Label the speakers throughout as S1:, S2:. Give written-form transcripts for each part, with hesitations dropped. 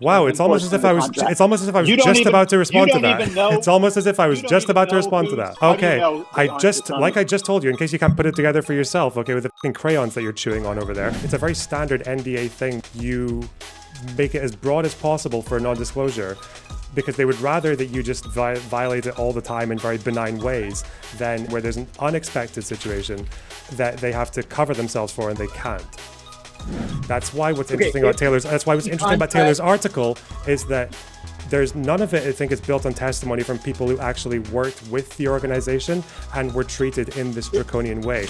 S1: Wow, it's almost as if I was. It's almost as if I was just about to respond to that. It's almost as if I was just about to respond to that. Okay, like I just told you, in case you can't put it together for yourself. Okay, with the f***ing crayons that you're chewing on over there, it's a very standard NDA thing. You make it as broad as possible for non-disclosure, because they would rather that you just violate it all the time in very benign ways than where there's an unexpected situation that they have to cover themselves for and they can't. That's why what's interesting about Taylor's. That's why what's interesting about Taylor's article is that there's none of it. I think is built on testimony from people who actually worked with the organization and were treated in this draconian way.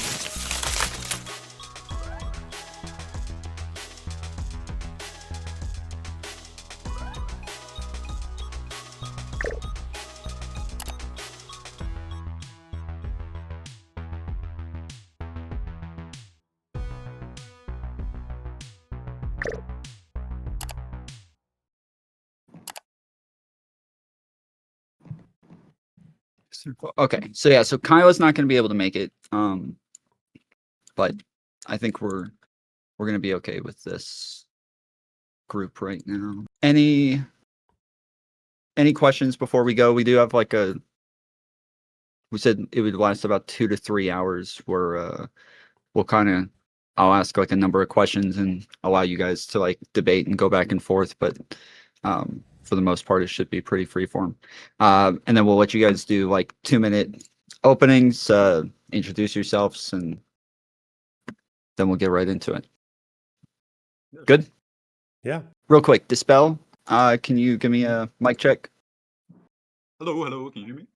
S2: Okay, so yeah, so Kyla's not going to be able to make it, but I think we're going to be okay with this group right now. Any questions before we go? We do have like we said it would last about 2 to 3 hours. Where I'll ask like a number of questions and allow you guys to like debate and go back and forth, but for the most part, it should be pretty freeform. And then we'll let you guys do like 2-minute openings, introduce yourselves, and then we'll get right into it. Good?
S1: Yeah.
S2: Real quick, Dispel, can you give me a mic check?
S3: Hello, can you hear me?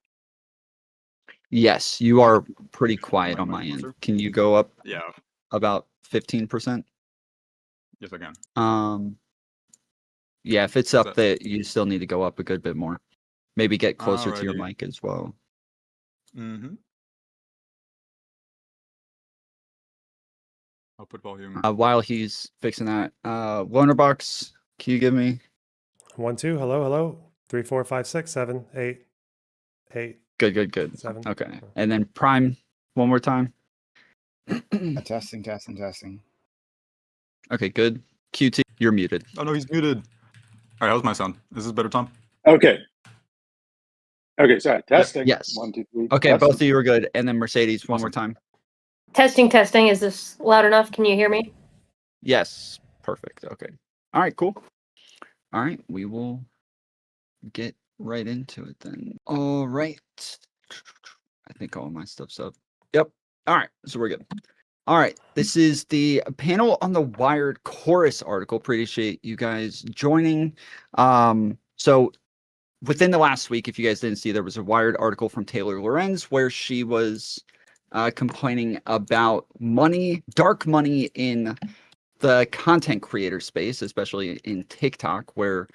S2: Yes, you are pretty quiet on my end. Can you go up about 15%?
S3: Yes, I can.
S2: Yeah, if it's up there, you still need to go up a good bit more. Maybe get closer to your mic as well.
S3: Mm-hmm. I'll put volume.
S2: While he's fixing that, Lonerbox, can you give me
S1: 1 2 hello 3 4 5 6 7 8 8
S2: good
S1: 7.
S2: Okay, and then Prime one more time.
S4: Testing.
S2: Okay, good. QT, you're muted.
S3: Oh no, he's muted. All right, how's my sound? Is this better, Tom?
S5: Okay, sorry. Testing.
S2: Yes.
S5: 1 2 3.
S2: Okay,
S5: testing.
S2: both of you are good. And then Mercedes, one more time.
S6: Testing. Is this loud enough? Can you hear me?
S2: Yes. Perfect. Okay. All right, cool. All right, we will get right into it then. All right. I think all my stuff's up. Yep. All right, so we're good. All right, this is the panel on the Wired Chorus article. Appreciate you guys joining. So within the last week, if you guys didn't see, there was a Wired article from Taylor Lorenz where she was complaining about dark money in the content creator space, especially in TikTok, where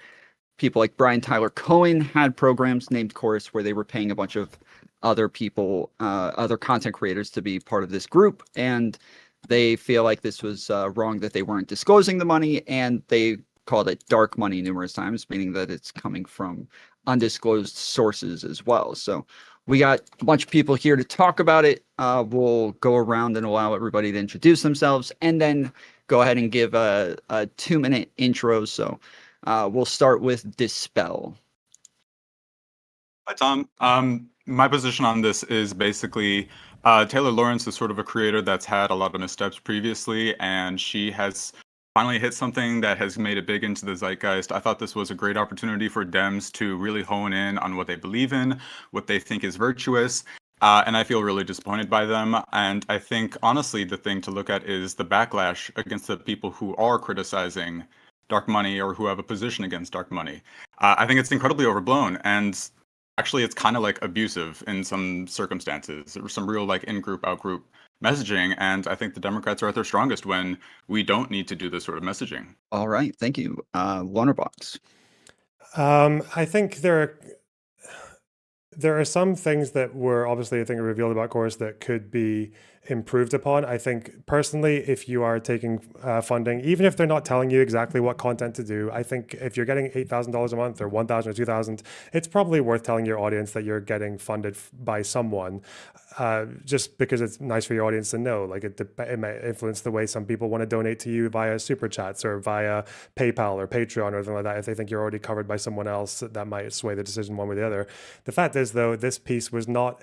S2: people like Brian Tyler Cohen had programs named Chorus where they were paying a bunch of other people, other content creators to be part of this group. And they feel like this was wrong, that they weren't disclosing the money, and they called it dark money numerous times, meaning that it's coming from undisclosed sources as well. So we got a bunch of people here to talk about it. We'll go around and allow everybody to introduce themselves and then go ahead and give a 2-minute intro. So we'll start with Dispel.
S3: Hi, Tom. My position on this is basically Taylor Lorenz is sort of a creator that's had a lot of missteps previously, and she has finally hit something that has made it big into the zeitgeist. I thought this was a great opportunity for Dems to really hone in on what they believe in, what they think is virtuous, and I feel really disappointed by them. And I think, honestly, the thing to look at is the backlash against the people who are criticizing dark money or who have a position against dark money. I think it's incredibly overblown, and actually it's kind of like abusive in some circumstances. There was some real like in-group, out-group messaging, and I think the Democrats are at their strongest when we don't need to do this sort of messaging.
S2: All right, thank you. Lonerbox.
S1: I think there are some things that were obviously, I think, revealed about Chorus that could be improved upon. I think personally, if you are taking funding, even if they're not telling you exactly what content to do, I think if you're getting $8,000 a month or $1,000 or $2,000, it's probably worth telling your audience that you're getting funded by someone, just because it's nice for your audience to know. Like it might influence the way some people want to donate to you via super chats or via PayPal or Patreon or something like that. If they think you're already covered by someone else, that might sway the decision one way or the other. The fact is, though, this piece was not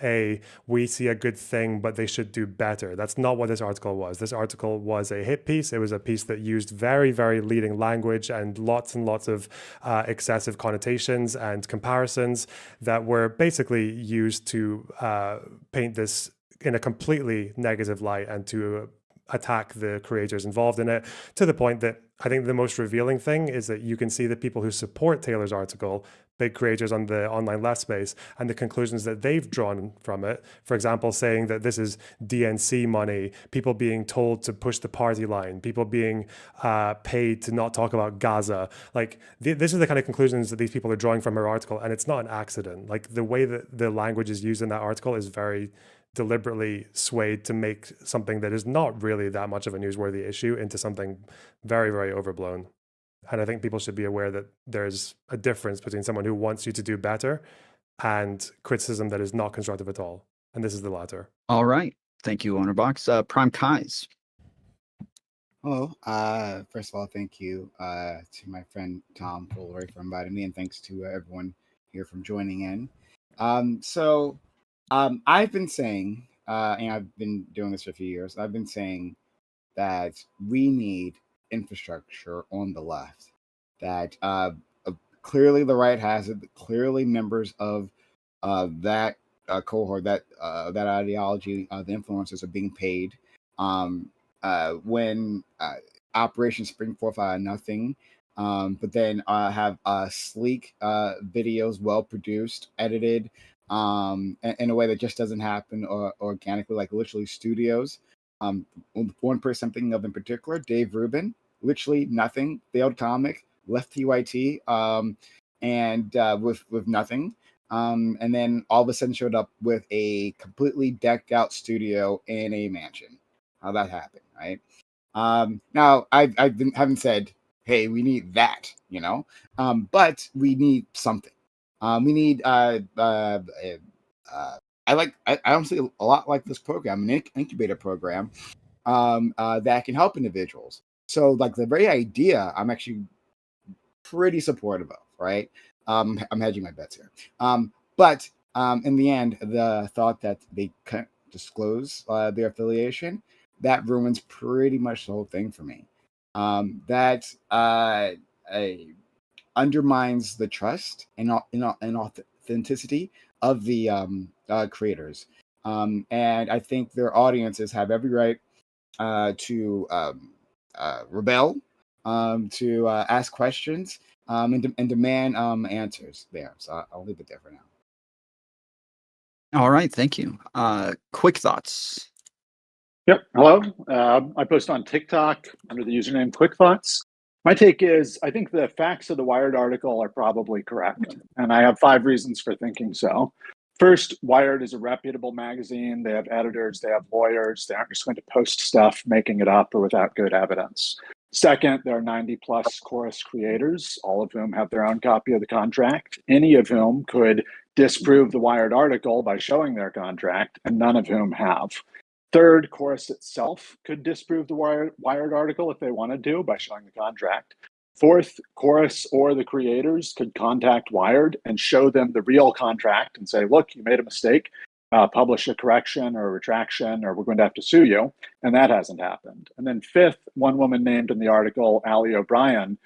S1: we see a good thing, but they should do better. That's not what this article was. This article was a hit piece. It was a piece that used very, very leading language and lots of excessive connotations and comparisons that were basically used to paint this in a completely negative light and to attack the creators involved in it, to the point that I think the most revealing thing is that you can see the people who support Taylor's article, big creators on the online left space, and the conclusions that they've drawn from it. For example, saying that this is DNC money, people being told to push the party line, people being paid to not talk about Gaza. Like, this is the kind of conclusions that these people are drawing from her article, and it's not an accident. Like, the way that the language is used in that article is very deliberately swayed to make something that is not really that much of a newsworthy issue into something very, very overblown. And I think people should be aware that there's a difference between someone who wants you to do better and criticism that is not constructive at all. And this is the latter.
S2: All right. Thank you, Lonerbox. Prime Kais.
S4: Hello. First of all, thank you to my friend Tom Fullray for inviting me, and thanks to everyone here from joining in. I've been saying, and I've been doing this for a few years, I've been saying that we need infrastructure on the left, that clearly the right has it, clearly members of that cohort, that ideology, the influencers are being paid. When Operation Spring Forth out of nothing, but then have sleek videos, well produced, edited, in a way that just doesn't happen organically, like literally studios. One person I'm thinking of in particular, Dave Rubin, literally nothing, failed comic, left TYT, and with nothing, and then all of a sudden showed up with a completely decked out studio in a mansion. How that happened, right? Now haven't said, hey, we need that, but we need something. We need I honestly a lot like this program, an incubator program, that can help individuals. So like the very idea, I'm actually pretty supportive of, right? I'm hedging my bets here. But in the end, the thought that they can't disclose their affiliation, that ruins pretty much the whole thing for me. That undermines the trust and authenticity of the creators. And I think their audiences have every right to rebel, to ask questions, and demand answers there. So I'll leave it there for now.
S2: All right, thank you. Quick thoughts.
S5: Yep. Hello. I post on TikTok under the username Quick Thoughts. My take is I think the facts of the Wired article are probably correct, and I have 5 reasons for thinking so. First, Wired is a reputable magazine. They have editors, they have lawyers. They aren't just going to post stuff making it up or without good evidence. Second, there are 90 plus Chorus creators, all of whom have their own copy of the contract, any of whom could disprove the Wired article by showing their contract, and none of whom have. Third, Chorus itself could disprove the Wired article if they wanted to by showing the contract. Fourth, Chorus or the creators could contact Wired and show them the real contract and say, look, you made a mistake, publish a correction or a retraction, or we're going to have to sue you. And that hasn't happened. And then fifth, one woman named in the article, Ali O'Brien,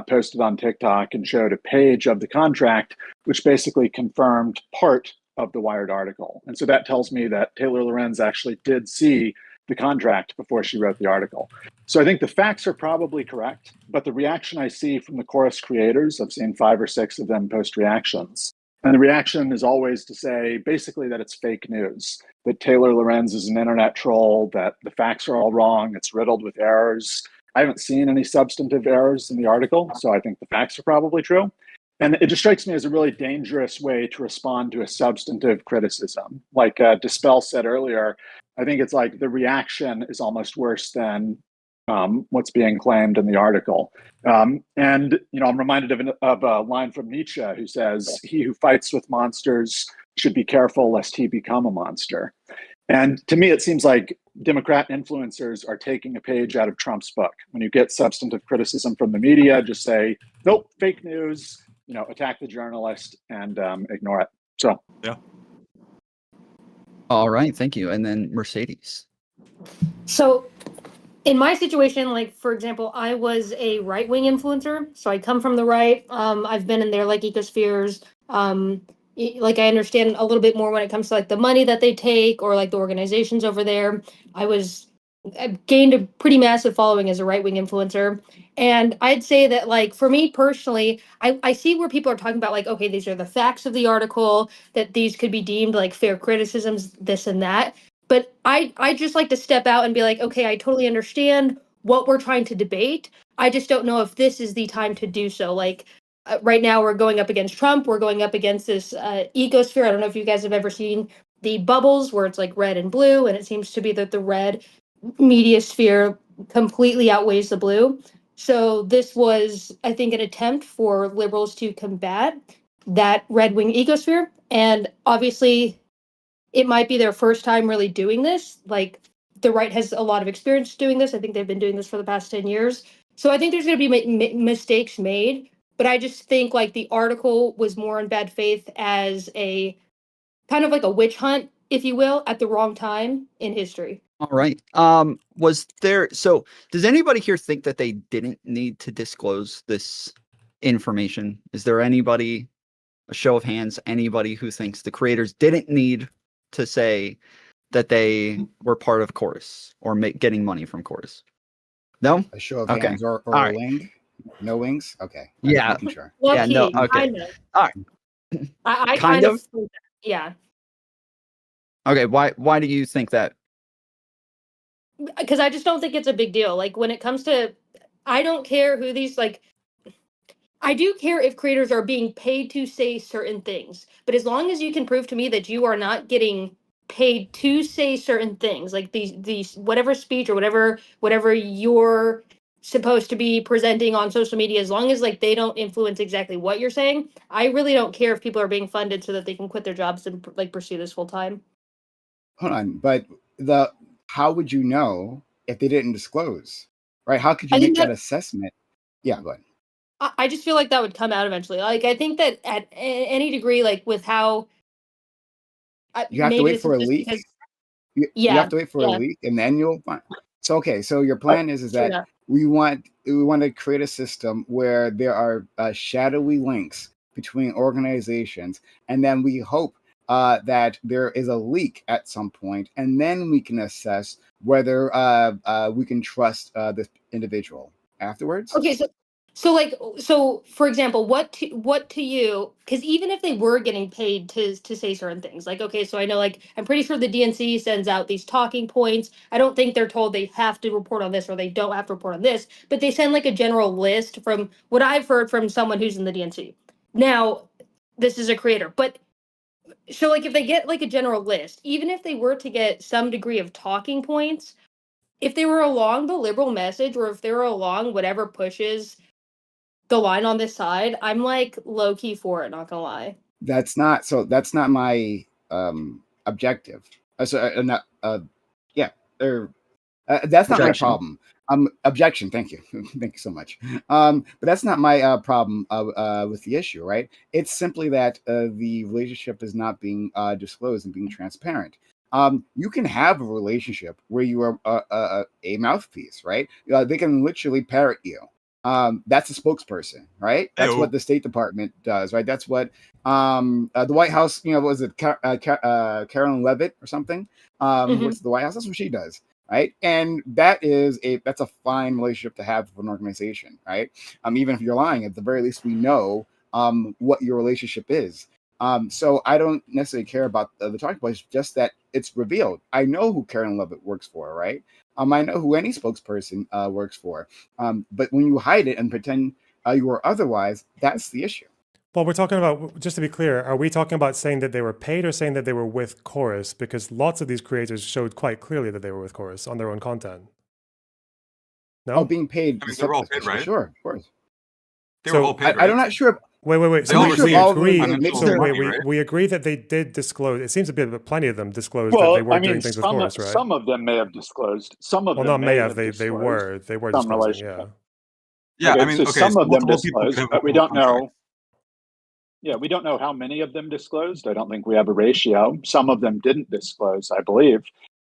S5: posted on TikTok and showed a page of the contract, which basically confirmed part of the Wired article. And so that tells me that Taylor Lorenz actually did see the contract before she wrote the article. So I think the facts are probably correct, but the reaction I see from the Chorus creators, I've seen 5 or 6 of them post reactions. And the reaction is always to say basically that it's fake news, that Taylor Lorenz is an internet troll, that the facts are all wrong, it's riddled with errors. I haven't seen any substantive errors in the article, so I think the facts are probably true. And it just strikes me as a really dangerous way to respond to a substantive criticism. Like Dispel said earlier, I think it's like the reaction is almost worse than what's being claimed in the article. And, I'm reminded of a line from Nietzsche who says, "He who fights with monsters should be careful lest he become a monster." And to me, it seems like Democrat influencers are taking a page out of Trump's book. When you get substantive criticism from the media, just say, nope, fake news, attack the journalist and ignore it. So,
S3: yeah.
S2: All right, thank you. And then Mercedes.
S6: So in my situation, like, for example, I was a right-wing influencer. So I come from the right. I've been in their like ecospheres. Like I understand a little bit more when it comes to like the money that they take or like the organizations over there. I gained a pretty massive following as a right-wing influencer. And I'd say that, like, for me personally, I see where people are talking about, like, okay, these are the facts of the article, that these could be deemed like fair criticisms, this and that. But I just like to step out and be like, okay, I totally understand what we're trying to debate. I just don't know if this is the time to do so. Like, right now, we're going up against Trump. We're going up against this ecosphere. I don't know if you guys have ever seen the bubbles where it's like red and blue, and it seems to be that the red media sphere completely outweighs the blue. So this was, I think, an attempt for liberals to combat that red wing ecosphere. And obviously, it might be their first time really doing this. Like, the right has a lot of experience doing this. I think they've been doing this for the past 10 years. So I think there's going to be mistakes made. But I just think like the article was more in bad faith as a kind of like a witch hunt, if you will, at the wrong time in history.
S2: All right. Does anybody here think that they didn't need to disclose this information? Is there anybody, a show of hands, anybody who thinks the creators didn't need to say that they were part of Chorus or getting money from Chorus? No?
S4: A show of
S2: Okay.
S4: hands or
S2: All right.
S4: a wing? No wings? Okay.
S2: Yeah.
S4: Sure.
S2: Yeah, no, okay.
S6: Kind of.
S2: All right.
S6: I
S2: Kind of?
S6: Yeah.
S2: Okay, why do you think that?
S6: Because I just don't think it's a big deal. Like, when it comes to, I don't care who these, like, I do care if creators are being paid to say certain things, but as long as you can prove to me that you are not getting paid to say certain things, like these whatever speech or whatever you're supposed to be presenting on social media, as long as like they don't influence exactly what you're saying, I really don't care if people are being funded so that they can quit their jobs and like pursue this full time.
S4: Hold on, but how would you know if they didn't disclose, right? How could you make that assessment? Yeah, go ahead.
S6: I just feel like that would come out eventually. Like, I think that at any degree, like with how
S4: you have to wait for a leak. You have to wait for a leak, and then you'll find. So okay, so your plan is that we want to create a system where there are shadowy links between organizations, and then we hope that there is a leak at some point, and then we can assess whether we can trust this individual afterwards.
S6: Okay, so for example, what to you, because even if they were getting paid to say certain things, like, okay, so I know, like, I'm pretty sure the DNC sends out these talking points. I don't think they're told they have to report on this or they don't have to report on this, but they send like a general list from what I've heard from someone who's in the DNC. Now, this is a creator, but so like if they get like a general list, even if they were to get some degree of talking points, if they were along the liberal message or if they were along whatever pushes the line on this side, I'm like low key for it, not gonna lie.
S4: That's not my objective. That's not my problem. Objection. Thank you. Thank you so much. But that's not my problem with the issue, right? It's simply that the relationship is not being disclosed and being transparent. You can have a relationship where you are a mouthpiece, right? They can literally parrot you. That's a spokesperson, right? That's what the State Department does, right? That's what the White House, what was it, Carolyn Levitt or something? What's the White House? That's what she does, right? And that's a fine relationship to have with an organization, right? Even if you're lying, at the very least, we know what your relationship is. So I don't necessarily care about the talking points, just that it's revealed. I know who Karen Levitt works for, right? I know who any spokesperson works for. But when you hide it and pretend you are otherwise, that's the issue.
S1: Well, we're talking about, just to be clear, are we talking about saying that they were paid or saying that they were with Chorus? Because lots of these creators showed quite clearly that they were with Chorus on their own content. No?
S4: Oh, being paid.
S3: I mean, they were all paid, right?
S4: Sure, of course.
S3: They were all paid, right?
S4: I'm not sure.
S1: Wait.
S3: They all received
S1: agree.
S3: So
S1: we agree that they did disclose. It seems to be that plenty of them disclosed
S5: Well,
S1: that they were
S5: I mean,
S1: doing things with Chorus, right?
S5: some of them may have disclosed. Some of
S1: Well,
S5: them
S1: not may have.
S5: disclosed
S1: They were
S5: some
S1: disclosing.
S5: relationship.
S3: Yeah,
S5: Okay,
S3: I mean,
S5: so
S3: okay,
S5: some
S3: so
S5: of them
S3: multiple people
S5: disclosed,
S3: have
S5: but we
S3: multiple
S5: don't
S3: contracts.
S5: know. Yeah, we don't know how many of them disclosed. I don't think we have a ratio. Some of them didn't disclose, I believe.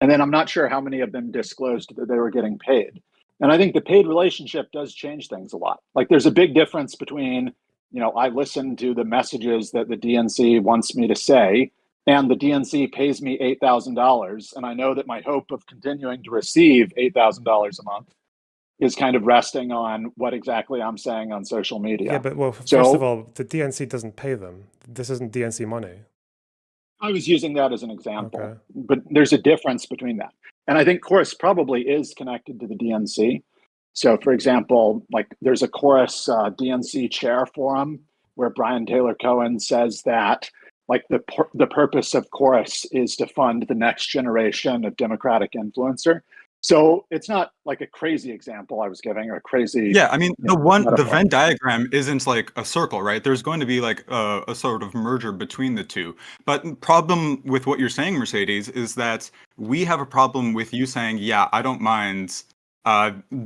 S5: And then I'm not sure how many of them disclosed that they were getting paid. And I think the paid relationship does change things a lot. Like there's a big difference between, I listen to the messages that the DNC wants me to say, and the DNC pays me $8,000. And I know that my hope of continuing to receive $8,000 a month is kind of resting on what exactly I'm saying on social media.
S1: Yeah, but first of all, the DNC doesn't pay them. This isn't DNC money.
S5: I was using that as an example,
S1: Okay.
S5: but there's a difference between that. And I think Chorus probably is connected to the DNC. So, for example, like there's a Chorus DNC chair forum where Brian Taylor Cohen says that like the purpose of Chorus is to fund the next generation of Democratic influencer. So it's not like a crazy example I was giving or a crazy.
S3: Yeah, I mean, the
S5: metaphor.
S3: Venn diagram isn't like a circle, right? There's going to be like a sort of merger between the two. But the problem with what you're saying, Mercedes, is that we have a problem with you saying, yeah, I don't mind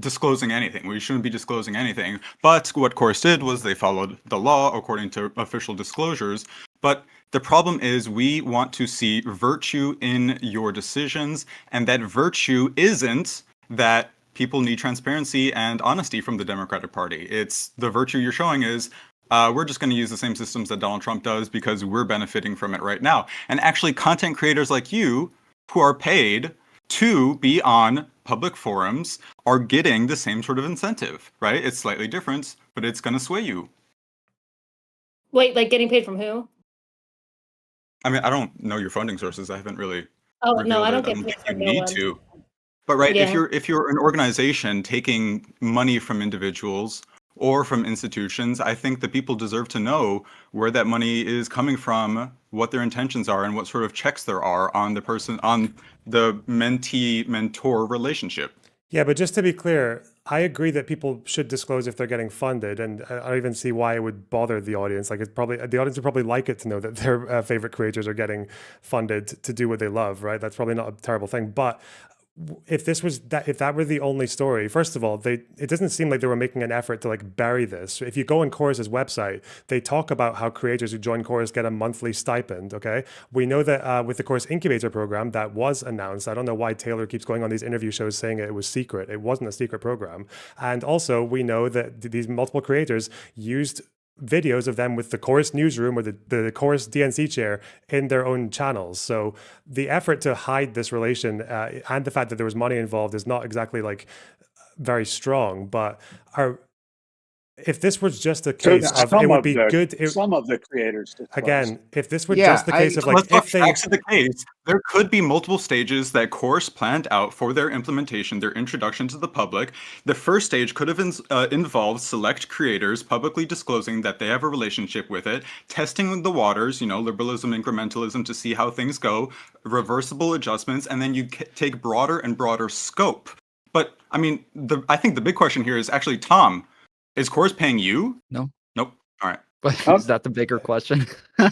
S3: disclosing anything. We shouldn't be disclosing anything. But what Chorus did was they followed the law according to official disclosures. But the problem is we want to see virtue in your decisions, and that virtue isn't that people need transparency and honesty from the Democratic Party. It's the virtue you're showing is we're just going to use the same systems that Donald Trump does because we're benefiting from it right now. And actually, content creators like you who are paid to be on public forums are getting the same sort of incentive, right? It's slightly different, but it's going to sway you.
S6: Wait, like getting paid from who?
S3: I mean, I don't know your funding sources. I haven't really.
S6: Oh no, I don't get
S3: think
S6: paid
S3: you
S6: from no
S3: need
S6: one.
S3: to. But right,
S6: Yeah.
S3: if you're an organization taking money from individuals or from institutions, I think that people deserve to know where that money is coming from, what their intentions are, and what sort of checks there are on the mentee-mentor relationship.
S1: Yeah, but just to be clear, I agree that people should disclose if they're getting funded, and I don't even see why it would bother the audience. Like, the audience would probably like it to know that their favorite creators are getting funded to do what they love, right? That's probably not a terrible thing. But if that were the only story, first of all, it doesn't seem like they were making an effort to like bury this. If you go on Chorus's website, they talk about how creators who join Chorus get a monthly stipend. Okay, we know that with the Chorus Incubator program that was announced. I don't know why Taylor keeps going on these interview shows saying it was secret. It wasn't a secret program. And also, we know that these multiple creators used videos of them with the Chorus newsroom or the Chorus DNC chair in their own channels. So the effort to hide this relation and the fact that there was money involved is not exactly like very strong. But if this was just a case of it would be good.
S5: Some of the creators disclosed.
S1: Again, if this were just the case of like,
S3: if facts of the case, there could be multiple stages that Chorus planned out for their implementation, their introduction to the public. The first stage could have involved select creators publicly disclosing that they have a relationship with it, testing the waters, liberalism, incrementalism to see how things go, reversible adjustments, and then you take broader and broader scope. But I mean, I think the big question here is actually, Tom, is Chorus paying you?
S2: No.
S3: Nope. All right.
S2: But is that the bigger question?
S4: Yeah.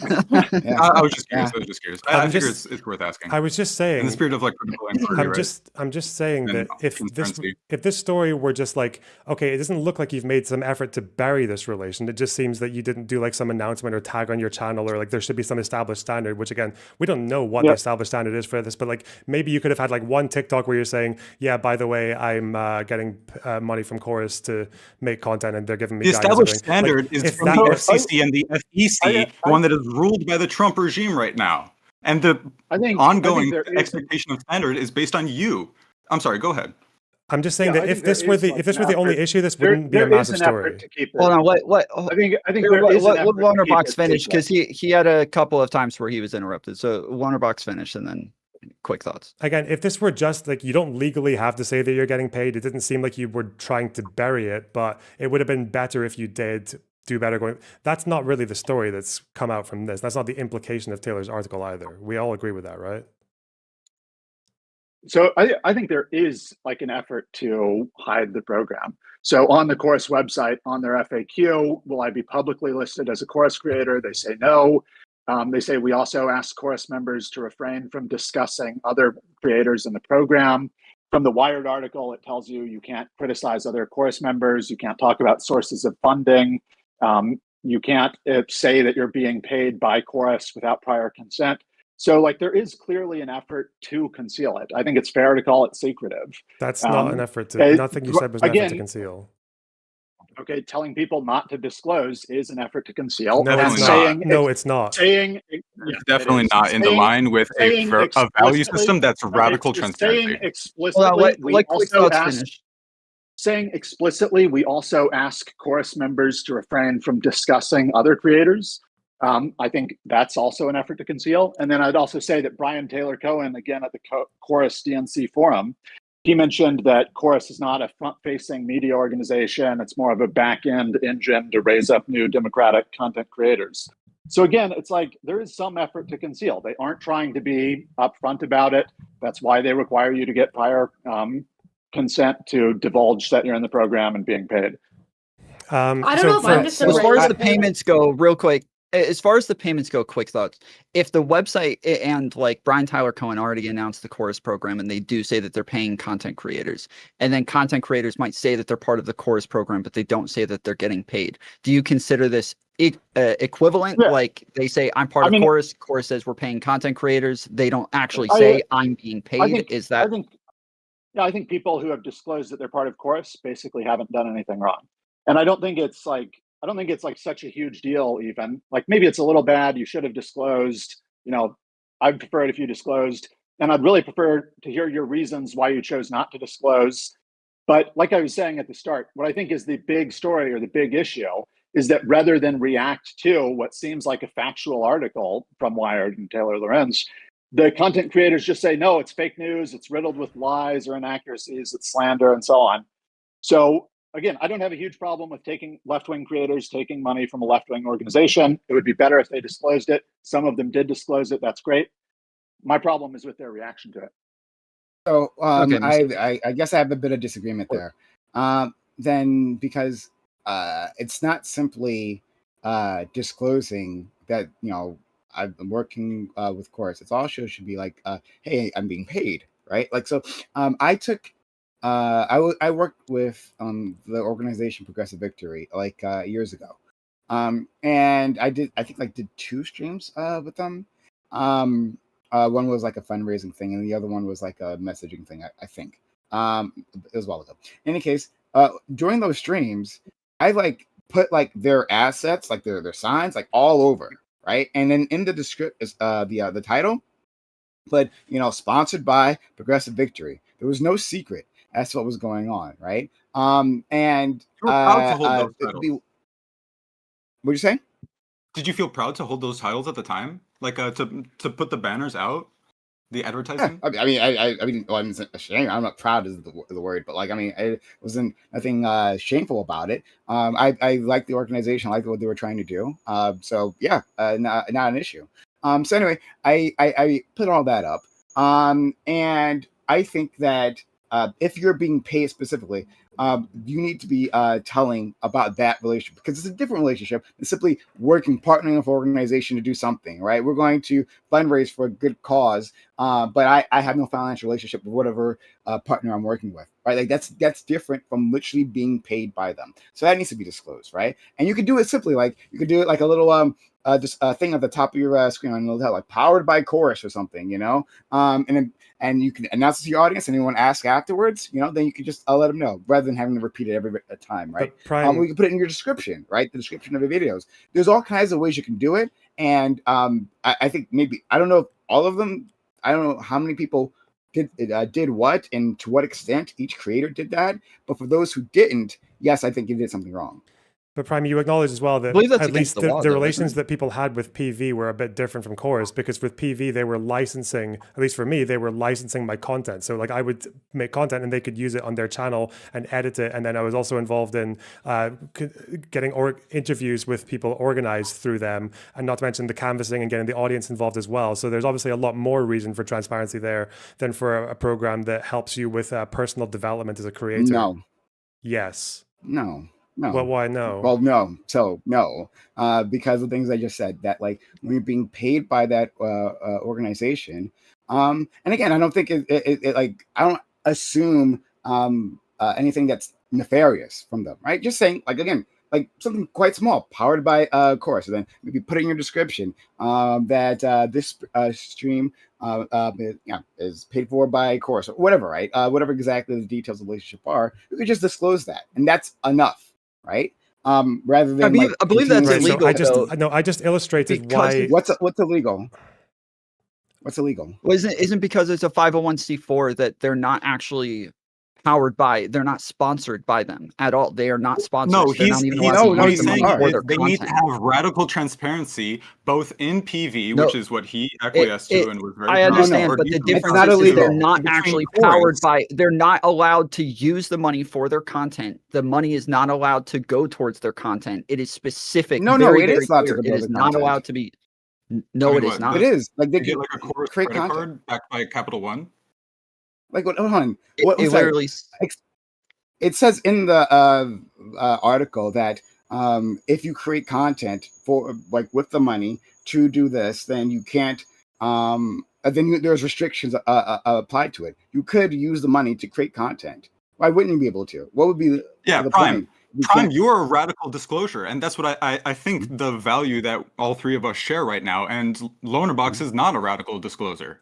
S3: I was just curious. I figure it's worth asking.
S1: I was just saying,
S3: in the spirit of like critical inquiry,
S1: I'm just saying
S3: And
S1: that if this story were just like, okay, it doesn't look like you've made some effort to bury this relation. It just seems that you didn't do like some announcement or tag on your channel, or like there should be some established standard, which again, we don't know what the established standard is for this, but like maybe you could have had like one TikTok where you're saying, yeah, by the way, I'm getting money from Chorus to make content and they're giving me
S3: the established standard is from the FCC and the FEC, one that is ruled by the Trump regime right now. And the ongoing expectation of standard is based on you. I'm sorry, go ahead.
S1: I'm just saying that if this were the only issue, this wouldn't be a massive story.
S2: Hold on, what?
S5: I think
S2: let Lonerbox finish, because he had a couple of times where he was interrupted. So Lonerbox finish, and then quick thoughts.
S1: Again, if this were just like, you don't legally have to say that you're getting paid. It didn't seem like you were trying to bury it, but it would have been better if you did do better going. That's not really the story that's come out from this. That's not the implication of Taylor's article either. We all agree with that, right?
S5: So I think there is like an effort to hide the program. So on the Chorus website, on their FAQ, will I be publicly listed as a Chorus creator? They say no. They say we also ask Chorus members to refrain from discussing other creators in the program. From the Wired article, it tells you can't criticize other Chorus members. You can't talk about sources of funding. You can't say that you're being paid by Chorus without prior consent. So like there is clearly an effort to conceal it. I think it's fair to call it secretive.
S1: That's not an effort to, nothing you said was an effort to conceal.
S5: Okay, telling people not to disclose is an effort to conceal.
S1: No, it's not. No, it's not.
S5: Saying
S3: it's definitely not in the line with a value system that's radical transparency.
S5: Saying explicitly, saying explicitly, we also ask Chorus members to refrain from discussing other creators. I think that's also an effort to conceal. And then I'd also say that Brian Taylor Cohen, again at the Chorus DNC forum, he mentioned that Chorus is not a front-facing media organization. It's more of a back-end engine to raise up new democratic content creators. So again, it's like there is some effort to conceal. They aren't trying to be upfront about it. That's why they require you to get prior consent to divulge that you're in the program and being paid.
S6: I don't know if I'm just
S2: as far as the payments go, real quick. As far as the payments go, quick thoughts. If the website and like Brian Tyler Cohen already announced the Chorus program and they do say that they're paying content creators, and then content creators might say that they're part of the Chorus program, but they don't say that they're getting paid. Do you consider this equivalent? Yeah. Like they say, I'm part of Chorus. Chorus says we're paying content creators. They don't actually say I'm being paid.
S5: I think people who have disclosed that they're part of Chorus basically haven't done anything wrong. And I don't think it's like such a huge deal even. Like maybe it's a little bad. You should have disclosed, I'd prefer it if you disclosed. And I'd really prefer to hear your reasons why you chose not to disclose. But like I was saying at the start, what I think is the big story or the big issue is that rather than react to what seems like a factual article from Wired and Taylor Lorenz, the content creators just say, no, it's fake news. It's riddled with lies or inaccuracies. It's slander and so on. So again, I don't have a huge problem with taking left-wing creators taking money from a left-wing organization. It would be better if they disclosed it. Some of them did disclose it. That's great. My problem is with their reaction to it.
S4: So I guess I have a bit of disagreement there. Then because it's not simply disclosing that, I've been working with Chorus. It's also should be like, hey, I'm being paid, right? Like, so I took I worked with the organization Progressive Victory like years ago, and I did 2 streams with them. One was like a fundraising thing, and the other one was like a messaging thing. I think it was a while ago. In any case, during those streams, I like put like their assets, like their signs, like all over, right? And then in the description, the title, but sponsored by Progressive Victory. There was no secret. That's what was going on, right? And what'd you say?
S3: Did you feel proud to hold those titles at the time, like to put the banners out, the advertising?
S4: Yeah, I'm ashamed. I'm not proud is the word, but like it wasn't nothing shameful about it. I liked the organization. I liked what they were trying to do. So yeah, not an issue. So anyway, I put all that up. And I think that. If you're being paid specifically, you need to be telling about that relationship because it's a different relationship than simply partnering with an organization to do something, right? We're going to fundraise for a good cause, but I have no financial relationship with whatever partner I'm working with, right? Like that's different from literally being paid by them. So that needs to be disclosed, right? And you can do it simply, like you could do it like a little just a thing at the top of your screen on the left, like powered by Chorus or something, and you can announce it to your audience and anyone ask afterwards, then you can just let them know rather than having to repeat it every time, right? We can put it in your description, right? The description of your videos. There's all kinds of ways you can do it. And I think maybe, I don't know if all of them, I don't know how many people did what and to what extent each creator did that. But for those who didn't, yes, I think you did something wrong.
S1: But Prime, you acknowledge as well that at least the relations that people had with PV were a bit different from Chorus, because with PV, they were licensing, at least for me, they were licensing my content. So like I would make content and they could use it on their channel and edit it. And then I was also involved in getting interviews with people organized through them, and not to mention the canvassing and getting the audience involved as well. So there's obviously a lot more reason for transparency there than for a program that helps you with personal development as a creator.
S4: No.
S1: Yes.
S4: No.
S1: Well, why no?
S4: Well, no. So no, because of the things I just said. That like when you're being paid by that organization, and again, I don't think it like I don't assume anything that's nefarious from them, right? Just saying, like again, like something quite small, powered by Chorus. And then maybe put in your description that this stream is paid for by Chorus or whatever, right? Whatever exactly the details of the relationship are, you could just disclose that, and that's enough. Right. Rather than
S2: I believe that's illegal.
S1: So I just illustrated why.
S4: What's illegal? What's illegal?
S2: Well, isn't because it's a 501c4 that they're not actually powered by, they're not sponsored by them at all. They are not sponsored.
S3: No,
S2: he's
S3: saying they need to have radical transparency both in PV, which is what he acquiesced to and was very.
S2: I understand, but the difference is they're not actually powered by. They're not allowed to use the money for their content. The money is not allowed to go towards their content. It is specific.
S4: It is not.
S2: It is not allowed to be. No, it is not.
S4: It is like they
S3: get like a Chorus credit card backed by Capital One.
S4: Like, hold on.
S2: It literally.
S4: It says in the article that if you create content for like with the money to do this, then you can't. There's restrictions applied to it. You could use the money to create content. Why wouldn't you be able to? What would be the
S3: Prime?
S4: point?
S3: Prime, you're a radical disclosure, and that's what I think the value that all three of us share right now. And Lonerbox is not a radical disclosure.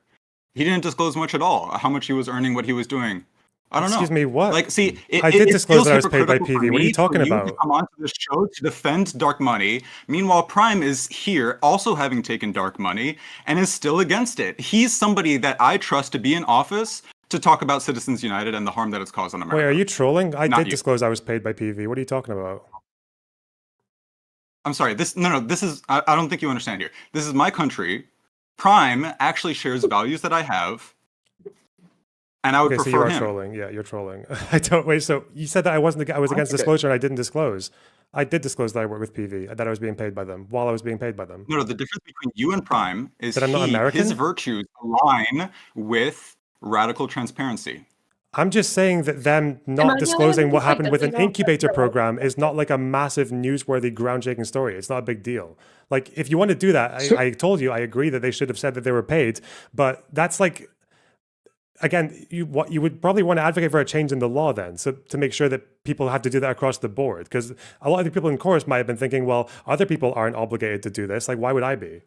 S3: He didn't disclose much at all. How much he was earning, what he was doing. I don't know.
S1: Excuse me, what?
S3: Like, see,
S1: I did disclose that I was paid by PV. What are you talking about?
S3: To come onto this show to defend dark money. Meanwhile, Prime is here, also having taken dark money, and is still against it. He's somebody that I trust to be in office to talk about Citizens United and the harm that it's caused on America.
S1: Wait, are you trolling? I did disclose I was paid by PV. What are you talking about?
S3: I'm sorry. This is. I don't think you understand here. This is my country. Prime actually shares values that I have. And I would prefer
S1: so you are
S3: him.
S1: Trolling. Yeah, you're trolling. I don't wait. So you said that I was against disclosure, and I didn't disclose. I did disclose that I work with PV, that I was being paid by them while I was being paid by them.
S3: No, the difference between you and Prime is
S1: that I'm not American?
S3: His virtues align with radical transparency.
S1: I'm just saying that them not disclosing what happened with an incubator program is not like a massive newsworthy ground-shaking story. It's not a big deal. Like, if you want to do that, I told you, I agree that they should have said that they were paid, but that's like, again, you would probably want to advocate for a change in the law then, so to make sure that people have to do that across the board. Because a lot of the people in Chorus might have been thinking, well, other people aren't obligated to do this. Like, why would I be?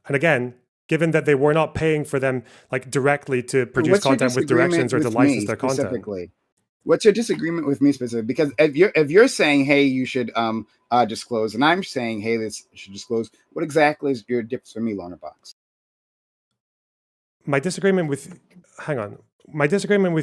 S1: And again, given that they were not paying for them like directly to produce content with directions or to license their content.
S4: What's your disagreement with me specifically? Because if you're saying, hey, you should disclose, and I'm saying, hey, this should disclose, what exactly is your difference for me, Lonerbox?
S1: My disagreement with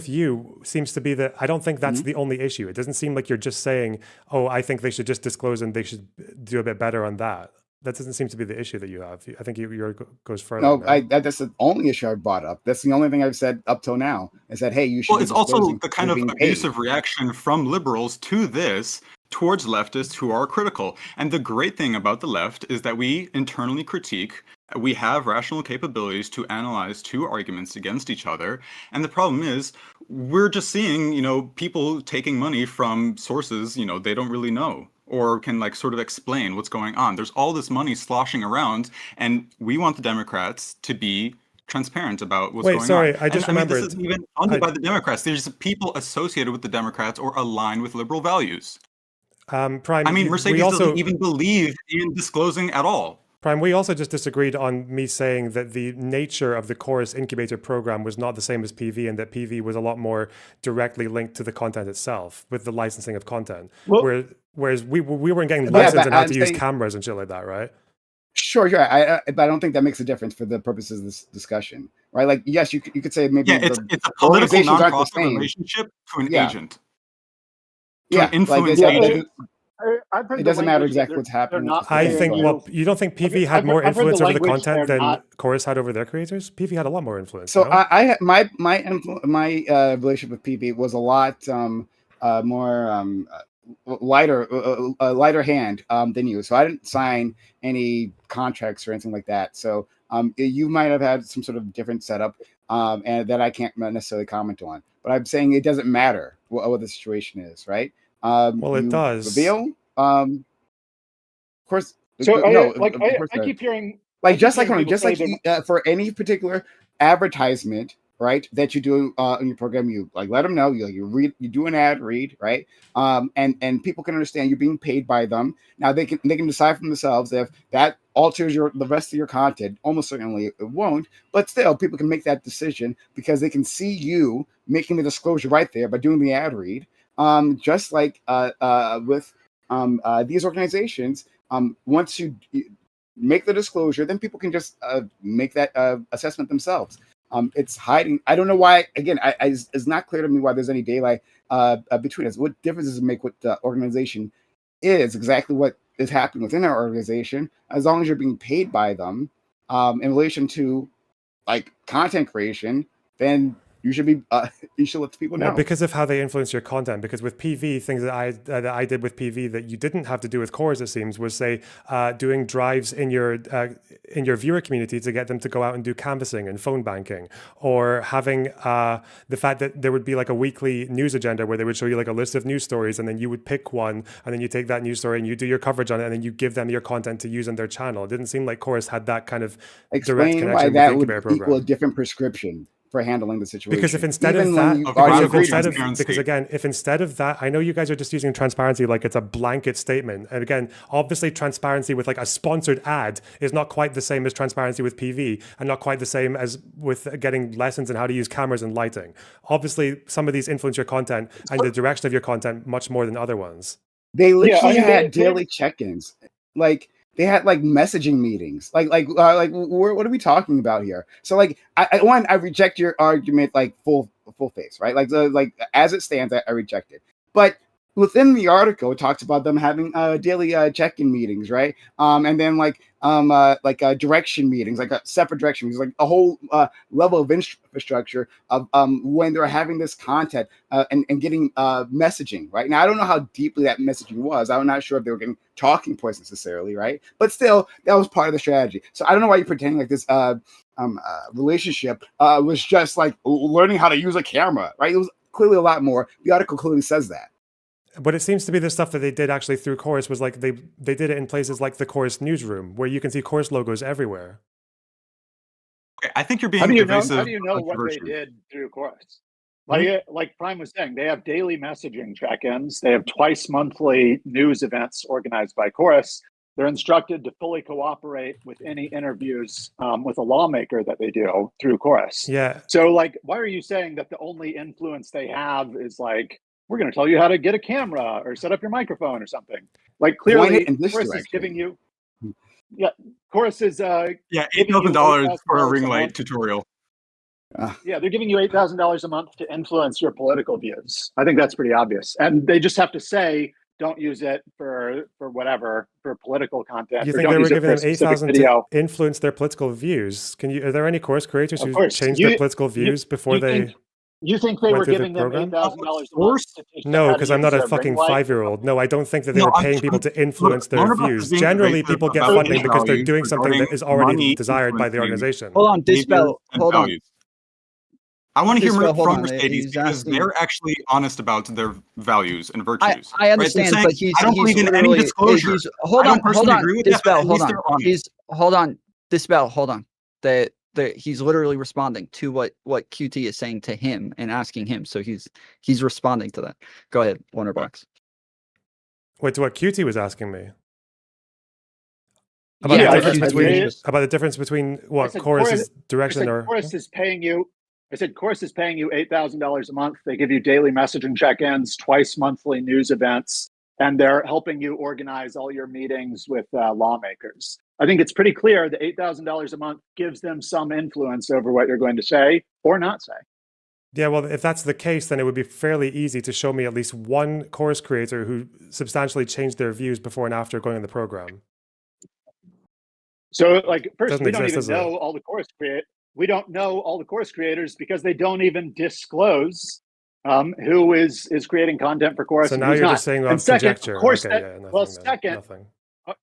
S1: you seems to be that I don't think that's the only issue. It doesn't seem like you're just saying, oh, I think they should just disclose and they should do a bit better on that. That doesn't seem to be the issue that you have. I think yours goes further.
S4: No, that's the only issue I brought up. That's the only thing I've said up till now is that, hey, you should.
S3: Well, it's also the kind of abusive reaction from liberals to this towards leftists who are critical. And the great thing about the left is that we internally critique. We have rational capabilities to analyze two arguments against each other. And the problem is we're just seeing, people taking money from sources, they don't really know or can like sort of explain what's going on. There's all this money sloshing around, and we want the Democrats to be transparent about what's going on.
S1: I just remembered.
S3: This isn't even funded by the Democrats. There's people associated with the Democrats or aligned with liberal values.
S1: Prime,
S3: Mercedes doesn't even believe in disclosing at all.
S1: Prime, we also just disagreed on me saying that the nature of the Chorus incubator program was not the same as PV, and that PV was a lot more directly linked to the content itself with the licensing of content. Well, whereas we weren't getting licensed on how to use cameras and shit like that, right?
S4: Sure. But I don't think that makes a difference for the purposes of this discussion, right? Like, yes, you could say maybe
S3: it's a political nonprofit relationship to an agent. To an influence agent.
S5: I've heard
S4: it
S5: the
S4: doesn't matter
S5: language that
S4: exactly what's happening.
S5: not
S1: I
S5: paying
S1: think,
S5: you.
S1: well, you don't think PV had more
S5: I've heard the
S1: influence over the
S5: language
S1: content
S5: they're
S1: than
S5: not-
S1: Chorus had over their creators? PV had a lot more influence.
S4: So
S1: no?
S4: my relationship with PV was a lot more lighter hand than you. So I didn't sign any contracts or anything like that. So you might have had some sort of different setup, and that I can't necessarily comment on. But I'm saying it doesn't matter what the situation is, right?
S1: Well, it does.
S4: Reveal, of course.
S5: So
S4: no,
S5: I keep hearing
S4: just like for any particular advertisement, right, that you do in your program, you like let them know you do an ad read, right, and people can understand you're being paid by them. Now they can decide for themselves if that alters the rest of your content. Almost certainly it won't, but still people can make that decision because they can see you making the disclosure right there by doing the ad read. Just like with these organizations, once you make the disclosure, then people can just make that assessment themselves. It's hiding. I don't know why. Again, it's not clear to me why there's any daylight between us. What difference does it make what the organization is? Exactly what is happening within our organization, as long as you're being paid by them in relation to like content creation, then you should be you should let the people know.
S1: Well, because of how they influence your content. Because with PV, things that I did with PV that you didn't have to do with Cores, it seems, was say doing drives in your viewer community to get them to go out and do canvassing and phone banking, or having the fact that there would be like a weekly news agenda where they would show you like a list of news stories, and then you would pick one, and then you take that news story and you do your coverage on it, and then you give them your content to use on their channel. It didn't seem like Chorus had that kind of direct connection
S4: why
S1: with
S4: that
S1: the
S4: would
S1: Incubator program.
S4: equal a different prescription for handling the situation.
S1: Because if instead
S4: Even
S1: of that, because again, if instead of that, I know you guys are just using transparency like it's a blanket statement. And again, obviously transparency with like a sponsored ad is not quite the same as transparency with PV, and not quite the same as with getting lessons in how to use cameras and lighting. Obviously, some of these influence your content and the direction of your content much more than other ones.
S4: They literally had daily check-ins. Like, they had like messaging meetings. Like what are we talking about here? So like, I reject your argument like full face, right? Like as it stands, I reject it. But within the article, it talks about them having daily check-in meetings, right? And then like direction meetings, like a separate direction meetings, like a whole level of infrastructure of when they're having this content and getting messaging, right? Now I don't know how deeply that messaging was. I'm not sure if they were getting talking points necessarily, right? But still, that was part of the strategy. So I don't know why you're pretending like this relationship was just like learning how to use a camera, right? It was clearly a lot more. The article clearly says that.
S1: But it seems to be the stuff that they did actually through Chorus was like they did it in places like the Chorus newsroom, where you can see Chorus logos everywhere.
S3: Okay, I think you're being
S5: evasive. How do you know what they did through Chorus? Like Prime was saying, they have daily messaging check-ins. They have twice monthly news events organized by Chorus. They're instructed to fully cooperate with any interviews with a lawmaker that they do through Chorus.
S1: Yeah.
S5: So like, why are you saying that the only influence they have is like, we're going to tell you how to get a camera or set up your microphone or something? Like clearly, Chorus is giving you, Chorus is
S3: $8,000 for a ring light tutorial.
S5: Yeah, they're giving you $8,000 a month to influence your political views. I think that's pretty obvious, and they just have to say, don't use it for whatever, for political content.
S1: You think they were giving them $8,000 to influence their political views? Are there any Chorus creators who changed their political views before they?
S5: You think they were giving them $8,000 a month?
S1: No, because I'm not a fucking 5-year-old. No, I don't think that they were paying people to influence their views. Generally, people get funding because they're doing something that is already desired by the organization.
S2: Hold on, Dispel. Hold on.
S3: I want to hear more from Mercedes because they're actually honest about their values and virtues.
S2: I understand,
S3: right?
S2: but he's
S3: I don't believe in any disclosure.
S2: Hold on, Dispel, hold on. He's literally responding to what QT is saying to him and asking him. So he's responding to that. Go ahead, Lonerbox.
S1: Wait, to what QT was asking me? About the difference between what Chorus's direction or
S5: Chorus is paying you. I said Chorus is paying you $8,000 a month. They give you daily messaging check-ins, twice monthly news events, and they're helping you organize all your meetings with lawmakers. I think it's pretty clear that $8,000 a month gives them some influence over what you're going to say or not say.
S1: Yeah, well, if that's the case, then it would be fairly easy to show me at least one course creator who substantially changed their views before and after going in the program.
S5: So, like, first,
S1: Doesn't
S5: we don't
S1: exist,
S5: even
S1: does it?
S5: know all the course we don't know all the course creators because they don't even disclose who is creating content for course
S1: So
S5: and
S1: now
S5: who's
S1: you're
S5: not.
S1: just saying
S5: And second,
S1: conjecture.
S5: of course,
S1: Okay, yeah, nothing
S5: well,
S1: then.
S5: second,
S1: Nothing.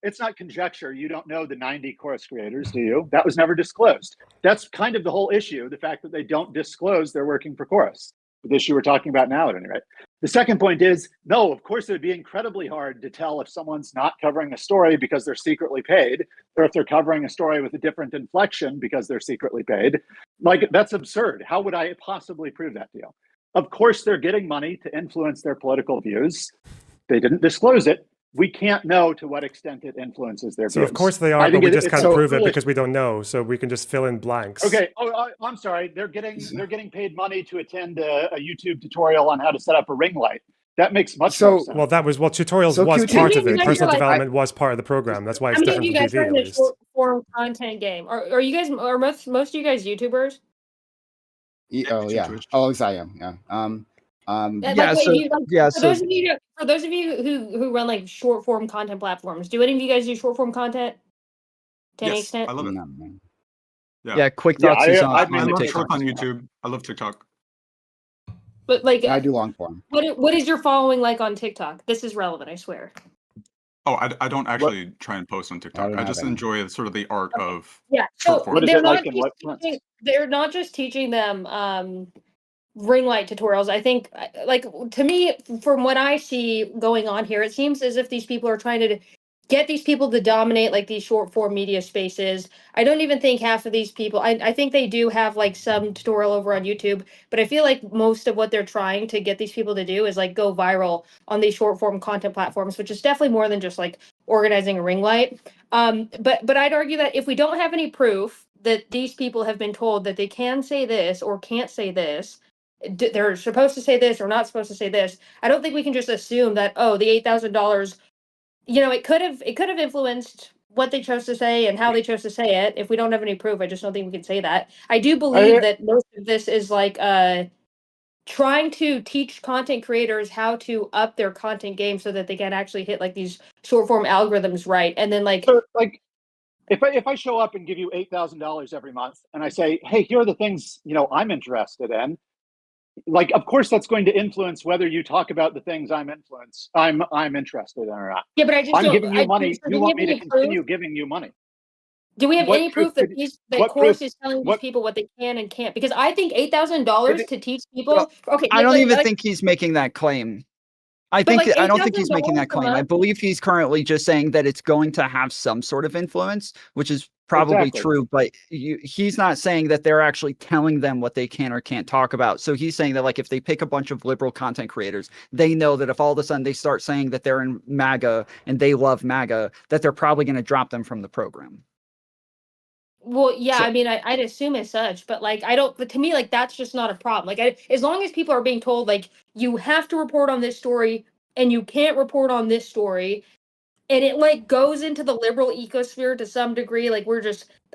S5: it's not conjecture. You don't know the 90 course creators, do you? That was never disclosed. That's kind of the whole issue, the fact that they don't disclose they're working for Chorus. The issue we're talking about now, at any rate. The second point is, no, of course, it would be incredibly hard to tell if someone's not covering a story because they're secretly paid, or if they're covering a story with a different inflection because they're secretly paid. Like, that's absurd. How would I possibly prove that to you? Of course, they're getting money to influence their political views. They didn't disclose it. We can't know to what extent it influences their
S1: So
S5: views.
S1: of course they are, but we just can't prove it because we don't know. So we can just fill in blanks.
S5: Okay. Oh, I'm sorry. They're getting paid money to attend a YouTube tutorial on how to set up a ring light. That makes much more sense.
S1: Well, tutorials was part of it. Personal development was part of the program. That's why it's different from TV, at least.
S6: Short form content game. Are you guys? Are most of you guys YouTubers?
S4: Oh yeah. Oh, yes, I am. Yeah.
S6: For those of you who run like short form content platforms, do any of you guys do short form content to any extent?
S3: I love it.
S2: Yeah, quick thoughts is on.
S3: I love short on YouTube. I love TikTok.
S6: But like,
S4: I do long form.
S6: What is your following like on TikTok? This is relevant, I swear.
S3: Oh, I don't actually try and post on TikTok. I just enjoy sort of the art of
S6: so
S3: short form.
S6: They're not just teaching them ring light tutorials. I think, like, to me, from what I see going on here, it seems as if these people are trying to get these people to dominate like these short form media spaces. I don't even think half of these people, I think they do have like some tutorial over on YouTube, but I feel like most of what they're trying to get these people to do is like go viral on these short form content platforms, which is definitely more than just like organizing a ring light. But I'd argue that if we don't have any proof that these people have been told that they can say this or can't say this, they're supposed to say this or not supposed to say this, I don't think we can just assume that, oh, the $8,000, it could have influenced what they chose to say and how they chose to say it. If we don't have any proof, I just don't think we can say that. I do believe that most of this is like trying to teach content creators how to up their content game so that they can actually hit like these short form algorithms right. And then like
S5: if I show up and give you $8,000 every month and I say, hey, here are the things I'm interested in, like, of course that's going to influence whether you talk about the things I'm interested in or not.
S6: Yeah, but
S5: I'm giving you money. You want me to continue giving you money.
S6: Do we have any proof that course is telling these people what they can and can't? Because I think $8,000 to teach people. Okay,
S2: I don't even think he's making that claim. I don't think he's making that claim. I believe he's currently just saying that it's going to have some sort of influence, which is probably true, but he's not saying that they're actually telling them what they can or can't talk about. So he's saying that, like, if they pick a bunch of liberal content creators, they know that if all of a sudden they start saying that they're in MAGA and they love MAGA, that they're probably going to drop them from the program.
S6: Well, yeah, I mean, I'd assume as such, but like, but to me, like, that's just not a problem. Like, as long as people are being told, like, you have to report on this story and you can't report on this story, and it like goes into the liberal ecosphere to some degree, like,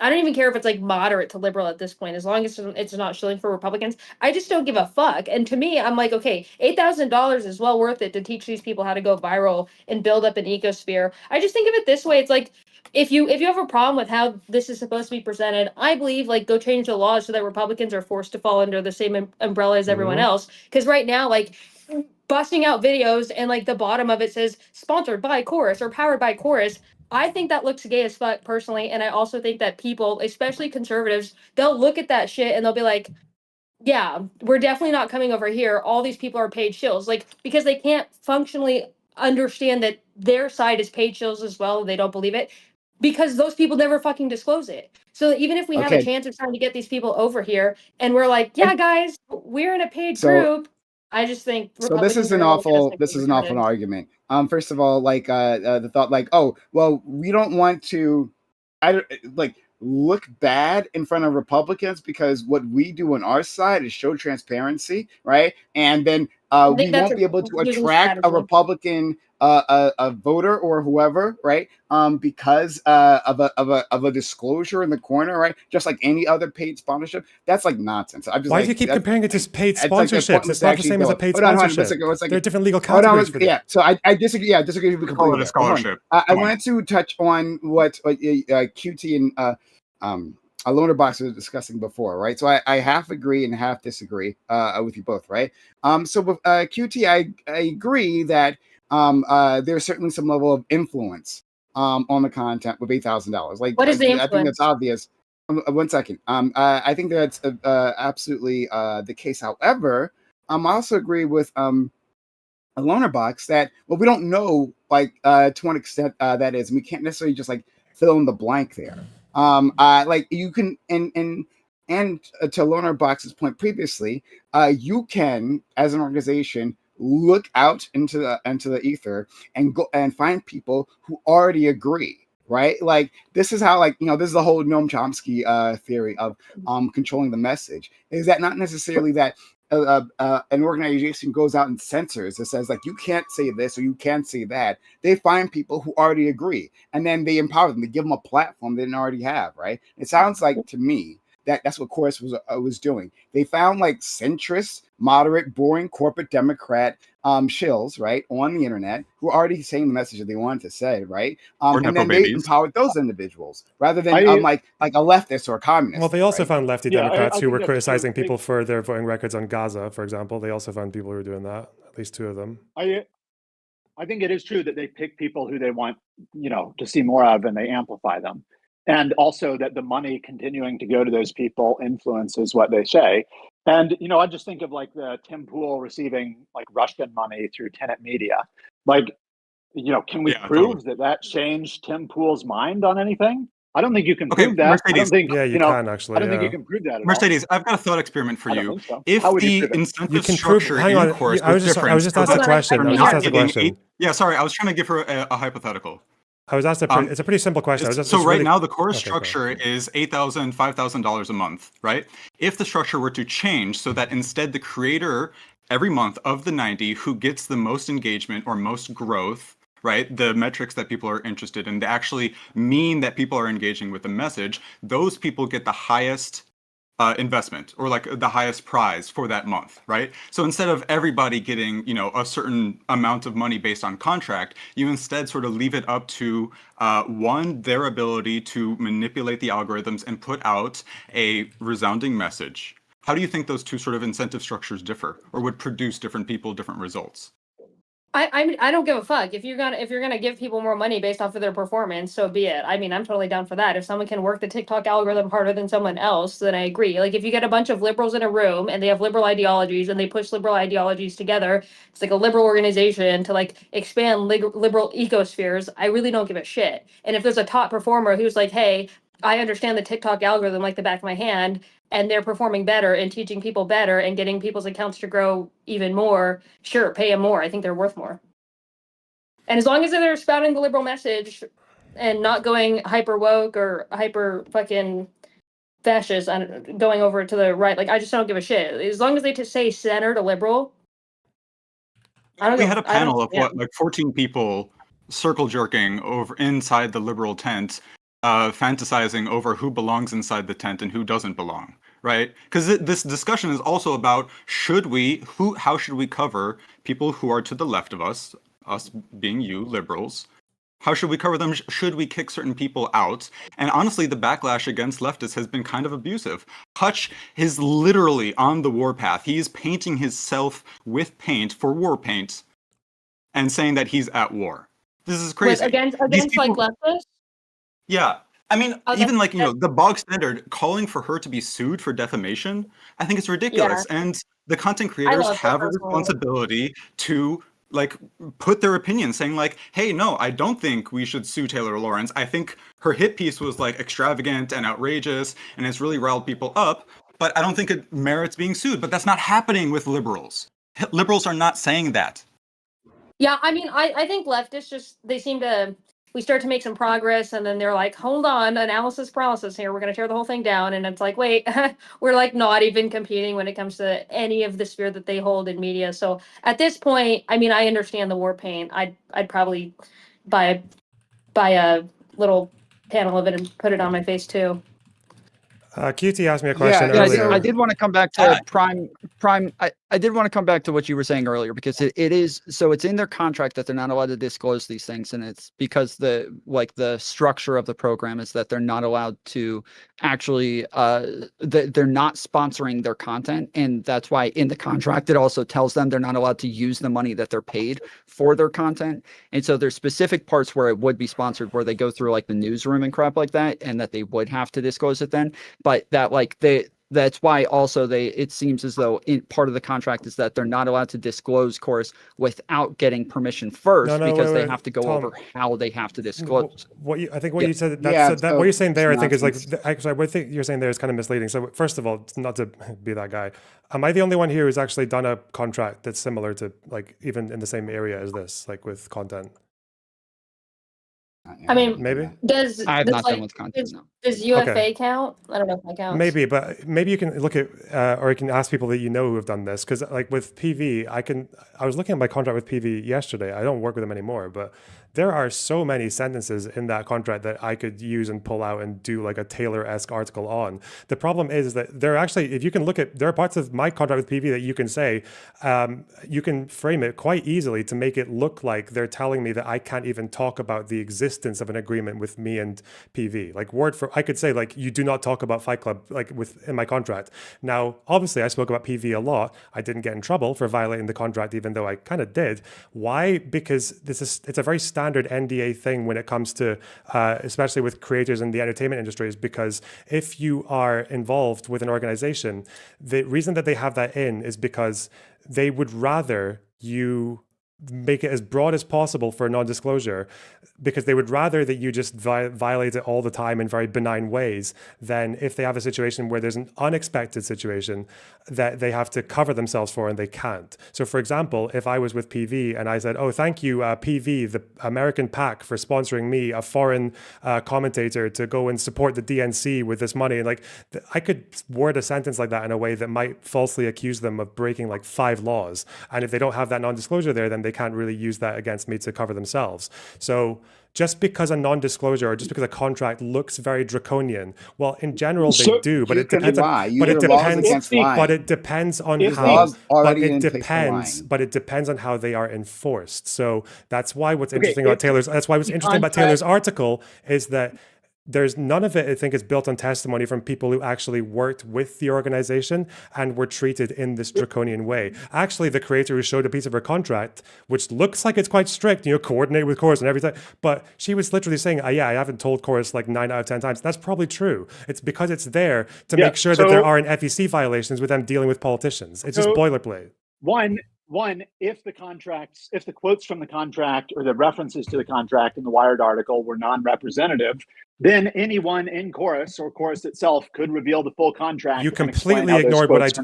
S6: I don't even care if it's like moderate to liberal at this point, as long as it's not shilling for Republicans. I just don't give a fuck. And to me, I'm like, okay, $8,000 is well worth it to teach these people how to go viral and build up an ecosphere. I just think of it this way. It's like, if you have a problem with how this is supposed to be presented, I believe, like, go change the laws so that Republicans are forced to fall under the same umbrella as everyone else. Because right now, like, busting out videos and like the bottom of it says sponsored by Chorus or powered by Chorus, I think that looks gay as fuck personally. And I also think that people, especially conservatives, they'll look at that shit and they'll be like, yeah, we're definitely not coming over here. All these people are paid shills, like, because they can't functionally understand that their side is paid shills as well. They don't believe it because those people never fucking disclose it. So even if we have a chance of trying to get these people over here and we're like, yeah, guys, we're in a paid group, I just think
S4: this is an awful argument. First of all, like the thought, like, oh, well, we don't want to, look bad in front of Republicans because what we do on our side is show transparency, right? And then we won't be able to attract a Republican a voter or whoever, right? Because of a disclosure in the corner, right? Just like any other paid sponsorship. That's like nonsense. I'm just
S1: Why do you keep comparing it to paid sponsorships?
S4: Like
S1: it's not the same as a paid sponsorship. There are different legal categories for that.
S4: Yeah, so I disagree. Yeah, I disagree with
S3: call it a scholarship.
S4: I wanted to touch on what QT and Lonerbox was discussing before, right? So I half agree and half disagree with you both, right? So with QT, I agree that there's certainly some level of influence on the content with $8,000. Like,
S6: what is the influence?
S4: I think that's obvious. 1 second. I think that's absolutely the case. However, I also agree with a Lonerbox that, well, we don't know like to what extent that is, and we can't necessarily just like fill in the blank there. Like you can and to Lonerbox's point previously, you can as an organization look out into the ether and go and find people who already agree. Right, like this is how, like, this is the whole Noam Chomsky theory of controlling the message. Is that not necessarily that an organization goes out and censors. It says like you can't say this or you can't say that. They find people who already agree, and then they empower them. They give them a platform they didn't already have. Right? It sounds like to me that's what Chorus was doing. They found like centrist, moderate, boring corporate Democrat shills, right, on the internet who are already saying the message that they wanted to say, right? And then they empowered those individuals rather than like a leftist or a communist.
S1: Well, they also found lefty Democrats who were criticizing people for their voting records on Gaza, for example. They also found people who were doing that. At least 2 of them.
S5: I think it is true that they pick people who they want, to see more of, and they amplify them. And also that the money continuing to go to those people influences what they say. And, I just think of like the Tim Pool receiving like Russian money through Tenet Media. Like, can we prove that changed Tim Pool's mind on anything? I don't think you can prove that.
S3: Mercedes,
S5: I don't think,
S1: you can actually.
S5: I don't think you can prove that at
S3: Mercedes,
S5: all.
S3: I've got a thought experiment for you.
S5: So.
S3: If the incentive structure in Chorus
S1: I was just asked a question.
S3: Yeah, sorry, I was trying to give her a hypothetical.
S1: I was asked it's a pretty simple question.
S3: Right now the Chorus structure is $8,000, $5,000 a month, right? If the structure were to change so that instead the creator every month of the 90 who gets the most engagement or most growth, right, the metrics that people are interested in, they actually mean that people are engaging with the message, those people get the highest investment or like the highest prize for that month, right? So instead of everybody getting, a certain amount of money based on contract, you instead sort of leave it up to their ability to manipulate the algorithms and put out a resounding message. How do you think those 2 sort of incentive structures differ or would produce different people, different results?
S6: I don't give a fuck. If you're gonna give people more money based off of their performance, so be it. I mean, I'm totally down for that. If someone can work the TikTok algorithm harder than someone else, then I agree. Like if you get a bunch of liberals in a room and they have liberal ideologies and they push liberal ideologies together, it's like a liberal organization to like expand liberal ecospheres. I really don't give a shit. And if there's a top performer who's like, hey, I understand the TikTok algorithm like the back of my hand, and they're performing better and teaching people better and getting people's accounts to grow even more, sure, pay them more. I think they're worth more. And as long as they're spouting the liberal message and not going hyper woke or hyper fucking fascist and going over to the right, like I just don't give a shit. As long as they say center to liberal.
S3: We had a panel of 14 people circle jerking over inside the liberal tent, fantasizing over who belongs inside the tent and who doesn't belong, right? Because this discussion is also about how should we cover people who are to the left of us being you, liberals? How should we cover them? Should we kick certain people out? And honestly, the backlash against leftists has been kind of abusive. Hutch is literally on the warpath. He is painting himself with paint for war paint and saying that he's at war. This is crazy.
S6: Against people, like leftists?
S3: Yeah. I mean, even like, the bog standard calling for her to be sued for defamation, I think it's ridiculous. Yeah. And the content creators have a responsibility to like put their opinion saying like, hey, no, I don't think we should sue Taylor Lorenz. I think her hit piece was like extravagant and outrageous and it's really riled people up, but I don't think it merits being sued. But that's not happening with liberals. Liberals are not saying that.
S6: Yeah, I mean, I think leftists they seem to we start to make some progress, and then they're like, hold on, analysis paralysis here, we're going to tear the whole thing down. And it's like, wait, we're like not even competing when it comes to any of the sphere that they hold in media. So at this point, I mean, I understand the war paint. I'd probably buy a little panel of it and put it on my face too.
S1: QT asked me a question
S2: Yeah,
S1: earlier.
S2: I did want to come back to Prime. I did want to come back to what you were saying earlier, because it is, so it's in their contract that they're not allowed to disclose these things, and it's because the structure of the program is that they're not allowed to actually they're not sponsoring their content, and that's why in the contract it also tells them they're not allowed to use the money that they're paid for their content. And so there's specific parts where it would be sponsored, where they go through like the newsroom and crap like that, and that they would have to disclose it then. But that that's why also it seems as though part of the contract is that they're not allowed to disclose Chorus without getting permission first, because they have to go over how they have to disclose.
S1: I think what you said, what you're saying there, I think is like, actually, what I think you're saying there is kind of misleading. So first of all, not to be that guy, am I the only one here who's actually done a contract that's similar to, like, even in the same area as this, like with content?
S6: I mean,
S1: maybe
S2: I have not done with content. No.
S6: Does UFA count? I don't know if that counts.
S1: Maybe, but maybe you can look at, or you can ask people that you know who have done this. Because like with PV, I was looking at my contract with PV yesterday. I don't work with them anymore, but there are so many sentences in that contract that I could use and pull out and do like a Taylor-esque article on. The problem is that there are actually, if you can look at, there are parts of my contract with PV that you can say, you can frame it quite easily to make it look like they're telling me that I can't even talk about the existence of an agreement with me and PV. Like I could say like, you do not talk about Fight Club like in my contract. Now, obviously I spoke about PV a lot. I didn't get in trouble for violating the contract, even though I kind of did. Why? Because it's a very standard NDA thing when it comes to, especially with creators in the entertainment industries, because if you are involved with an organization, the reason that they have that in is because they would rather you make it as broad as possible for non-disclosure, because they would rather that you just violate it all the time in very benign ways than if they have a situation where there's an unexpected situation that they have to cover themselves for and they can't. So for example, if I was with PV and I said, oh, thank you, PV, the American PAC, for sponsoring me, a foreign commentator, to go and support the DNC with this money. And like, I could word a sentence like that in a way that might falsely accuse them of breaking like 5 laws. And if they don't have that non-disclosure there, then they can't really use that against me to cover themselves. So just because a non-disclosure or just because a contract looks very draconian, well, in general they do, but it depends on, but it depends on how, but it depends on how they are enforced. So that's why what's interesting about Taylor's, article is that there's none of it, I think, is built on testimony from people who actually worked with the organization and were treated in this draconian way. Actually, the creator who showed a piece of her contract, which looks like it's quite strict, coordinated with Chorus and everything, but she was literally saying, I haven't told Chorus like 9 out of 10 times. That's probably true. It's because it's there to make sure that there aren't FEC violations with them dealing with politicians. It's just boilerplate.
S5: One, if the quotes from the contract or the references to the contract in the Wired article were non-representative, then anyone in Chorus or Chorus itself could reveal the full contract.
S1: You completely ignored what I just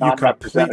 S1: said.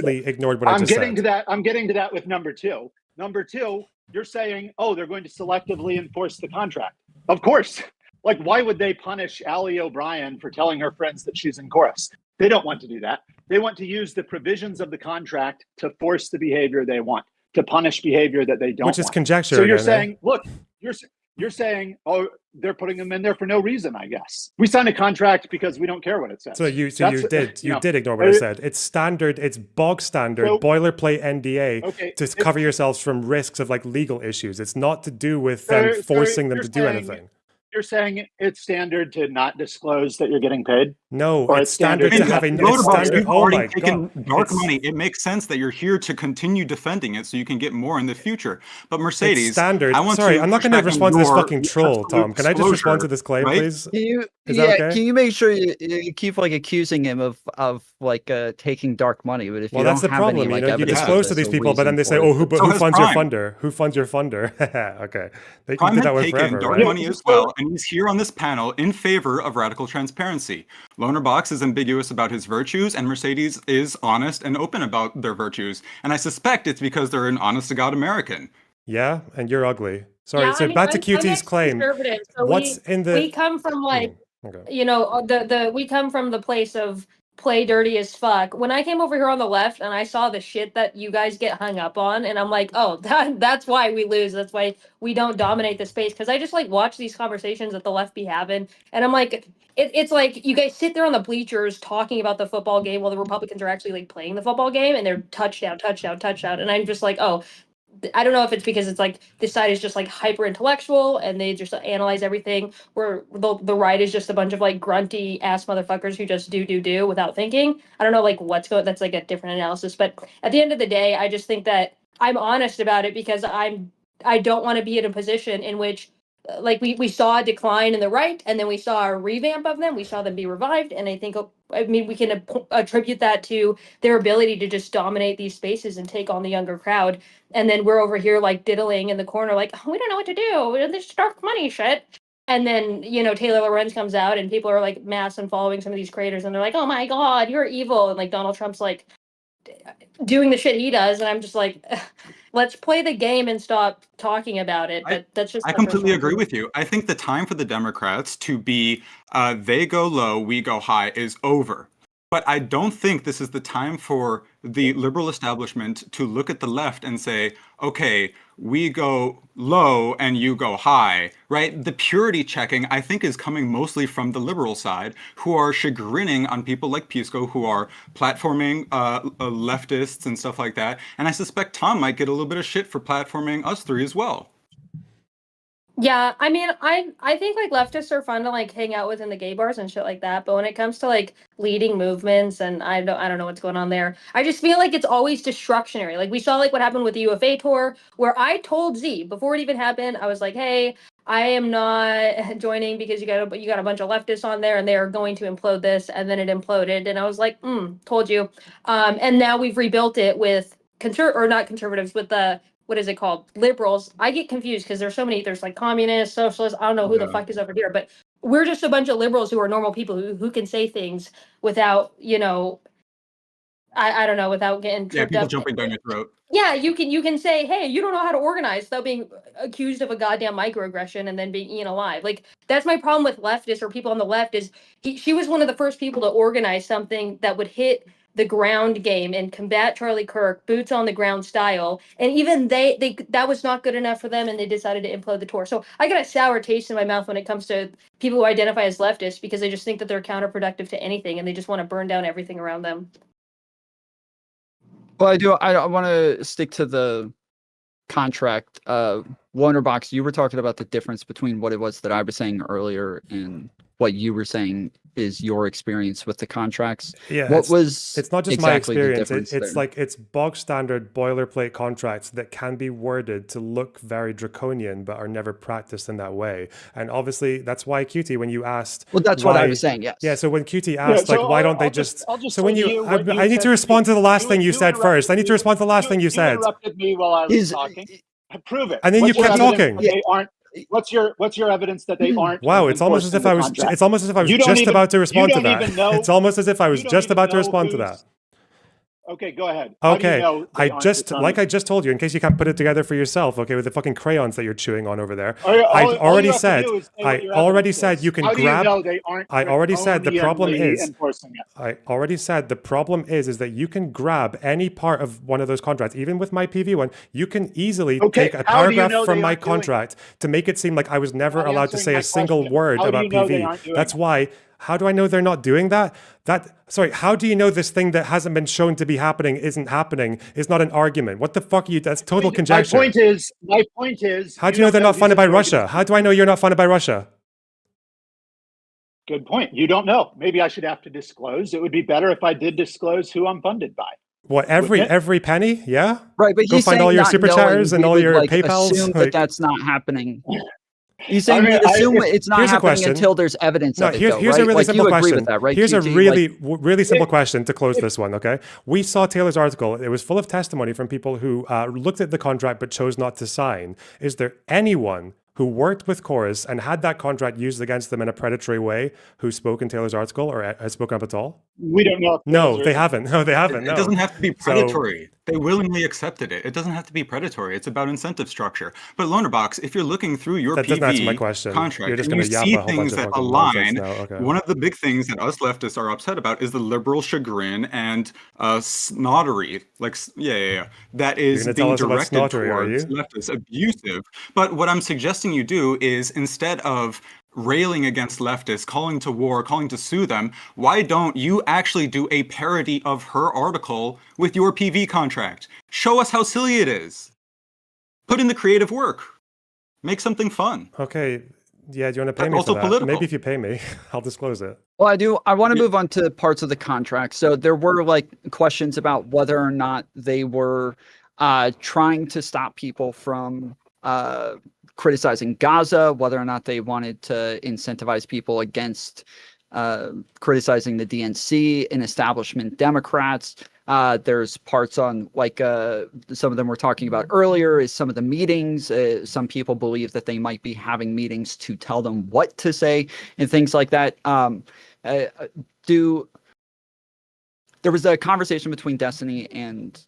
S5: I'm getting to that with number 2. Number 2, you're saying, oh, they're going to selectively enforce the contract. Of course. Like, why would they punish Allie O'Brien for telling her friends that she's in Chorus? They don't want to do that. They want to use the provisions of the contract to force the behavior they want, to punish behavior that they don't want.
S1: Which is conjecture.
S5: So you're saying, look, you're saying, oh, they're putting them in there for no reason, I guess. We signed a contract because we don't care what it says.
S1: So you did ignore what I said. It's standard, it's bog standard, boilerplate NDA to cover yourselves from risks of like legal issues. It's not to do with them forcing them to do anything.
S5: You're saying it's standard to not disclose that you're getting paid?
S1: No, it's standard to have a
S3: standard. Oh my God. Dark money. It makes sense that you're here to continue defending it so you can get more in the future. But Mercedes,
S1: it's standard. I'm not going to respond to this fucking troll, Tom. Can I just respond to this claim, please?
S2: Can you make sure you keep like accusing him of like taking dark money? But if
S1: that's the problem. You disclose to these people, but then they say, "Oh, who funds your funder? Who funds your funder?" Okay, they did that one forever,
S3: dark money as well. And he's here on this panel in favor of radical transparency. Lonerbox is ambiguous about his virtues, and Mercedes is honest and open about their virtues. And I suspect it's because they're an honest-to-God American.
S1: Yeah, and you're ugly. Sorry,
S6: Yeah,
S1: so
S6: I mean,
S1: back to
S6: I'm
S1: QT's claim.
S6: ex-conservative, so
S1: What's in the...
S6: we come from like,
S1: Okay.
S6: you know, we come from the place of play dirty as fuck. When I came over here on the left and I saw the shit that you guys get hung up on, and I'm like, oh, that's why we lose. That's why we don't dominate the space. Because I just like watch these conversations that the left be having, and I'm like, it's like you guys sit there on the bleachers talking about the football game while the Republicans are actually like playing the football game, and they're touchdown, touchdown, touchdown, and I'm just like, oh. I don't know if it's because it's like this side is just like hyper intellectual and they just analyze everything, where the right is just a bunch of like grunty ass motherfuckers who just do without thinking. I don't know like what's going. That's like a different analysis, but at the end of the day, I just think that I'm honest about it because I don't want to be in a position in which like we saw a decline in the right and then we saw a revamp of them. We saw them be revived, and I think we can attribute that to their ability to just dominate these spaces and take on the younger crowd. And then we're over here like diddling in the corner, like, oh, we don't know what to do. This dark money shit. And then, you know, Taylor Lorenz comes out and people are like mass and following some of these creators and they're like, oh my God, you're evil. And like Donald Trump's like doing the shit he does. And I'm just like, let's play the game and stop talking about it. But that's just
S3: I completely agree with you. I think the time for the Democrats to be they go low, we go high is over. But I don't think this is the time for the liberal establishment to look at the left and say, okay, we go low and you go high, right? The purity checking, I think, is coming mostly from the liberal side, who are chagrining on people like Pisco, who are platforming leftists and stuff like that. And I suspect Tom might get a little bit of shit for platforming us three as well.
S6: Yeah, I mean, I think like leftists are fun to like hang out with in the gay bars and shit like that. But when it comes to like leading movements, and I don't know what's going on there. I just feel like it's always destructionary. Like we saw like what happened with the UFA tour, where I told Z before it even happened, I was like, hey, I am not joining because you got a bunch of leftists on there and they are going to implode this, and then it imploded, and I was like, told you. And now we've rebuilt it with not conservatives, with the what is it called? Liberals. I get confused because there's so many. There's like communists, socialists. I don't know who the fuck is over here, but we're just a bunch of liberals who are normal people who can say things without, you know, I don't know, without getting tripped
S3: people
S6: up.
S3: Jumping down your throat.
S6: Yeah, you can say, hey, you don't know how to organize without being accused of a goddamn microaggression and then being eaten alive. Like that's my problem with leftists or people on the left is she was one of the first people to organize something that would hit the ground game and combat Charlie Kirk, boots on the ground style. And even they that was not good enough for them, and they decided to implode the tour. So I got a sour taste in my mouth when it comes to people who identify as leftists because they just think that they're counterproductive to anything and they just want to burn down everything around them.
S2: Well, I want to stick to the contract. Lonerbox, you were talking about the difference between what it was that I was saying earlier and what you were saying is your experience with the contracts.
S1: Yeah,
S2: it's
S1: not just
S2: exactly
S1: my experience. It's
S2: there?
S1: like it's bog standard boilerplate contracts that can be worded to look very draconian, but are never practiced in that way. And obviously, that's why QT, when you asked,
S2: well, that's what I was saying. Yes.
S1: Yeah. So when QT asked, why don't they just? So when I need to respond to the last thing you said first. I need to respond to the last thing you said.
S5: You interrupted me while I was talking. Prove it.
S1: And then you kept talking.
S5: They aren't. What's your evidence that they aren't?
S1: Wow, it's almost as if I was just about to respond to that. It's almost as if I was just about to respond to that.
S5: Okay, go ahead.
S1: Okay, I just told you, in case you can't put it together for yourself, okay, with the fucking crayons that you're chewing on over there. I already said you can grab. I already said the problem is that you can grab any part of one of those contracts, even with my PV one. You can easily take a paragraph from my contract to make it seem like I was never allowed to say a single word about PV. That's why. How do I know they're not doing that? How do you know this thing that hasn't been shown to be happening isn't happening, is not an argument? What the fuck are you? That's total conjecture.
S5: My point is.
S1: How do you know they're not funded by Russia? How do I know you're not funded by Russia?
S5: Good point. You don't know. Maybe I should have to disclose. It would be better if I did disclose who I'm funded by.
S1: What, every penny? Yeah?
S2: Right, but
S1: go find all your super chatters and all your PayPals.
S2: Assume that that's not happening. He's saying assume it's not happening until there's evidence of it,
S1: here's a really simple question.
S2: With that, right,
S1: here's
S2: QT?
S1: A really simple question to close this one, okay? We saw Taylor's article. It was full of testimony from people who looked at the contract but chose not to sign. Is there anyone who worked with Chorus and had that contract used against them in a predatory way who spoke in Taylor's article or has spoken up at all?
S5: We don't know.
S1: No, they haven't. No, they haven't.
S3: It doesn't have to be predatory. They willingly accepted it. It doesn't have to be predatory. It's about incentive structure. But Lonerbox, if you're looking through your
S1: That doesn't answer my
S3: PV
S1: question.
S3: contract
S1: You're just
S3: and
S1: going
S3: you
S1: to yap
S3: see
S1: a whole bunch
S3: things
S1: of
S3: that
S1: fucking nonsense
S3: align,
S1: now. Okay.
S3: one of the big things that us leftists are upset about is the liberal chagrin and snottery. Like, yeah. That
S1: You're
S3: is
S1: going to tell
S3: being
S1: us about
S3: directed
S1: snottery, are
S3: towards
S1: you?
S3: leftists, abusive. But what I'm suggesting you do is, instead of railing against leftists, calling to war, calling to sue them, why don't you actually do a parody of her article with your PV contract? Show us how silly it is. Put in the creative work. Make something fun.
S1: Okay. Yeah, do you want to pay
S3: But
S1: me
S3: also
S1: for that?
S3: political.
S1: Maybe if you pay me, I'll disclose it.
S2: Well, I do. I want to move on to parts of the contract. So there were like questions about whether or not they were trying to stop people from criticizing Gaza, whether or not they wanted to incentivize people against criticizing the DNC and establishment Democrats. There's parts on like some of them were talking about earlier is some of the meetings. Some people believe that they might be having meetings to tell them what to say and things like that. There was a conversation between Destiny and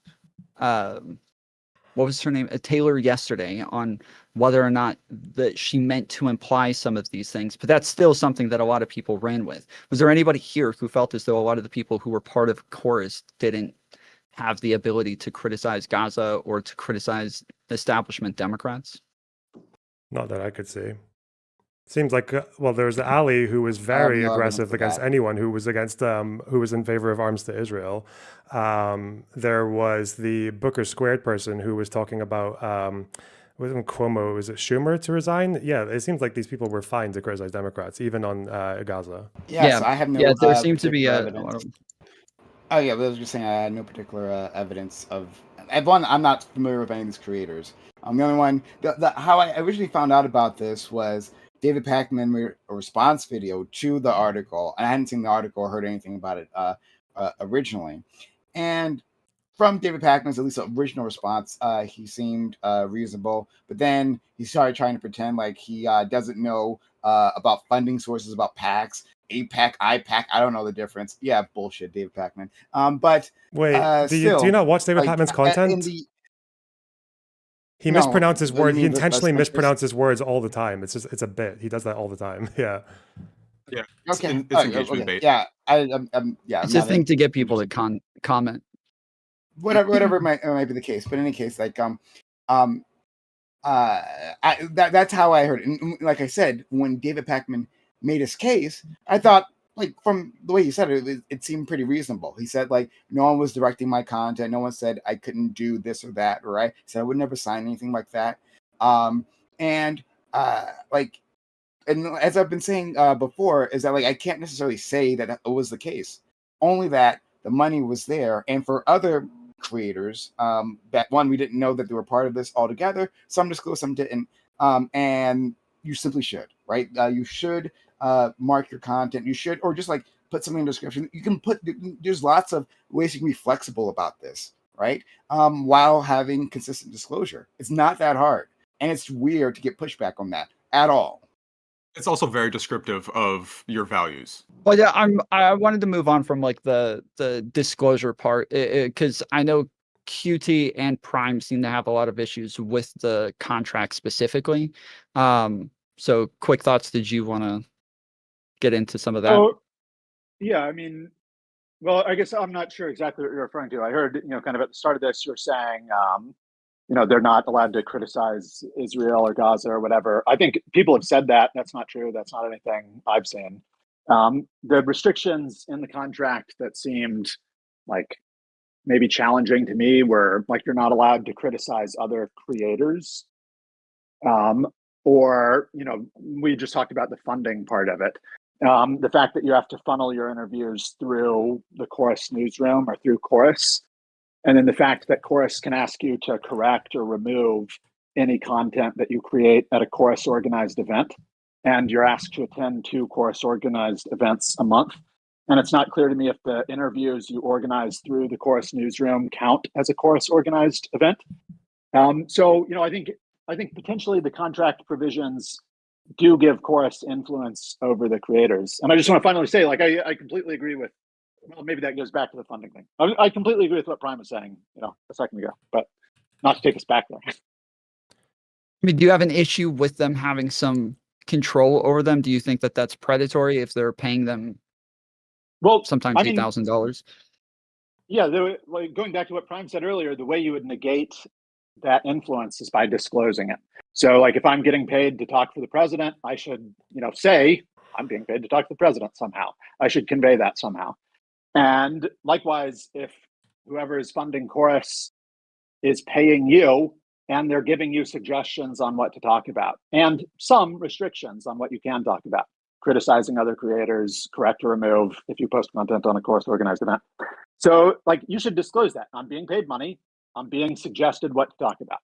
S2: what was her name? Taylor yesterday on whether or not that she meant to imply some of these things, but that's still something that a lot of people ran with. Was there anybody here who felt as though a lot of the people who were part of Chorus didn't have the ability to criticize Gaza or to criticize establishment Democrats?
S1: Not that I could see. Seems like, well, there's Ali who was very aggressive against anyone who was against, who was in favor of arms to Israel. There was the Booker Squared person who was talking about, wasn't Cuomo, was it Schumer to resign? Yeah, it seems like these people were fine to criticize Democrats, even on Gaza.
S4: Yes, I have no.
S2: Yeah, there seems to be a.
S4: Oh yeah, but I was just saying I had no particular evidence of. One, I'm not familiar with any of these creators. The only one, how I originally found out about this was David Pakman made a response video to the article, and I hadn't seen the article or heard anything about it originally. And from David Pakman's at least original response, he seemed reasonable, but then he started trying to pretend like he doesn't know about funding sources, about PACs. APAC, IPAC, I don't know the difference. Yeah, bullshit, David Pakman. But
S1: wait, do you not watch David Pakman's content? He mispronounces words. He intentionally mispronounces words all the time. It's a bit. He does that all the time. Yeah.
S3: Yeah.
S4: Okay.
S3: It's engagement bait.
S4: Yeah. Yeah.
S2: It's a thing to get people to comment.
S4: Whatever might be the case, but in any case, like that's how I heard it. And like I said, when David Pakman made his case, I thought, like, from the way he said it, it seemed pretty reasonable. He said, like, no one was directing my content. No one said I couldn't do this or that, right? He said I would never sign anything like that. And as I've been saying before, is that, like, I can't necessarily say that it was the case. Only that the money was there. And for other creators, that one, we didn't know that they were part of this altogether. Some disclosed, some didn't. And you simply should, right? You should mark your content. You should, or just like put something in the description. You can there's lots of ways you can be flexible about this, right? While having consistent disclosure. It's not that hard. And it's weird to get pushback on that at all.
S3: It's also very descriptive of your values.
S2: Well, yeah, I wanted to move on from like the disclosure part, because I know QT and Prime seem to have a lot of issues with the contract specifically. So quick thoughts. Did you want to get into some of that?
S5: Oh, yeah, I mean, well, I guess I'm not sure exactly what you're referring to. I heard, kind of at the start of this, you're saying, they're not allowed to criticize Israel or Gaza or whatever. I think people have said that. That's not true. That's not anything I've seen. The restrictions in the contract that seemed like maybe challenging to me were like, you're not allowed to criticize other creators. Or, we just talked about the funding part of it. The fact that you have to funnel your interviews through the Chorus newsroom or through Chorus. And then the fact that Chorus can ask you to correct or remove any content that you create at a Chorus organized event. And you're asked to attend 2 Chorus organized events a month. And it's not clear to me if the interviews you organize through the Chorus newsroom count as a Chorus organized event. So, I think potentially the contract provisions do give Chorus influence over the creators. And I just want to finally say, like, I completely agree with Well, maybe that goes back to the funding thing. I completely agree with what Prime was saying, a second ago, but not to take us back there.
S2: I mean, do you have an issue with them having some control over them? Do you think that that's predatory if they're paying them sometimes $8,000?
S5: Yeah, like going back to what Prime said earlier, the way you would negate that influence is by disclosing it. So like if I'm getting paid to talk for the president, I should, say I'm being paid to talk to the president somehow. I should convey that somehow. And likewise, if whoever is funding Chorus is paying you and they're giving you suggestions on what to talk about and some restrictions on what you can talk about, criticizing other creators, correct or remove if you post content on a Chorus organized event. So like you should disclose that. I'm being paid money. I'm being suggested what to talk about.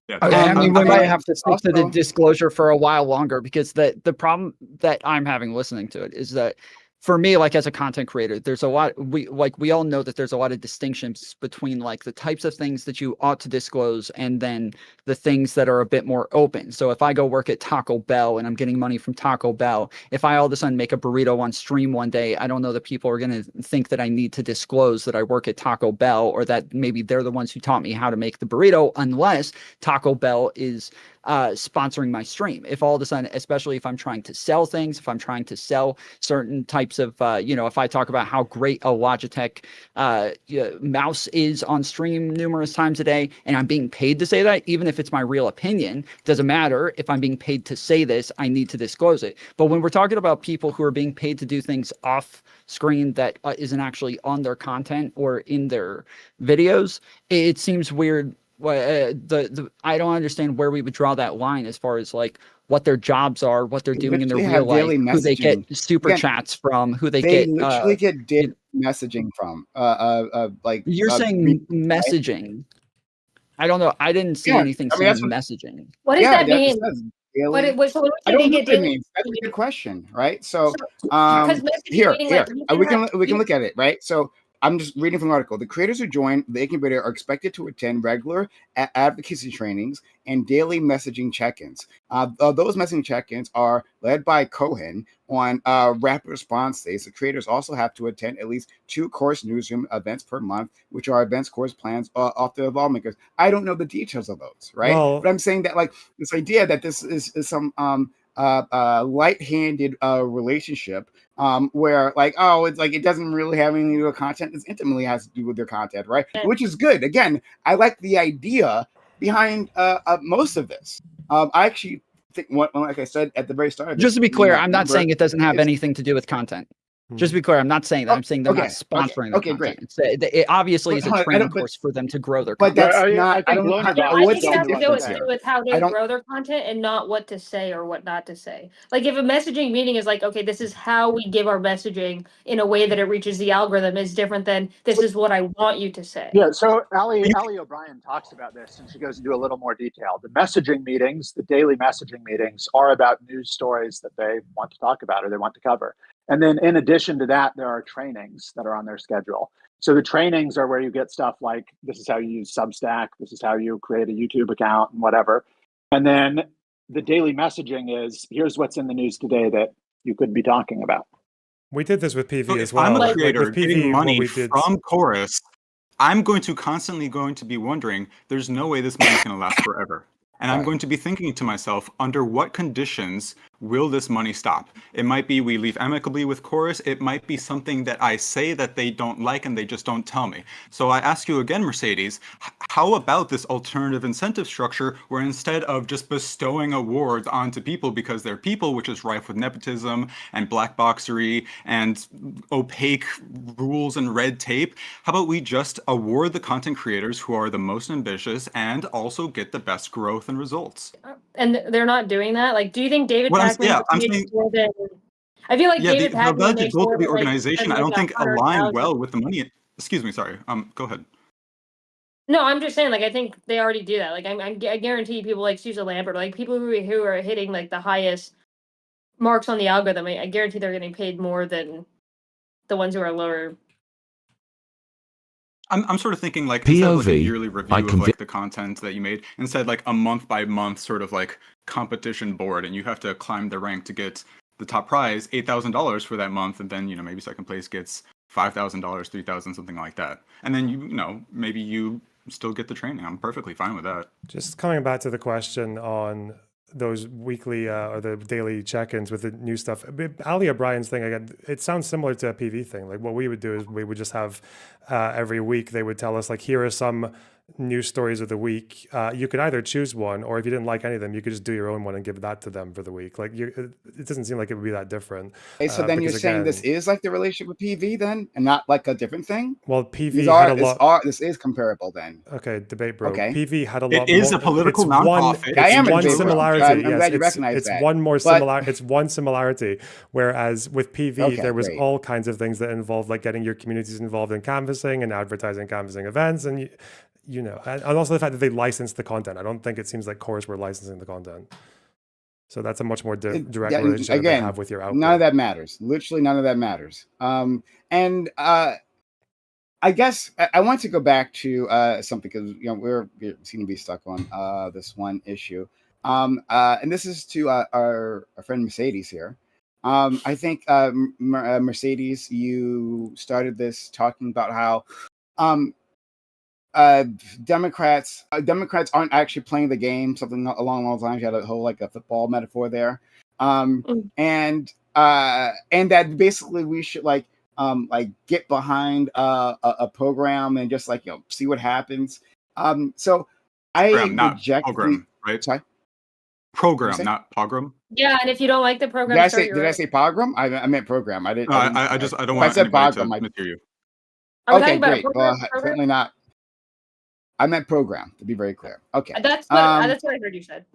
S3: Yeah,
S2: I mean, we might have to stick to the disclosure for a while longer, because the problem that I'm having listening to it is that for me, like as a content creator, there's a lot, we all know that there's a lot of distinctions between like the types of things that you ought to disclose and then the things that are a bit more open. So if I go work at Taco Bell and I'm getting money from Taco Bell, if I all of a sudden make a burrito on stream one day, I don't know that people are going to think that I need to disclose that I work at Taco Bell, or that maybe they're the ones who taught me how to make the burrito, unless Taco Bell is sponsoring my stream. If all of a sudden, especially if I'm trying to sell things, if I'm trying to sell certain types of, if I talk about how great a Logitech mouse is on stream numerous times a day, and I'm being paid to say that, even if it's my real opinion, doesn't matter. If I'm being paid to say this, I need to disclose it. But when we're talking about people who are being paid to do things off screen that isn't actually on their content or in their videos, it seems weird. I don't understand where we would draw that line as far as like what their jobs are, what they're doing in their real life, who they get super chats from, who they get
S4: literally get daily messaging from. Like
S2: you're saying messaging. I don't know. I didn't see anything saying messaging.
S6: What does that mean?
S4: I don't know what it means. That's a good question, right? So here we can look at it, right? So I'm just reading from the article. The creators who join the incubator are expected to attend regular advocacy trainings and daily messaging check-ins. Those messaging check-ins are led by Cohen on rapid response days. The creators also have to attend at least 2 Chorus newsroom events per month, which are events Chorus plans off the evolve makers. I don't know the details of those, right? But I'm saying that like this idea that this is some light-handed relationship where like, oh, it's like it doesn't really have anything to do with content. It intimately has to do with their content, right? Which is good. Again, I like the idea behind most of this. I actually think, like I said at the very start of this,
S2: just to be clear, I'm not saying it doesn't have anything to do with content. Just to be clear, I'm not saying that. I'm saying they're not sponsoring the content. Great. It obviously is a training course for them to grow their content.
S6: But that's not. I think it has to do with how they grow their content and not what to say or what not to say. Like if a messaging meeting is like, okay, this is how we give our messaging in a way that it reaches the algorithm, is different than this is what I want you to say.
S5: Yeah. So Ali O'Brien talks about this, and she goes into a little more detail. The messaging meetings, the daily messaging meetings, are about news stories that they want to talk about or they want to cover. And then in addition to that, there are trainings that are on their schedule. So the trainings are where you get stuff like, this is how you use Substack, this is how you create a YouTube account and whatever. And then the daily messaging is, here's what's in the news today that you could be talking about.
S1: We did this with PV as
S3: well. I'm
S1: a
S3: creator
S1: with PV,
S3: getting money from Chorus. I'm constantly going to be wondering, there's no way this money's going to last forever. And I'm going to be thinking to myself, under what conditions will this money stop? It might be we leave amicably with Chorus. It might be something that I say that they don't like and they just don't tell me. So I ask you again, Mercedes, how about this alternative incentive structure where instead of just bestowing awards onto people because they're people, which is rife with nepotism and black boxery and opaque rules and red tape, how about we just award the content creators who are the most ambitious and also get the best growth and results?
S6: And they're not doing that? Like, do you think David Pakman more than... I feel like David Pakman
S3: the budget goals of the organization, I don't think align well with the money. Excuse me, sorry. Go ahead.
S6: No, I'm just saying, like, I think they already do that. Like, I guarantee people like Susan Lambert, like people who are hitting like the highest marks on the algorithm, I guarantee they're getting paid more than the ones who are lower.
S3: I'm sort of thinking like instead of like a yearly review of like the content that you made, instead like a month by month sort of like competition board, and you have to climb the rank to get the top prize $8,000 for that month, and then maybe second place gets $5,000, $3,000, something like that, and then maybe you still get the training. I'm perfectly fine with that.
S1: Just coming back to the question on those weekly or the daily check-ins with the new stuff. Ali O'Brien's thing, again, it sounds similar to a PV thing. Like what we would do is we would just have every week they would tell us like, here are some news stories of the week. You could either choose one, or if you didn't like any of them, you could just do your own one and give that to them for the week. Like it doesn't seem like it would be that different.
S4: Okay, so then you're saying this is like the relationship with PV then, and not like a different thing?
S1: Well, PV had a lot.
S4: This is comparable then.
S1: Okay, debate, bro.
S4: Okay.
S1: PV had a lot.
S3: It is a political nonprofit.
S1: It's one similarity.
S4: I'm glad you recognize that.
S1: It's one similarity. Whereas with PV, there was all kinds of things that involved like getting your communities involved in canvassing and advertising canvassing events, and and also the fact that they licensed the content. I don't think it seems like Chorus were licensing the content. So that's a much more direct relationship that they have with your output.
S4: None of that matters. Literally none of that matters. And I guess I want to go back to something because we seem to be stuck on this one issue. And this is to our friend Mercedes here. I think Mercedes, you started this talking about how Democrats aren't actually playing the game, something along those lines. You had a whole like a football metaphor there, and that basically we should like get behind a program and just like see what happens. So I reject
S3: program, right?
S4: Sorry?
S3: Program, not pogrom.
S6: Yeah, and if you don't like the program,
S4: did I say pogrom? I meant program. I didn't.
S3: I don't want anybody to mishear you.
S4: Okay, great. Well, certainly not. I meant program, to be very clear. Okay.
S6: That's what I heard you said.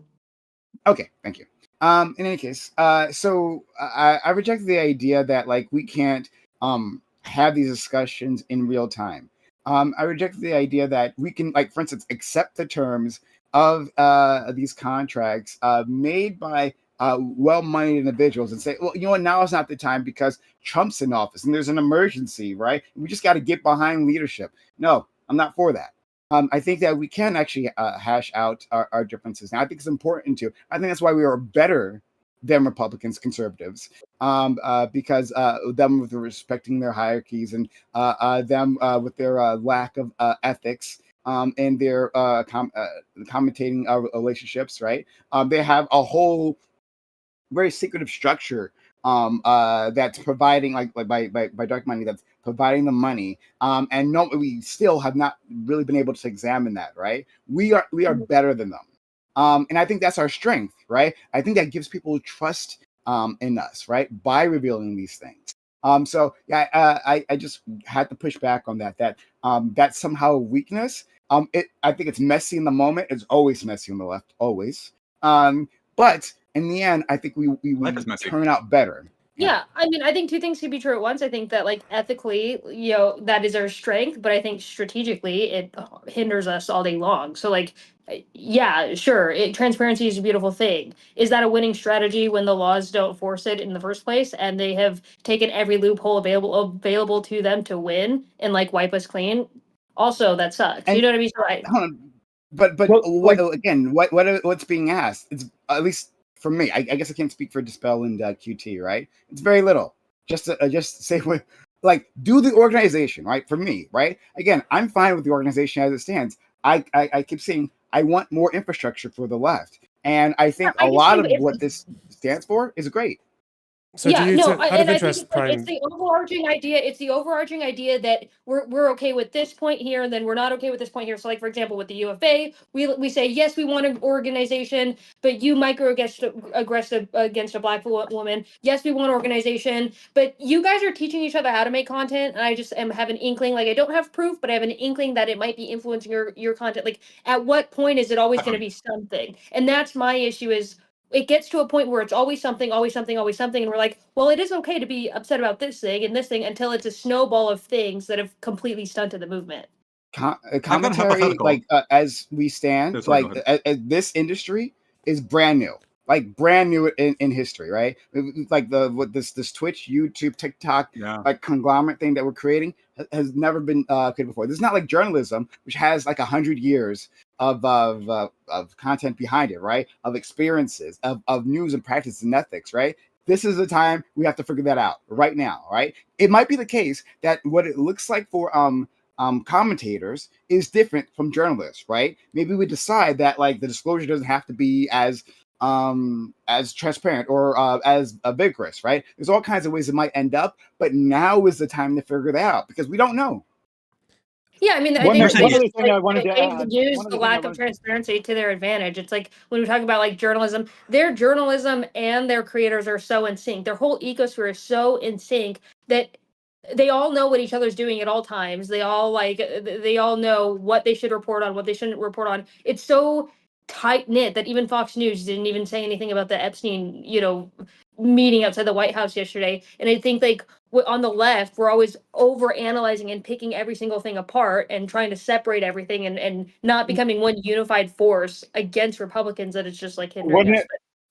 S4: Okay, thank you. In any case, so I reject the idea that like we can't have these discussions in real time. I reject the idea that we can, like, for instance, accept the terms of these contracts made by well-moneyed individuals and say, well, you know what, now is not the time because Trump's in office and there's an emergency, right? We just got to get behind leadership. No, I'm not for that. I think that we can actually hash out our differences. Now, I think it's important to. I think that's why we are better than Republicans, conservatives, because them with respecting their hierarchies and them with their lack of ethics and their commentating relationships, right? They have a whole very secretive structure that's providing, like by dark money, that's providing the money, and no, we still have not really been able to examine that. Right? We are better than them, and I think that's our strength. Right? I think that gives people trust in us, right? By revealing these things. So yeah, I just had to push back on that. That's somehow a weakness. I think it's messy in the moment. It's always messy on the left, always. But in the end, I think we turn out better.
S6: Yeah, I mean, I think two things can be true at once. I think that, like, ethically, that is our strength, but I think strategically it hinders us all day long. So, like, yeah, sure, transparency is a beautiful thing. Is that a winning strategy when the laws don't force it in the first place, and they have taken every loophole available to them to win and like wipe us clean? Also, that sucks. And, you know what I mean? So
S4: hold on. But what's being asked? It's, at least for me, I guess I can't speak for Dispel and QT, right? It's very little. Just say what, like, do the organization, right? For me, right? Again, I'm fine with the organization as it stands. I keep saying I want more infrastructure for the left, and I think a lot of what this stands for is great.
S1: So yeah,
S6: it's the overarching idea. It's the overarching idea that we're okay with this point here, and then we're not okay with this point here. So, like, for example, with the UFA, we say yes, we want an organization, but you aggressive against a Black woman. Yes, we want organization, but you guys are teaching each other how to make content, and I just have an inkling. Like, I don't have proof, but I have an inkling that it might be influencing your content. Like, at what point is it always going to be something? And that's my issue. Is it gets to a point where it's always something, and we're like, well, it is okay to be upset about this thing and this thing until it's a snowball of things that have completely stunted the movement.
S4: Commentary, like, as we stand, like, this industry is brand new, like brand new in history, right? Like this Twitch, YouTube, TikTok, like conglomerate thing that we're creating has never been created before. This is not like journalism, which has like 100 years of content behind it, right? Of experiences, of news and practice and ethics, right? This is the time we have to figure that out right now, right? It might be the case that what it looks like for commentators is different from journalists, right? Maybe we decide that like the disclosure doesn't have to be as transparent or as vigorous, right? There's all kinds of ways it might end up, but now is the time to figure that out because we don't know.
S6: Yeah, I mean, I
S5: One
S6: think
S5: other thing I wanted to
S6: they
S5: add.
S6: use the lack of transparency to their advantage. It's like when we talk about like journalism, their journalism and their creators are so in sync. Their whole ecosphere is so in sync that they all know what each other's doing at all times. They all know what they should report on, what they shouldn't report on. It's so tight knit that even Fox News didn't even say anything about the Epstein, meeting outside the White House yesterday. And I think like on the left, we're always over analyzing and picking every single thing apart and trying to separate everything and not becoming one unified force against Republicans. That it's just like hindering us.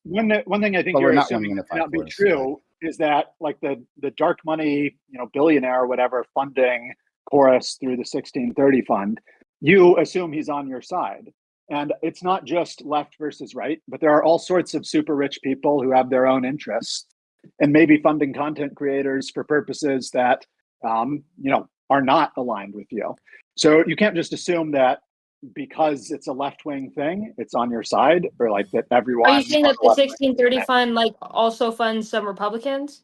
S5: One thing I think you're assuming may not be true is that like the dark money, billionaire or whatever funding Chorus through the 1630 fund, you assume he's on your side. And it's not just left versus right, but there are all sorts of super rich people who have their own interests and maybe funding content creators for purposes that, are not aligned with you. So you can't just assume that because it's a left-wing thing, it's on your side, or like that everyone.
S6: Are you saying that the 1630 fund like also funds some Republicans?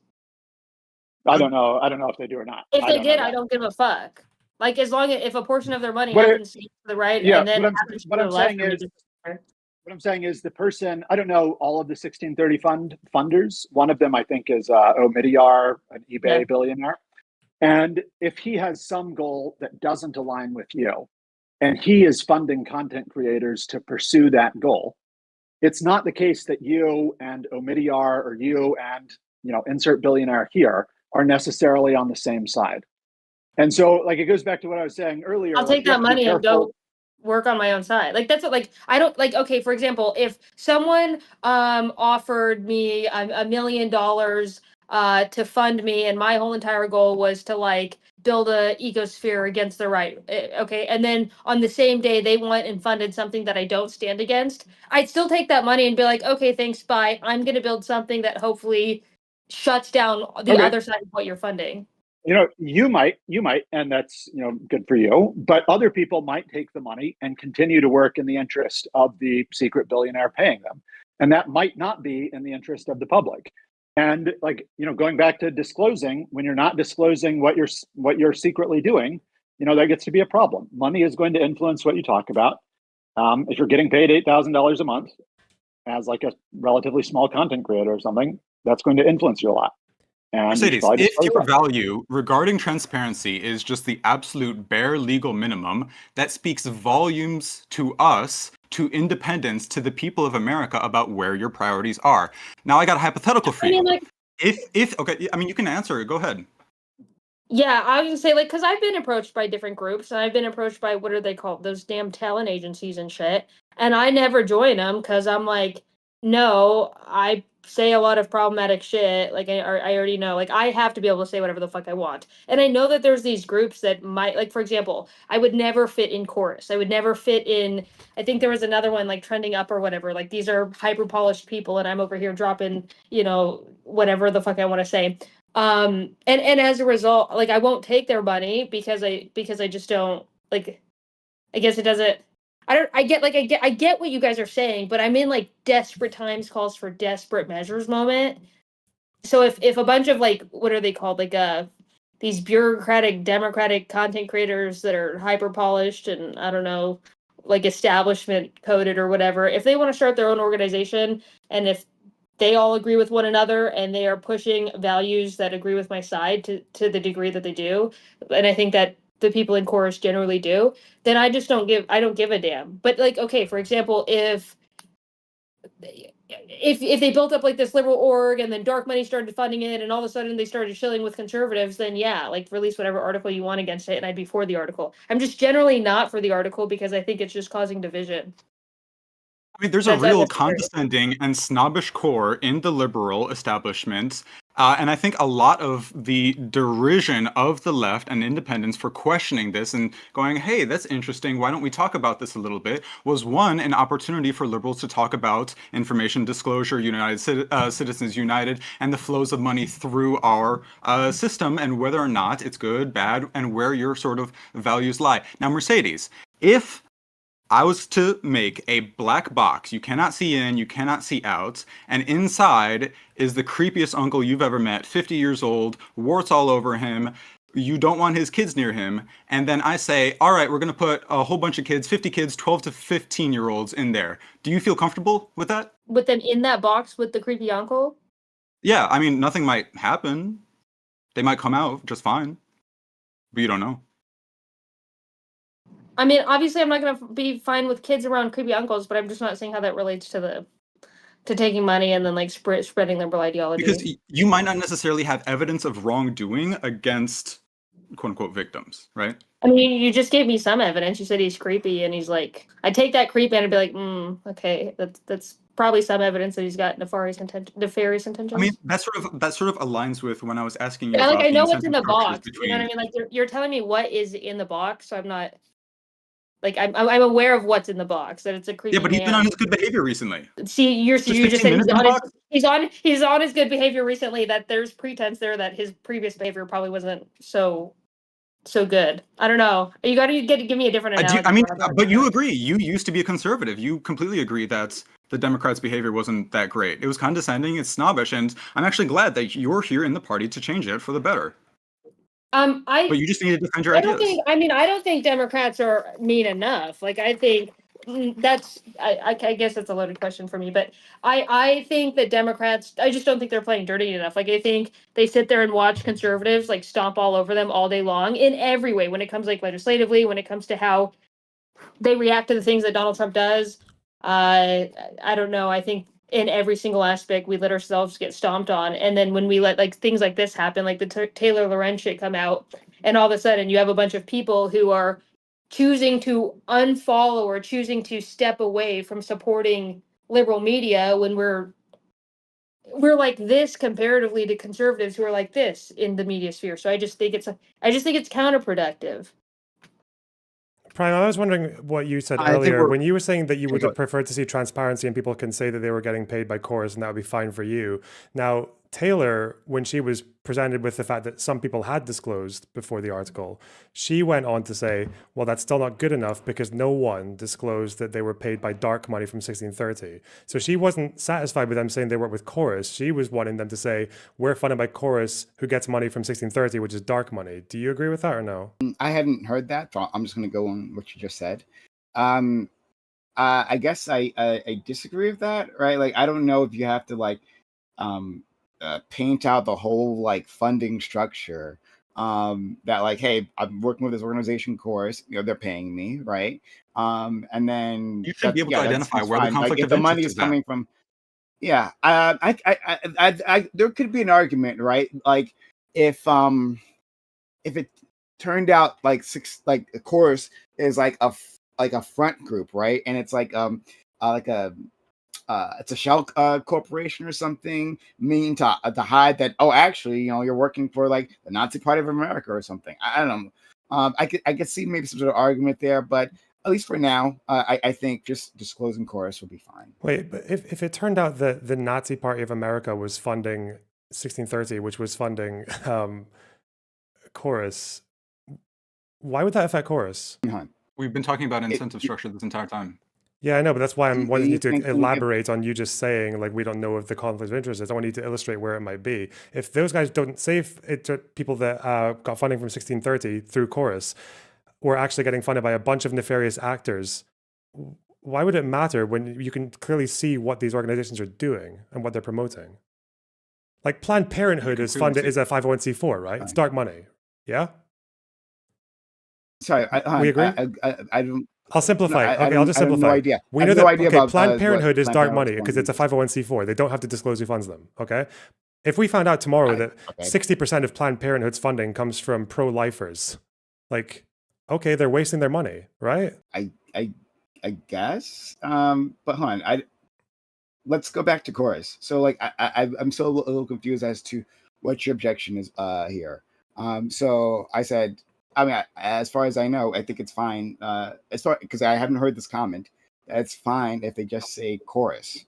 S5: I don't know if they do or not.
S6: If they did, I don't give a fuck. Like as long as if a portion of their money happens to the right, and then
S5: what I'm saying is the person. I don't know all of the 1630 funders. One of them I think is Omidyar, an eBay billionaire, and if he has some goal that doesn't align with you, and he is funding content creators to pursue that goal, it's not the case that you and Omidyar or you and insert billionaire here are necessarily on the same side. And so, like, it goes back to what I was saying earlier.
S6: I'll take that money and go work on my own side. Like, that's what, like, I don't, like, okay, for example, if someone offered me $1 million to fund me and my whole entire goal was to, like, build a ecosphere against the right, okay, and then on the same day they went and funded something that I don't stand against, I'd still take that money and be like, okay, thanks, bye. I'm going to build something that hopefully shuts down the other side of what you're funding.
S5: You might, and that's, good for you, but other people might take the money and continue to work in the interest of the secret billionaire paying them. And that might not be in the interest of the public. And like, going back to disclosing, when you're not disclosing what you're secretly doing, that gets to be a problem. Money is going to influence what you talk about. If you're getting paid $8,000 a month as like a relatively small content creator or something, that's going to influence you a lot.
S3: Mercedes, if your value regarding transparency is just the absolute bare legal minimum, that speaks volumes to us, to independence, to the people of America about where your priorities are. Now, I got a hypothetical for you.
S6: Like,
S3: you can answer it. Go ahead.
S6: Yeah, I was gonna say, like, because I've been approached by different groups, and I've been approached by, what are they called? Those damn talent agencies and shit. And I never join them because I'm like, no, I say a lot of problematic shit. Like, I already know. Like, I have to be able to say whatever the fuck I want. And I know that there's these groups that might, like, for example, I would never fit in Chorus. I would never fit in, I think there was another one, like, Trending Up or whatever. Like, these are hyper-polished people, and I'm over here dropping, whatever the fuck I want to say. And as a result, like, I won't take their money because I just don't, like, I guess it doesn't, I get what you guys are saying, but I'm in like desperate times calls for desperate measures moment. So if a bunch of, like, what are they called? Like these bureaucratic democratic content creators that are hyper polished and I don't know, like establishment coded or whatever, if they want to start their own organization and if they all agree with one another and they are pushing values that agree with my side to the degree that they do, and I think that the people in Chorus generally do, then I don't give a damn. But like, okay, for example, if they built up like this liberal org and then dark money started funding it and all of a sudden they started shilling with conservatives, then yeah, like release whatever article you want against it and I'd be for the article. I'm just generally not for the article because I think it's just causing division.
S3: I mean, there's a real condescending and snobbish core in the liberal establishment And I think a lot of the derision of the left and independents for questioning this and going, hey, that's interesting, why don't we talk about this a little bit, was one, an opportunity for liberals to talk about information disclosure, Citizens United, and the flows of money through our system, and whether or not it's good, bad, and where your sort of values lie. Now, Mercedes, if I was to make a black box, you cannot see in, you cannot see out, and inside is the creepiest uncle you've ever met, 50 years old, warts all over him, you don't want his kids near him, and then I say, all right, we're going to put a whole bunch of kids, 50 kids, 12 to 15-year-olds in there. Do you feel comfortable with that?
S6: With them in that box with the creepy uncle?
S3: Yeah, I mean, nothing might happen. They might come out just fine, but you don't know.
S6: I mean, obviously, I'm not going to be fine with kids around creepy uncles, but I'm just not seeing how that relates to taking money and then like spreading liberal ideology.
S3: Because you might not necessarily have evidence of wrongdoing against quote unquote victims, right?
S6: I mean, you just gave me some evidence. You said he's creepy, and he's like, I take that creep and I'd be like, okay, that's probably some evidence that he's got nefarious intentions.
S3: I mean, that sort of aligns with when I was asking you.
S6: Yeah, like
S3: about
S6: I know what's in the box.
S3: Between...
S6: You know what I mean? Like you're telling me what is in the box, so I'm not. Like I'm aware of what's in the box, that it's a creepy.
S3: Yeah, but he's been on his good behavior recently.
S6: See, you just said he's on his good behavior recently. That there's pretense there that his previous behavior probably wasn't so good. I don't know. You got to give me a different analogy.
S3: I mean, but you agree. You used to be a conservative. You completely agree that the Democrats' behavior wasn't that great. It was condescending. It's snobbish, and I'm actually glad that you're here in the party to change it for the better. But you just need to defend your ideas.
S6: I don't think Democrats are mean enough. Like, I think I guess that's a loaded question for me, but I think that Democrats, I just don't think they're playing dirty enough. Like, I think they sit there and watch conservatives like stomp all over them all day long in every way, when it comes like legislatively, when it comes to how they react to the things that Donald Trump does. I don't know. I think in every single aspect, we let ourselves get stomped on. And then when we let like things like this happen, like the Taylor Lorenz shit come out, and all of a sudden you have a bunch of people who are choosing to unfollow or choosing to step away from supporting liberal media when we're like this comparatively to conservatives who are like this in the media sphere. So I just think it's counterproductive.
S1: Prime, I was wondering what you said earlier when you were saying that you would have preferred to see transparency and people can say that they were getting paid by Chorus and that would be fine for you. Now, Taylor, when she was presented with the fact that some people had disclosed before the article, she went on to say, well, that's still not good enough because no one disclosed that they were paid by dark money from 1630. So she wasn't satisfied with them saying they worked with Chorus. She was wanting them to say, we're funded by Chorus, who gets money from 1630, which is dark money. Do you agree with that or no?
S4: I hadn't heard that, so I'm just going to go on what you just said. I guess I disagree with that, right? Like, I don't know if you have to like paint out the whole like funding structure that like, hey, I'm working with this organization Chorus, you know, they're paying me, right? And then
S3: you should be able to identify where the conflict of
S4: the money is coming from. Yeah, I there could be an argument, right? Like if it turned out like a Chorus is like a front group, right? And it's like it's a shell corporation or something, meaning to hide that, oh, actually, you know, you're working for like the Nazi Party of America or something. I don't know. I could see maybe some sort of argument there, but at least for now, I think just disclosing Chorus will be fine.
S1: Wait, but if it turned out that the Nazi Party of America was funding 1630, which was funding Chorus, why would that affect Chorus?
S3: We've been talking about incentive structure this entire time.
S1: Yeah, I know, but that's why I'm wanting you to elaborate on you just saying, like, we don't know if the conflict of interest is. I want you to illustrate where it might be. If those guys don't say it, people that got funding from 1630 through Chorus were actually getting funded by a bunch of nefarious actors, why would it matter when you can clearly see what these organizations are doing and what they're promoting? Like Planned Parenthood is a 501c4, right? It's dark money. Yeah?
S4: Sorry,
S1: we agree?
S4: I don't...
S1: I'll simplify. I'll just simplify.
S4: I have no idea.
S1: We know that Planned Parenthood is dark money because it's a 501c4. They don't have to disclose who funds them. Okay. If we found out tomorrow that 60% of Planned Parenthood's funding comes from pro-lifers, like, okay, they're wasting their money, right?
S4: I guess. But hold on. Let's go back to Chorus. So like, I'm still a little confused as to what your objection is here. So I said, I mean, as far as I know, I think it's fine. Because I haven't heard this comment, it's fine if they just say chorus.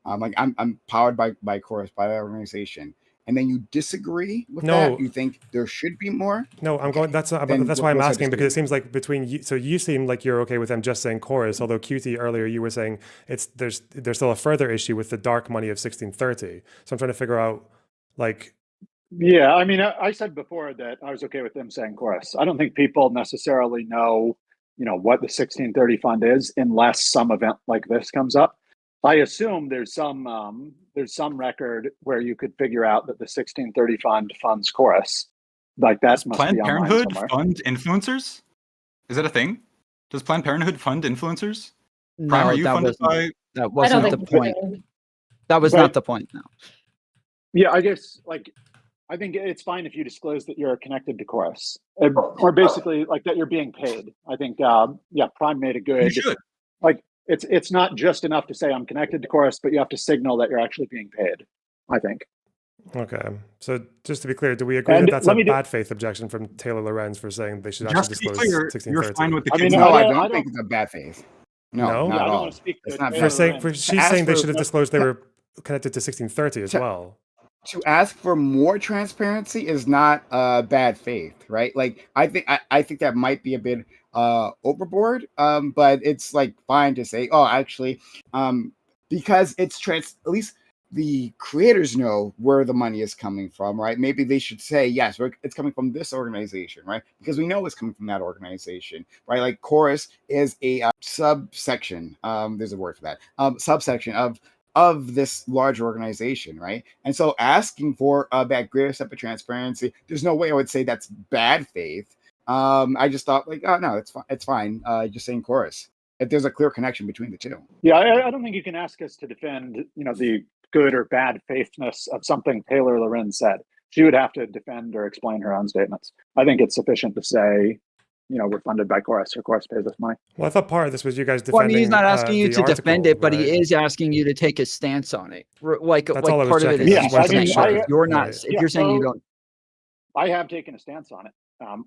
S4: Like I'm powered by chorus, by that organization, and then you disagree with that. You think there should be more?
S1: No, I'm going. That's why I'm asking, because it seems like between you. So you seem like you're okay with them just saying chorus. Although QT earlier you were saying there's still a further issue with the dark money of 1630. So I'm trying to figure out like.
S5: Yeah, I mean, I said before that I was okay with them saying chorus. I don't think people necessarily know, what the 1630 fund is unless some event like this comes up. I assume there's some record where you could figure out that the 1630 fund funds chorus. Like that
S3: Does
S5: must
S3: Planned
S5: be online
S3: Parenthood
S5: somewhere.
S3: fund influencers? Is that a thing? Does Planned Parenthood fund influencers?
S2: No,
S3: Prime, are you funded by?
S2: That wasn't the point. That was not the point. No.
S5: Yeah, I guess I think it's fine if you disclose that you're connected to chorus, or basically like that you're being paid. I think Prime made a good.
S3: You should.
S5: Like it's not just enough to say I'm connected to chorus, but you have to signal that you're actually being paid, I think.
S1: Okay, so just to be clear, do we agree that that's a bad faith objection from Taylor Lorenz for saying they should actually disclose 1630?
S3: You're fine with the
S4: kids. No, I don't think it's a bad faith. No, not at all.
S5: It's
S4: not
S1: she's saying they should have disclosed they were connected to 1630 as well.
S4: To ask for more transparency is not bad faith, right? Like I think that might be a bit overboard, but it's like fine to say, oh, actually, because it's at least the creators know where the money is coming from, right? Maybe they should say, yes, it's coming from this organization, right? Because we know it's coming from that organization, right? Like Chorus is a subsection. There's a word for that. Subsection of this large organization, right? And so asking for that greater step of transparency, there's no way I would say that's bad faith. I just thought like, oh no, it's fine. Just saying chorus. If there's a clear connection between the two.
S5: Yeah, I don't think you can ask us to defend, the good or bad faithness of something Taylor Lorenz said. She would have to defend or explain her own statements. I think it's sufficient to say, we're funded by Chorus, or Chorus pays us money.
S1: Well, I thought part of this was you guys defending.
S2: Well, I mean, he's not asking you to defend it, but
S1: right?
S2: he is asking you to take a stance on it. Like
S1: That's all I was
S2: part of it
S1: checking.
S2: is you're not. If you're saying you don't,
S5: I have taken a stance on it.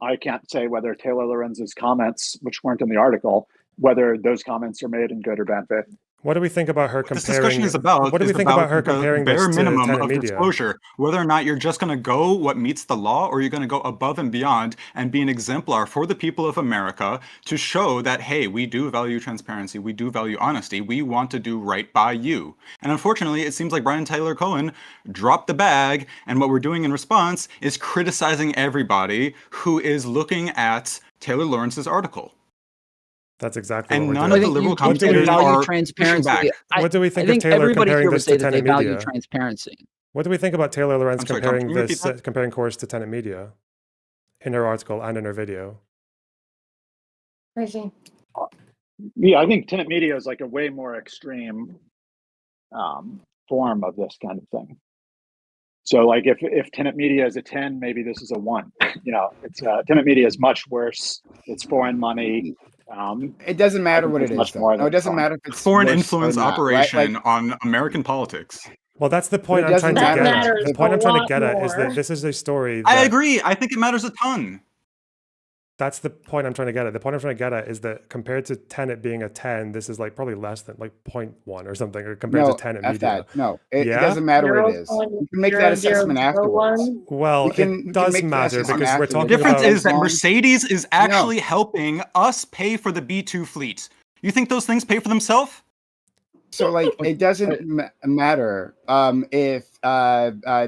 S5: I can't say whether Taylor Lorenz's comments, which weren't in the article, whether those comments are made in good or bad faith.
S1: What do we think about her comparing?
S3: This discussion is about.
S1: What do we think about her comparing
S3: the bare
S1: this
S3: minimum
S1: to
S3: of
S1: media?
S3: disclosure? Whether or not you're just going to go what meets the law, or you're going to go above and beyond and be an exemplar for the people of America to show that, hey, we do value transparency, we do value honesty, we want to do right by you. And unfortunately, it seems like Brian Tyler Cohen dropped the bag, and what we're doing in response is criticizing everybody who is looking at Taylor Lorenz's article.
S1: That's exactly
S3: and
S1: what we're
S3: none
S1: doing.
S3: of the liberal commentators are
S2: transparency.
S1: What do we think of Taylor comparing this to Tenet Media?
S2: Value transparency.
S1: What do we think about Taylor Lorenz comparing Chorus to Tenet Media in her article and in her video?
S6: Crazy.
S5: Yeah, I think Tenet Media is like a way more extreme form of this kind of thing. So like if Tenet Media is a 10, maybe this is a 1. It's Tenet Media is much worse. It's foreign money.
S4: It doesn't matter what it is. No, it doesn't matter if it's
S3: foreign influence
S4: not,
S3: operation
S4: right?
S3: on American politics.
S1: Well, that's the point I'm trying to get at. The point I'm trying to get at is that this is a story.
S3: I agree. I think it matters a ton.
S1: That's the point I'm trying to get at. The point I'm trying to get at is that compared to Tenet being a 10, this is like probably less than like 0.1 or something, or compared to Tenet Media.
S4: It doesn't matter what it is. You can make that assessment afterwards.
S1: Well, it does matter because we're talking
S3: about... The difference is that
S1: long...
S3: Mercedes is actually helping us pay for the B2 fleet. You think those things pay for themselves?
S4: So like, it doesn't matter if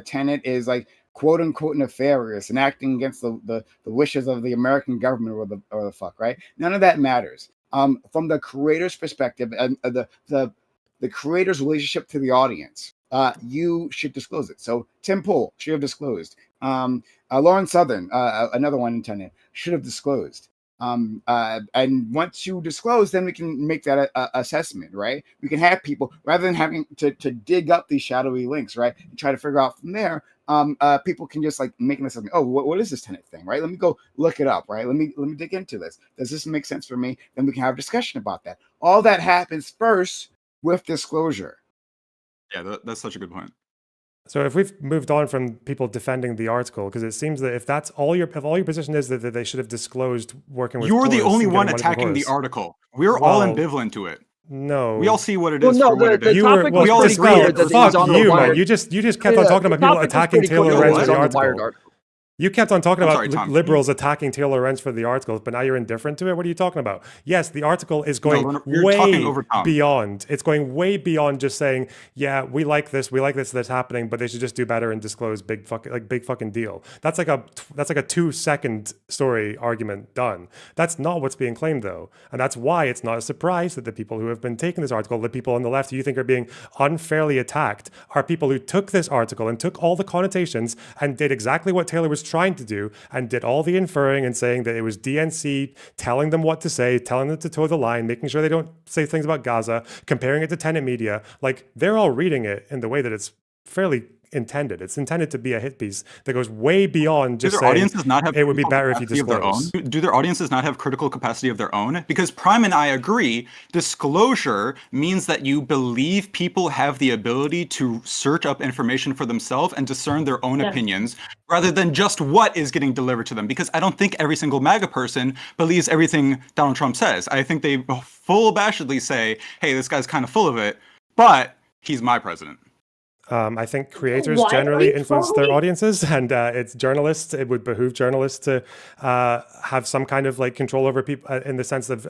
S4: Tenet is like, quote unquote nefarious and acting against the wishes of the American government or the fuck, right? None of that matters. From the creator's perspective and the creator's relationship to the audience, you should disclose it. So Tim Pool should have disclosed. Lauren Southern, another one in Tenet, should have disclosed. And once you disclose, then we can make that assessment, right? We can have people, rather than having to dig up these shadowy links, right, and try to figure out from there. People can just like make an assessment. Oh, what is this Tenet thing, right? Let me go look it up, right? Let me dig into this. Does this make sense for me? Then we can have a discussion about that. All that happens first with disclosure.
S3: Yeah, that's such a good point.
S1: So if we've moved on from people defending the article, because it seems that if that's all your position is that they should have disclosed working with
S3: You're the
S1: Chorus
S3: only
S1: and
S3: one
S1: getting money from
S3: attacking the
S1: Chorus.
S3: article. We're all ambivalent to it.
S1: No.
S3: We all see what it
S7: Well,
S3: is
S7: no,
S3: for what it
S7: the
S3: is.
S7: topic was pretty clear that it was on the
S1: you,
S7: Wired.
S1: man. You just kept on talking about people attacking Taylor Lorenz for the article. You kept on talking about liberals attacking Taylor Lorenz for the article, but now you're indifferent to it? What are you talking about? Yes, the article is going way beyond. It's going way beyond just saying, yeah, we like this that's happening, but they should just do better and disclose big fucking deal. That's like a 2-second story argument done. That's not what's being claimed though. And that's why it's not a surprise that the people who have been taking this article, the people on the left who you think are being unfairly attacked, are people who took this article and took all the connotations and did exactly what Taylor was trying to do and did all the inferring and saying that it was DNC telling them what to say, telling them to toe the line, making sure they don't say things about Gaza, comparing it to tenant media. Like, they're all reading it in the way that it's fairly intended. It's intended to be a hit piece that goes way beyond just saying audiences not have it would be better if you disclose.
S3: Do their audiences not have critical capacity of their own? Because Prime and I agree, disclosure means that you believe people have the ability to search up information for themselves and discern their own opinions, rather than just what is getting delivered to them. Because I don't think every single MAGA person believes everything Donald Trump says. I think they full abashedly say, hey, this guy's kind of full of it, but he's my president.
S1: I think creators generally influence their audiences, and it's journalists. It would behoove journalists to have some kind of like control over people in the sense of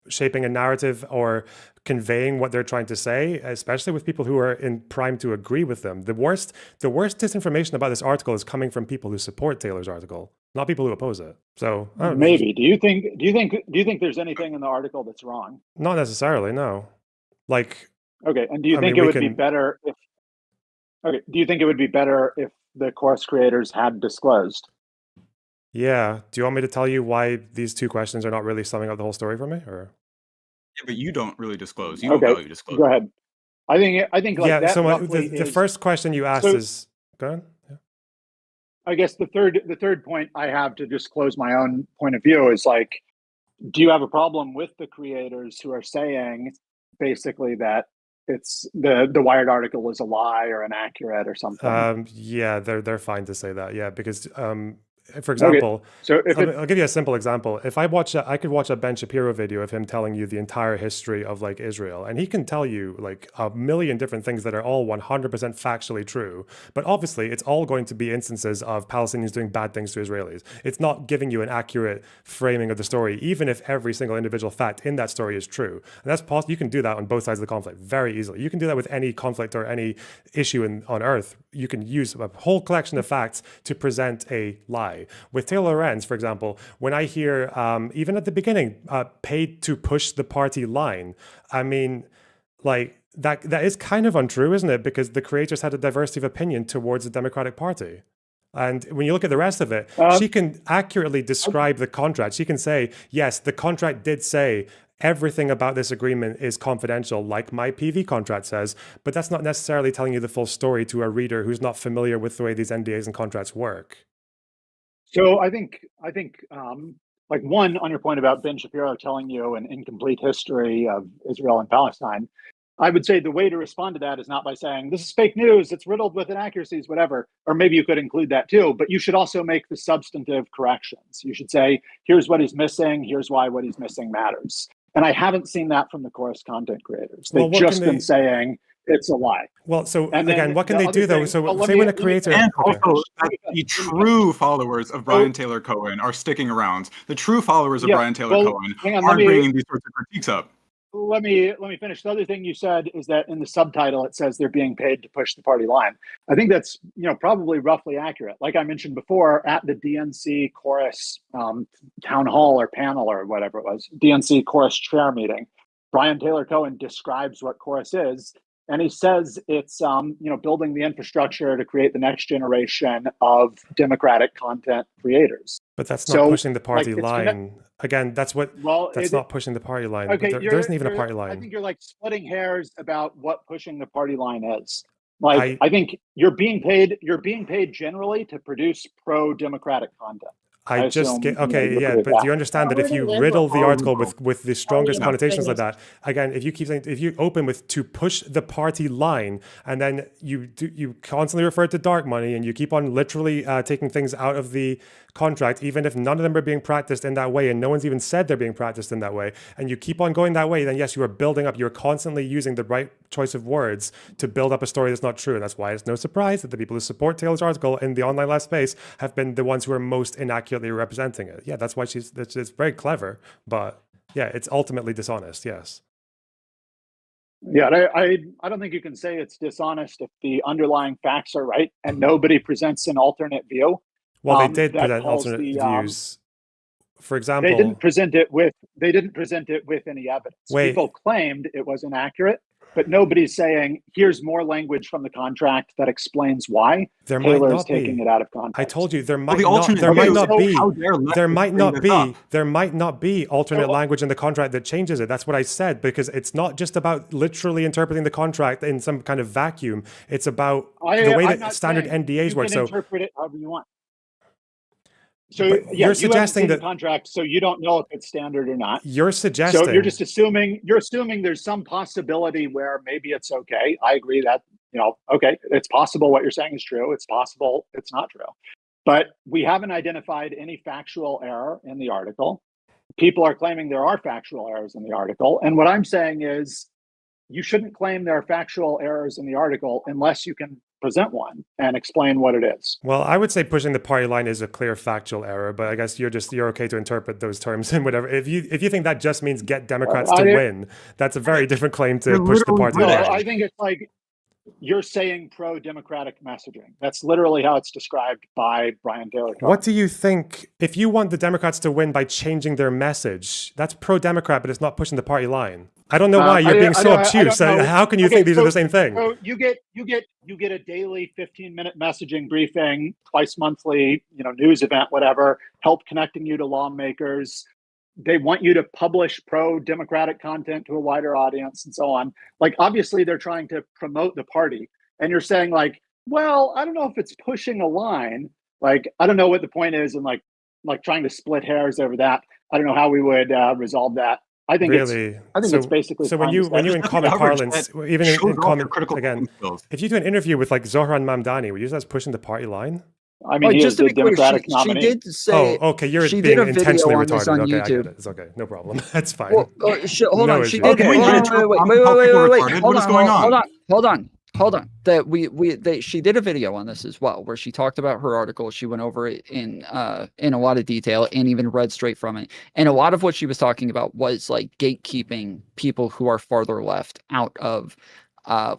S1: shaping a narrative or conveying what they're trying to say, especially with people who are in prime to agree with them. The worst disinformation about this article is coming from people who support Taylor's article, not people who oppose it. So
S5: maybe. Do you think there's anything in the article that's wrong?
S1: Not necessarily. No. Like.
S5: Okay. And do you think it would be better if? Okay. Do you think it would be better if the course creators had disclosed?
S1: Yeah. Do you want me to tell you why these two questions are not really summing up the whole story for me, or?
S3: Yeah, but you don't really disclose. You don't value disclosure.
S5: Go ahead. I think like that.
S1: So the first question you asked is go ahead. Yeah.
S5: I guess the third point I have to just close my own point of view is like, do you have a problem with the creators who are saying basically that it's the Wired article was a lie or inaccurate or something?
S1: Yeah, they're fine to say that. Yeah, because for example, so I'll give you a simple example. If I could watch a Ben Shapiro video of him telling you the entire history of like Israel, and he can tell you like a million different things that are all 100% factually true. But obviously, it's all going to be instances of Palestinians doing bad things to Israelis. It's not giving you an accurate framing of the story, even if every single individual fact in that story is true. And that's possible. You can do that on both sides of the conflict very easily. You can do that with any conflict or any issue on Earth. You can use a whole collection of facts to present a lie. With Taylor Lorenz, for example, when I hear, even at the beginning, paid to push the party line, I mean, like, that is kind of untrue, isn't it? Because the creators had a diversity of opinion towards the Democratic Party. And when you look at the rest of it, she can accurately describe the contract. She can say, yes, the contract did say everything about this agreement is confidential, like my PV contract says, but that's not necessarily telling you the full story to a reader who's not familiar with the way these NDAs and contracts work.
S5: So I think like one, on your point about Ben Shapiro telling you an incomplete history of Israel and Palestine, I would say the way to respond to that is not by saying this is fake news, it's riddled with inaccuracies, whatever, or maybe you could include that too, but you should also make the substantive corrections. You should say, here's what he's missing, here's why what he's missing matters. And I haven't seen that from the Chorus content creators. They've been saying it's a lie.
S1: Well, so again, what can they do though? So say when a creator...
S3: And also, the true followers of Brian Taylor Cohen are sticking around. The true followers of Brian Taylor Cohen aren't bringing these sorts of critiques up.
S5: Let me finish. The other thing you said is that in the subtitle, it says they're being paid to push the party line. I think that's, probably roughly accurate. Like I mentioned before, at the DNC Chorus town hall or panel or whatever it was, DNC Chorus chair meeting, Brian Taylor Cohen describes what Chorus is. And he says it's, building the infrastructure to create the next generation of democratic content creators.
S1: But that's not pushing the party line. Again, that's not pushing the party line. Okay, there isn't even a party line.
S5: I think you're like splitting hairs about what pushing the party line is. Like, I think you're being paid generally to produce pro-democratic content.
S1: I just get okay, yeah, but do you understand that if you riddle the article with the strongest connotations like that, again, if you keep saying, if you open with to push the party line, and then you constantly refer to dark money, and you keep on literally taking things out of the contract, even if none of them are being practiced in that way, and no one's even said they're being practiced in that way, and you keep on going that way, then yes, you are building up. You're constantly using the right choice of words to build up a story that's not true. And that's why it's no surprise that the people who support Taylor's article in the online left space have been the ones who are most inaccurately representing it. Yeah, that's why it's very clever, but yeah, it's ultimately dishonest. Yes.
S5: Yeah, I don't think you can say it's dishonest if the underlying facts are right and nobody presents an alternate view.
S1: Well, they did present alternate views. For example,
S5: they didn't present it with any evidence. People claimed it was inaccurate, but nobody's saying here's more language from the contract that explains why Taylor is taking it out of context.
S1: I told you there might not be alternate language in the contract that changes it. That's what I said, because it's not just about literally interpreting the contract in some kind of vacuum. It's about the way that standard NDAs work. So
S5: interpret it however you want. So yeah,
S1: you're suggesting that
S5: the contract, so you don't know if it's standard or not.
S1: You're suggesting.
S5: So you're just assuming. You're assuming there's some possibility where maybe it's okay. I agree that okay, it's possible what you're saying is true. It's possible it's not true, but we haven't identified any factual error in the article. People are claiming there are factual errors in the article, and what I'm saying is, you shouldn't claim there are factual errors in the article unless you can present one and explain what it is.
S1: Well, I would say pushing the party line is a clear factual error, but I guess you're okay to interpret those terms and whatever. If you think that just means get Democrats to win, that's a very different claim to push the party line.
S5: I think it's like you're saying pro-democratic messaging. That's literally how it's described by Brian Taylor.
S1: What do you think? If you want the Democrats to win by changing their message, that's pro-Democrat, but it's not pushing the party line. I don't know why you're being so obtuse. How can you think these are the same thing?
S5: So you get a daily 15-minute messaging briefing, twice monthly, news event, whatever, help connecting you to lawmakers. They want you to publish pro-democratic content to a wider audience and so on. Like, obviously they're trying to promote the party, and you're saying like, well, I don't know if it's pushing a line. Like, I don't know what the point is, and like trying to split hairs over that. I don't know how we would resolve that. I think it's basically.
S1: So when you in common parlance, even in common again, if you do an interview with like Zohran Mamdani, would you use that as pushing the party line?
S5: I mean,
S7: just to be clear, she did say.
S1: Oh, okay, you're being intentionally retarded. Okay, I get it. It's okay, no problem. That's fine.
S7: Well, hold on. She did. Wait. Hold on. She did a video on this as well, where she talked about her article. She went over it in a lot of detail and even read straight from it. And a lot of what she was talking about was like gatekeeping people who are farther left out of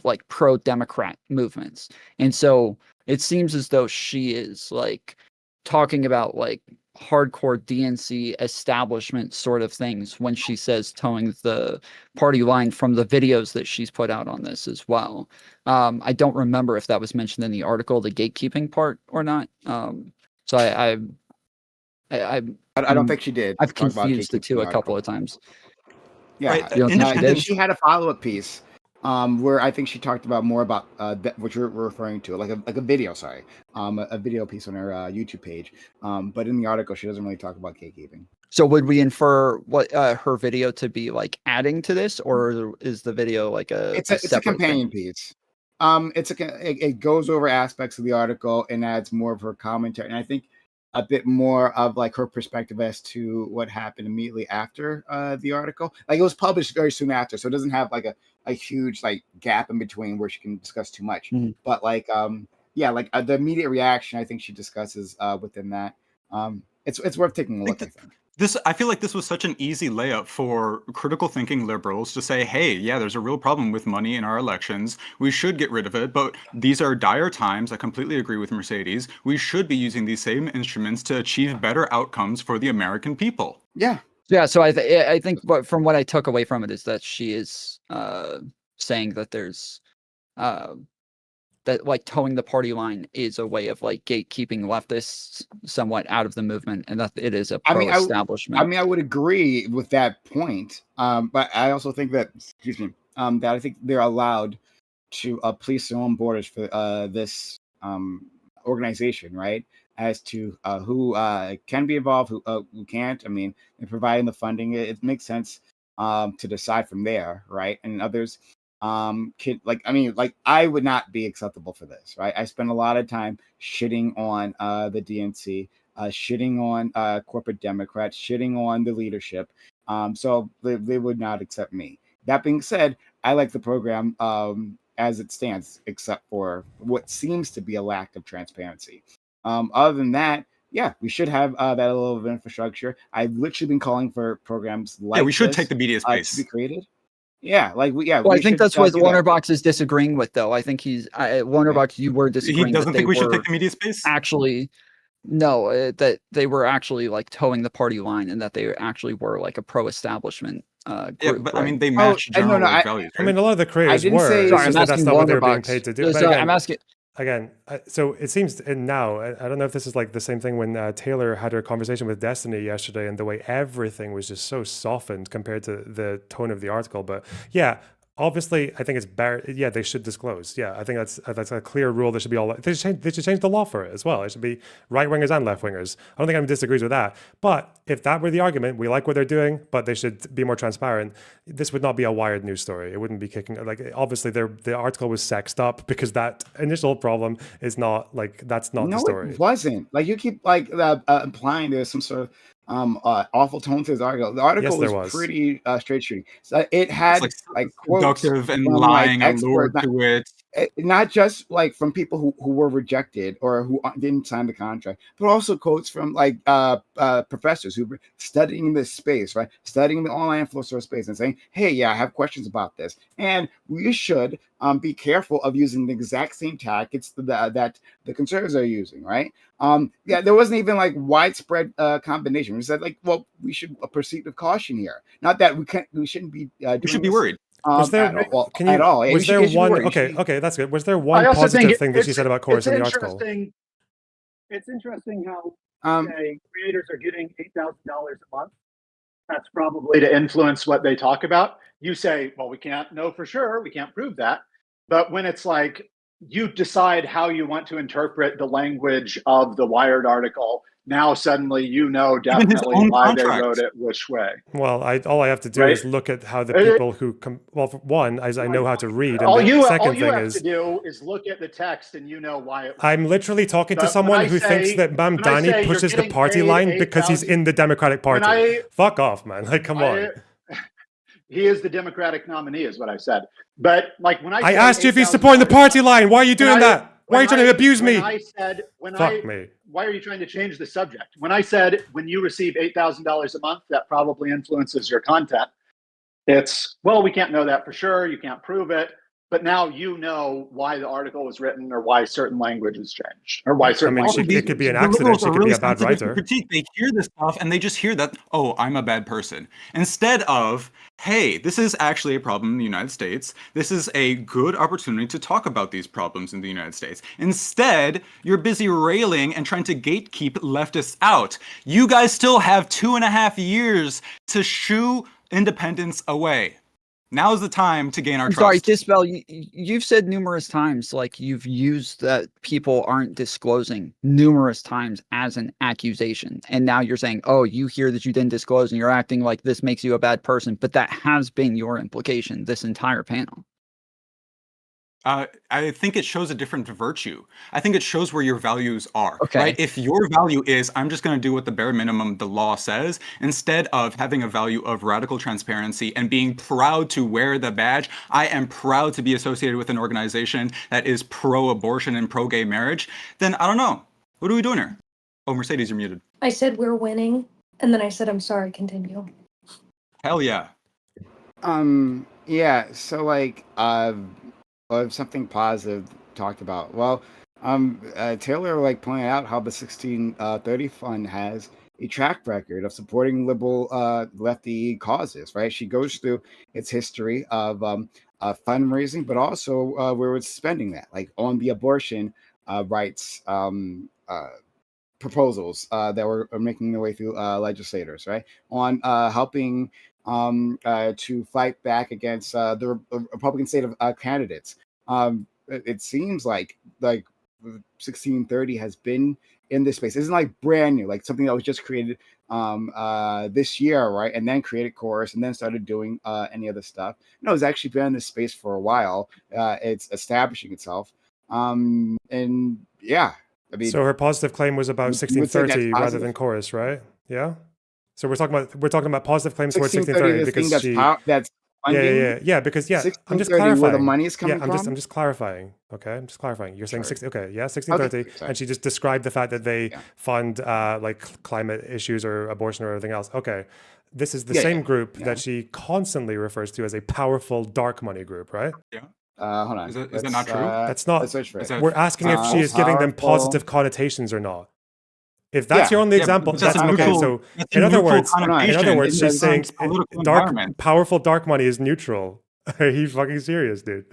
S7: like pro-Democrat movements. And so it seems as though she is like talking about like hardcore DNC establishment sort of things when she says towing the party line from the videos that she's put out on this as well. I don't remember if that was mentioned in the article, the gatekeeping part or not. So I
S4: don't think she did.
S7: I've confused the two a couple of times.
S4: Yeah,
S3: right.
S4: She had a follow-up piece where I think she talked about more about what you're referring to, like a video, a video piece on her YouTube page. But in the article, she doesn't really talk about gatekeeping.
S7: So would we infer what her video to be like adding to this, or is the video like
S4: it's a companion piece? It goes over aspects of the article and adds more of her commentary, and I think a bit more of like her perspective as to what happened immediately after the article. Like, it was published very soon after, so it doesn't have like a huge like gap in between where she can discuss too much. Mm-hmm. But like the immediate reaction, I think she discusses within that. It's worth taking a look. I think.
S3: I feel like this was such an easy layup for critical thinking liberals to say, hey, yeah, there's a real problem with money in our elections. We should get rid of it. But these are dire times. I completely agree with Mercedes. We should be using these same instruments to achieve better outcomes for the American people.
S4: Yeah.
S7: Yeah. So I think from what I took away from it is that she is saying that there's that like towing the party line is a way of like gatekeeping leftists somewhat out of the movement, and that it is a pro-establishment.
S4: I would agree with that point, but I also think that, that I think they're allowed to police their own borders for this organization, right? as to who can be involved, who can't. I mean, in providing the funding, it makes sense to decide from there, right? And others can I would not be acceptable for this, right? I spend a lot of time shitting on the DNC, shitting on corporate Democrats, shitting on the leadership. So they would not accept me. That being said, I like the program as it stands, except for what seems to be a lack of transparency. Other than that, yeah, we should have that level of infrastructure. I've literally been calling for programs like
S3: we should
S4: this,
S3: take the media space
S4: to be created. Yeah, like
S7: Well, I think that's what Lonerbox is disagreeing with, though. I think he's Lonerbox. You were disagreeing.
S3: He doesn't think we should take the media space.
S7: Actually, no, that they were actually like towing the party line, and that they actually were like a pro-establishment group.
S3: Yeah, but
S7: right?
S3: I mean, they match general values. Right?
S1: I mean, a lot of the creators were.
S7: Sorry,
S1: it's just that's not what they were being paid to do.
S7: So I'm asking.
S1: Again, so it seems now, I don't know if this is like the same thing when Taylor had her conversation with Destiny yesterday, and the way everything was just so softened compared to the tone of the article. But yeah, obviously, I think it's better. Yeah, they should disclose. Yeah, I think that's a clear rule. There should be they should change the law for it as well. It should be right wingers and left wingers. I don't think anyone disagrees with that. But if that were the argument, we like what they're doing, but they should be more transparent. This would not be a Wired news story. It wouldn't be kicking obviously the article was sexed up because that initial problem is not that's not the story.
S4: No, it wasn't. Like you keep implying there's some sort of awful tone to his article. The article was pretty straight shooting. So it had quotes
S3: seductive and lying allure to it.
S4: Not just from people who were rejected or who didn't sign the contract, but also quotes from professors who were studying this space, right? Studying the online flow source space and saying, hey, yeah, I have questions about this. And we should be careful of using the exact same tactics that the conservatives are using, right? Yeah, there wasn't even widespread combination. We said we should proceed with caution here. Not that we shouldn't be doing
S3: we should be worried.
S1: Was there at all? Was there one? Okay, that's good. Was there one positive thing that she said about Chorus in the article?
S8: It's interesting how creators are getting $8,000 a month.
S5: That's probably to influence what they talk about. You say, well, we can't know for sure. We can't prove that. But when it's you decide how you want to interpret the language of the Wired article, now suddenly definitely why they wrote it which way.
S1: Well, all I have to do is look at how the people who for one, as I know how to read, and
S5: all
S1: the
S5: you
S1: second thing
S5: have to do is look at the text and why it.
S1: I'm literally talking to someone who thinks that Mamdani pushes the party line because he's in the Democratic Party. Fuck off, man! Come on.
S5: He is the Democratic nominee, is what I said. But when I
S1: asked you if he's supporting the party line. Why are you doing that? Why are you trying to abuse me?
S5: Fuck me. Why are you trying to change the subject? When I said when you receive $8,000 a month, that probably influences your content. It's we can't know that for sure. You can't prove it. But now you know why the article was written or why certain language has changed or why certain.
S1: It could be an accident. She could be a bad writer.
S3: They hear this stuff and they just hear that, oh, I'm a bad person. Instead of, hey, this is actually a problem in the United States. This is a good opportunity to talk about these problems in the United States. Instead, you're busy railing and trying to gatekeep leftists out. You guys still have 2.5 years to shoo independence away. Now is the time to gain our trust.
S7: Sorry, Dispel, you've said numerous times, you've used that people aren't disclosing numerous times as an accusation. And now you're saying, oh, you hear that you didn't disclose and you're acting like this makes you a bad person. But that has been your implication this entire panel.
S3: I think it shows a different virtue. I think it shows where your values are.
S7: Okay.
S3: Right? If your value is, I'm just going to do what the bare minimum the law says, instead of having a value of radical transparency and being proud to wear the badge, I am proud to be associated with an organization that is pro-abortion and pro-gay marriage, then I don't know. What are we doing here? Oh, Mercedes, you're muted.
S6: I said we're winning, and then I said I'm sorry, continue.
S3: Hell yeah.
S4: Yeah, so something positive talked about. Well, Taylor pointed out how the 1630 Fund has a track record of supporting liberal lefty causes, right? She goes through its history of fundraising, but also where it's spending that, on the abortion rights proposals that were making their way through legislators, right? On helping to fight back against the Republican state of candidates. It seems like 1630 has been in this space. It isn't like brand new, like something that was just created this year, right? And then created Chorus and then started doing any other stuff. No, it's actually been in this space for a while. It's establishing itself. And yeah, I mean,
S1: so her positive claim was about 1630 rather than Chorus, right? Yeah. So we're talking about positive claims towards 1630 because she.
S4: That's funding.
S1: Yeah. Because I'm just
S4: 1630
S1: clarifying
S4: where the money is coming
S1: I'm
S4: from.
S1: just clarifying. Okay, I'm just clarifying. You're saying
S4: Sorry.
S1: 1630,
S4: Okay,
S1: and she just described the fact that they fund like climate issues or abortion or everything else. Okay, this is the same group that she constantly refers to as a powerful dark money group, right?
S3: Yeah.
S4: Hold on.
S3: Is that not true?
S1: That's not.
S4: Let's search for it.
S1: We're asking if she is giving them positive connotations or not. If that's your only example, that's okay. So in other words, she's saying powerful dark money is neutral. Are you fucking serious, dude?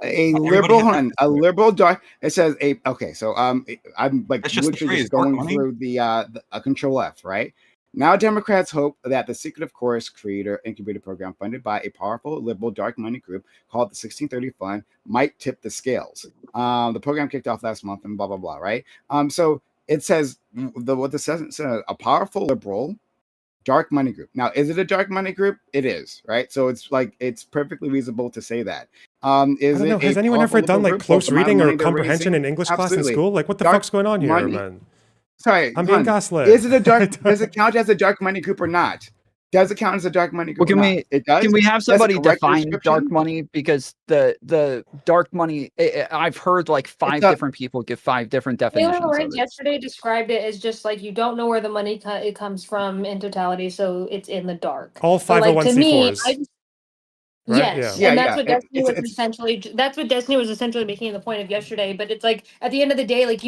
S4: A liberal dark. It says So I'm like literally just going through the Control F, right? Now Democrats hope that the Secretive Chorus Creator Incubator Program, funded by a powerful liberal dark money group called the 1630 Fund, might tip the scales. The program kicked off last month and blah blah blah, right? So it says what the says a powerful liberal dark money group. Now, is it a dark money group? It is, right? So it's like it's perfectly reasonable to say that.
S1: Is I don't know. Has anyone ever done like close reading or comprehension in English class in school? Like, what the fuck's going on here, man?
S4: Sorry,
S1: I'm being gaslit.
S4: Is it a dark? Does it count as a dark money group or not? Does it count as a dark money group?
S7: Well,
S4: it does.
S7: Can we have somebody define dark money? Because the dark money, I've heard like five different people give 5 different definitions.
S6: Lorenz yesterday described it as just like you don't know where the money it comes from in totality, so it's in the dark.
S1: All 501c4s.
S6: Right? Yes, and that's what Destiny was essentially. That's what Destiny was essentially making the point of yesterday. But it's like at the end of the day, like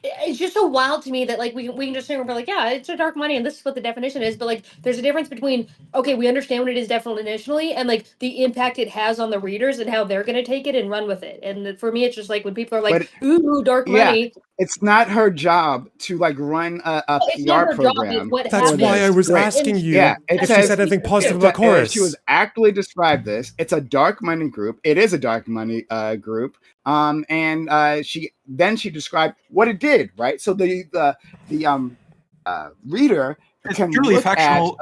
S6: it's just so wild to me that like we can just say we're like, yeah, it's a dark money, and this is what the definition is. But like, there's a difference between we understand what it is definitionally, and like the impact it has on the readers and how they're going to take it and run with it. And for me, it's just like when people are like, "Ooh, dark money."
S4: It's not her job to like run a PR program.
S1: That's why I was asking you if she said anything positive about Chorus.
S4: She was actually described this. It's a dark money group. It is a dark money group. And she described what it did, right? So the reader
S3: it's purely factional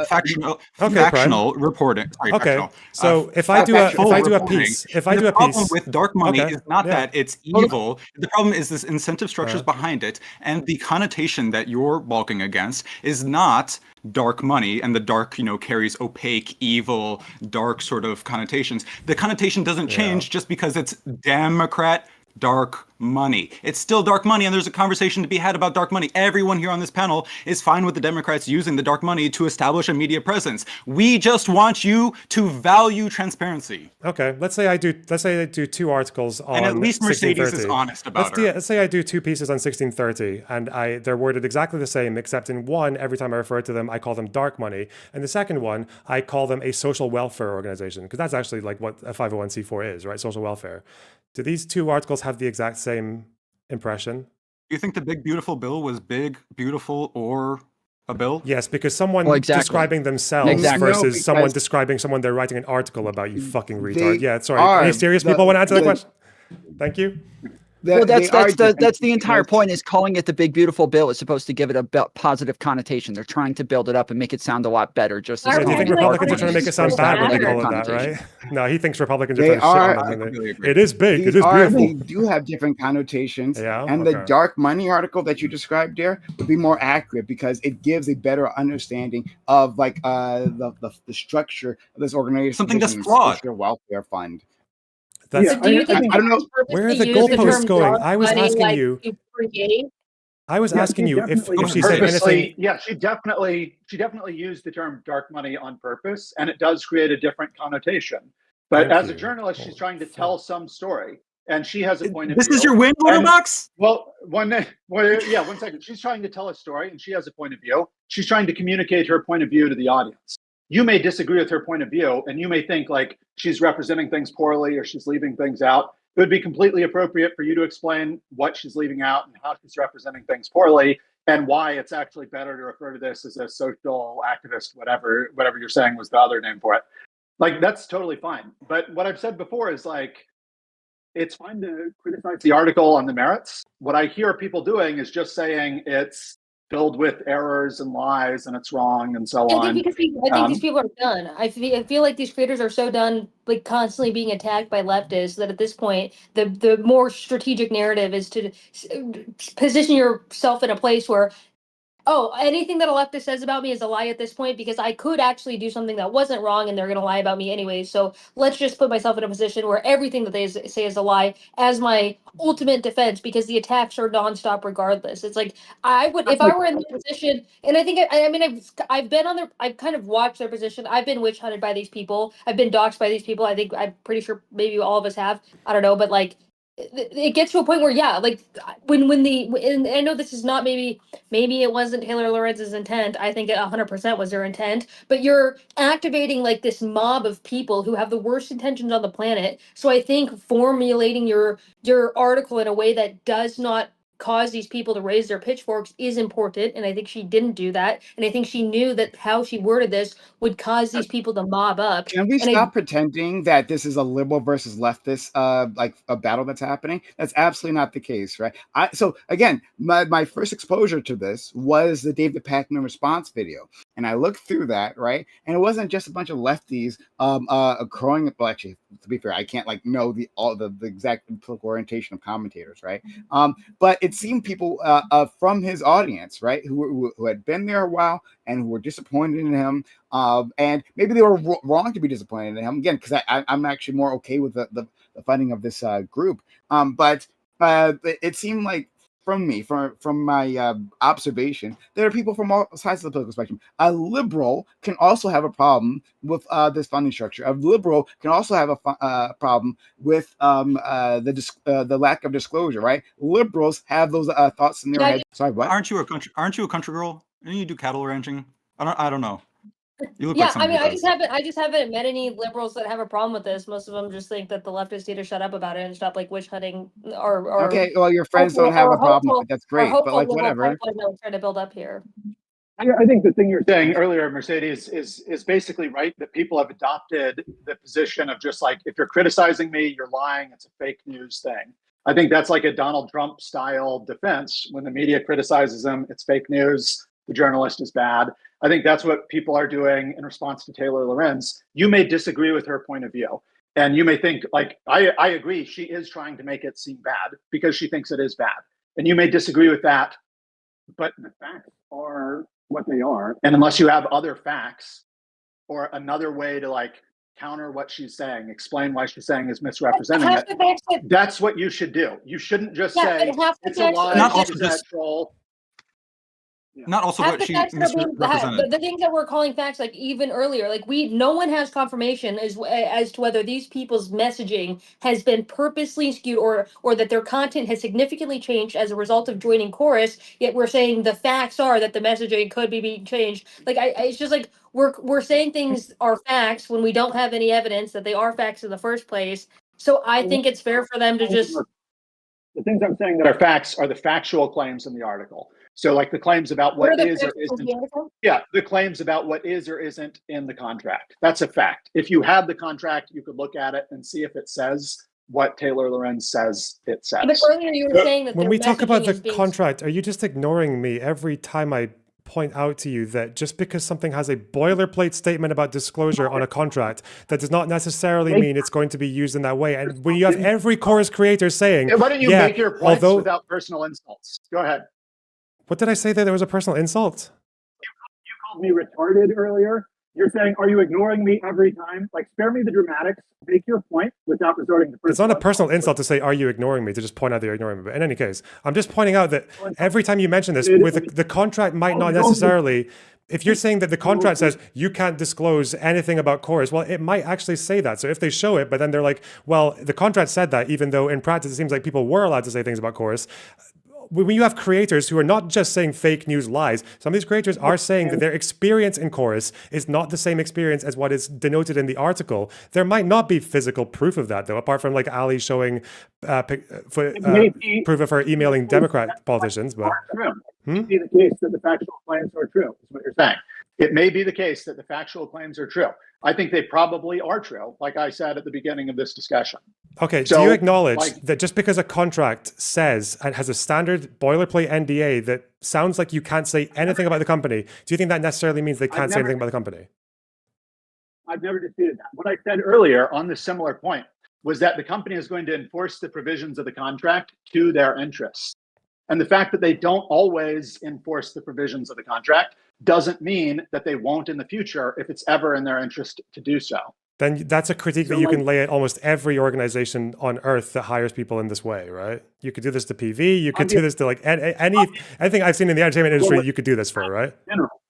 S3: reporting. Sorry, factional.
S1: So if I do a piece,
S3: the problem with dark money is not that it's evil. The problem is this incentive structures behind it, and the connotation that you're balking against is not dark money, and the dark, carries opaque, evil, dark sort of connotations. The connotation doesn't change just because it's Democrat dark money. It's still dark money, and there's a conversation to be had about dark money. Everyone here on this panel is fine with the Democrats using the dark money to establish a media presence. We just want you to value transparency.
S1: Okay, let's say I do 2 articles on,
S3: and at least Mercedes is honest about it.
S1: Let's say I do 2 pieces on 1630, and they're worded exactly the same, except in one, every time I refer to them, I call them dark money, and the second one, I call them a social welfare organization, because that's actually like what a 501c4 is, right? Social welfare. Do these 2 articles have the exact same impression?
S3: Do you think the big beautiful bill was big, beautiful, or a bill?
S1: Yes, because someone describing themselves versus someone describing someone they're writing an article about, you fucking retard. Yeah, sorry. Any serious people want to answer that question? Thank you.
S7: Well, that's the entire point, is calling it the big beautiful bill is supposed to give it a positive connotation. They're trying to build it up and make it sound a lot better. Just as
S1: do you think Republicans are trying to make it sound bad when they call it that, right? No, he thinks Republicans are trying to shit on them. It is big. It is beautiful.
S4: They do have different connotations. And the dark money article that you described there would be more accurate because it gives a better understanding of like the structure of this organization.
S3: Something that's flawed.
S4: Social welfare fund.
S1: I
S6: don't
S1: know where are the goalposts going. I was asking you. I was asking you if she said anything.
S5: Yeah, she definitely used the term dark money on purpose, and it does create a different connotation. But as a journalist, she's trying to tell some story, and she has a point of view.
S3: This is your win, Lonerbox?
S5: Well, one second. She's trying to tell a story, and she has a point of view. She's trying to communicate her point of view to the audience. You may disagree with her point of view, and you may think like she's representing things poorly or she's leaving things out. It would be completely appropriate for you to explain what she's leaving out and how she's representing things poorly, and why it's actually better to refer to this as a social activist, whatever you're saying was the other name for it. Like, that's totally fine. But what I've said before is like, it's fine to criticize the article on the merits. What I hear people doing is just saying it's filled with errors and lies and it's wrong and so on.
S6: I think these people are done. I feel like these creators are so done, like constantly being attacked by leftists, that at this point, the more strategic narrative is to position yourself in a place where, oh, anything that a leftist says about me is a lie at this point, because I could actually do something that wasn't wrong and they're going to lie about me anyway. So let's just put myself in a position where everything that they say is a lie as my ultimate defense, because the attacks are nonstop regardless. It's like, I would, if I were in their position, and I think, I mean, I've been on their, I've kind of watched their position. I've been witch hunted by these people. I've been doxxed by these people. I think, I'm pretty sure maybe all of us have. I don't know, but like, it gets to a point where, yeah, like when and I know this is not, maybe it wasn't Taylor Lorenz's intent. I think it 100% was their intent, but you're activating like this mob of people who have the worst intentions on the planet. So I think formulating your article in a way that does not cause these people to raise their pitchforks is important, and I think she didn't do that, and I think she knew that how she worded this would cause these people to mob up.
S4: Can we stop pretending that this is a liberal versus leftist like a battle that's happening? That's absolutely not the case, right? So again, my first exposure to this was the David Pakman response video, and I looked through that, right? And it wasn't just a bunch of lefties crowing. Well, actually, to be fair, I can't like know the exact political orientation of commentators, right? But it seemed people from his audience, right, who had been there a while and who were disappointed in him, and maybe they were wrong to be disappointed in him, again, because I'm actually more okay with the funding of this group. But it seemed like, from my observation, there are people from all sides of the political spectrum. A liberal can also have a problem with this funding structure. A liberal can also have a problem with the lack of disclosure. Right? Liberals have those thoughts in their head. Sorry, what?
S3: Aren't you a country girl? Didn't you do cattle ranching? I don't know. You look
S6: yeah,
S3: like
S6: I mean,
S3: I
S6: just haven't met any liberals that have a problem with this. Most of them just think that the leftists need to shut up about it and stop like witch hunting or
S4: okay. Well, your friends don't have a problem with it. That's great, but like whatever.
S6: Trying to build up here.
S5: I think the thing you're saying earlier, Mercedes, is basically right, that people have adopted the position of just like, if you're criticizing me, you're lying, it's a fake news thing. I think that's like a Donald Trump style defense. When the media criticizes him, it's fake news, the journalist is bad. I think that's what people are doing in response to Taylor Lorenz. You may disagree with her point of view, and you may think, like, I agree, she is trying to make it seem bad because she thinks it is bad. And you may disagree with that, but the facts are what they are. And unless you have other facts or another way to like counter what she's saying, explain why she's saying is misrepresenting it, that's what you should do. You shouldn't just say it's a lie,
S3: not also
S5: she's a troll.
S3: Not also what she misrepresented.
S6: The things that we're calling facts, like even earlier, like no one has confirmation as to whether these people's messaging has been purposely skewed or that their content has significantly changed as a result of joining chorus. Yet we're saying the facts are that the messaging could be being changed. Like it's just like we're saying things are facts when we don't have any evidence that they are facts in the first place. So I think it's fair for them to just.
S5: The things I'm saying that are facts are the factual claims in the article. So like the claims about what is or isn't. Yeah, the claims about what is or isn't in the contract. That's a fact. If you have the contract, you could look at it and see if it says what Taylor Lorenz says it says.
S6: But earlier you were saying that
S1: when we talk about the contract, are you just ignoring me every time I point out to you that just because something has a boilerplate statement about disclosure on a contract, that does not necessarily mean it's going to be used in that way? And when you have every chorus creator saying,
S5: why don't you make your points without personal insults? Go ahead.
S1: What did I say that there was a personal insult?
S8: You called me retarded earlier. You're saying, are you ignoring me every time? Like, spare me the dramatics. Make your point without resorting to personal.
S1: It's not a personal insult to say, are you ignoring me? To just point out that you're ignoring me. But in any case, I'm just pointing out that every time you mention this, with the contract might not necessarily, if you're saying that the contract says you can't disclose anything about chorus, well, it might actually say that. So if they show it, but then they're like, well, the contract said that, even though in practice it seems like people were allowed to say things about chorus. When you have creators who are not just saying fake news lies, some of these creators are saying that their experience in chorus is not the same experience as what is denoted in the article. There might not be physical proof of that, though, apart from like Ali showing proof of her emailing Democrat politicians. But
S5: Maybe the case that the factual claims are true, is what you're saying. It may be the case that the factual claims are true. I think they probably are true, like I said at the beginning of this discussion.
S1: Okay,
S5: So,
S1: do you acknowledge that just because a contract says and has a standard boilerplate NDA that sounds like you can't say anything about the company, do you think that necessarily means they can't say anything about the company?
S5: I've never disputed that. What I said earlier on this similar point was that the company is going to enforce the provisions of the contract to their interests. And the fact that they don't always enforce the provisions of the contract doesn't mean that they won't in the future if it's ever in their interest to do so.
S1: Then that's a critique that you can lay at almost every organization on earth that hires people in this way, right? You could do this to PV, you could do this to like anything I've seen in the entertainment industry, you could do this for, right?
S5: General.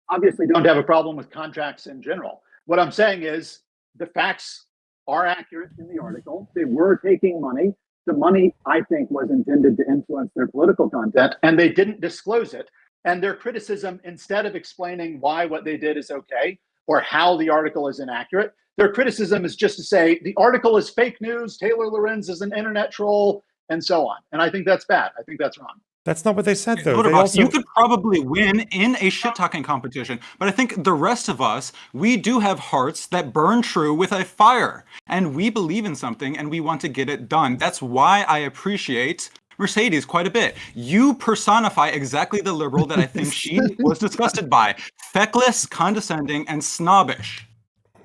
S5: Obviously don't have a problem with contracts in general. What I'm saying is the facts are accurate in the article. They were taking money. The money, I think, was intended to influence their political content, and they didn't disclose it. And their criticism, instead of explaining why what they did is okay or how the article is inaccurate, their criticism is just to say the article is fake news, Taylor Lorenz is an internet troll, and so on. And I think that's bad. I think that's wrong.
S1: That's not what they said, though.
S3: You could probably win in a shit-talking competition, but I think the rest of us, we do have hearts that burn true with a fire, and we believe in something, and we want to get it done. That's why I appreciate Mercedes quite a bit. You personify exactly the liberal that I think she was disgusted by. Feckless, condescending, and snobbish.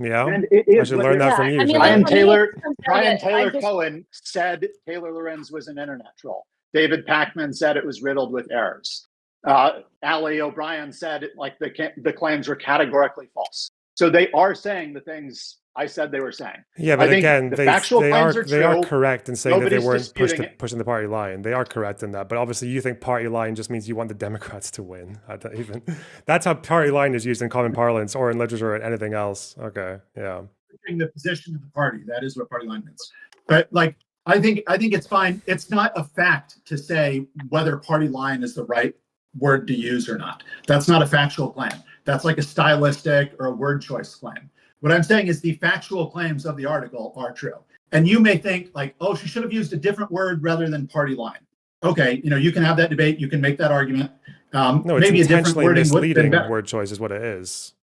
S1: Yeah, I should learn that from you.
S6: I mean,
S5: Brian Taylor
S6: just...
S5: Cohen said Taylor Lorenz was an internet troll. David Pacman said it was riddled with errors. Ali O'Brien said like the claims were categorically false. So they are saying the things I said they were saying.
S1: Yeah, but again, they are correct in saying that they weren't pushing the party line. They are correct in that. But obviously you think party line just means you want the Democrats to win. I don't even. That's how party line is used in common parlance or in literature or anything else. Okay, yeah.
S9: The position of the party, that is what party line means. But like, I think it's fine. It's not a fact to say whether party line is the right word to use or not. That's not a factual claim. That's like a stylistic or a word choice claim. What I'm saying is the factual claims of the article are true. And you may think like, oh, she should have used a different word rather than party line. Okay, you can have that debate. You can make that argument.
S1: No, it's maybe a different wording misleading word choice is what it is.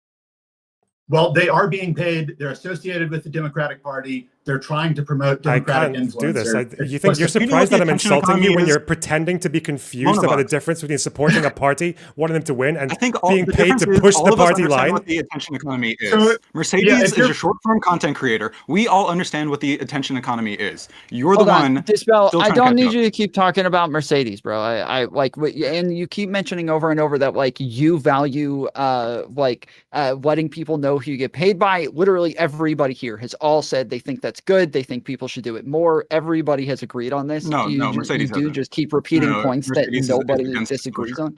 S9: Well, they are being paid. They're associated with the Democratic Party. They're trying to promote Democratic influence.
S1: Do this. You think you're surprised that I'm insulting you when you're pretending to between about the difference between supporting a party, wanting them to win, and being paid to push the party line?
S3: What the attention economy is. So, Mercedes is a short-form content creator. We all understand what the attention economy is. You're the one.
S7: Dispel. I don't need you to keep talking about Mercedes, bro. I like, and you keep mentioning over and over that like you value letting people know who you get paid by. Literally everybody here has all said they think that's good. They think people should do it more. Everybody has agreed on this.
S3: Mercedes
S7: just keep repeating points
S3: Mercedes
S7: that nobody disagrees on.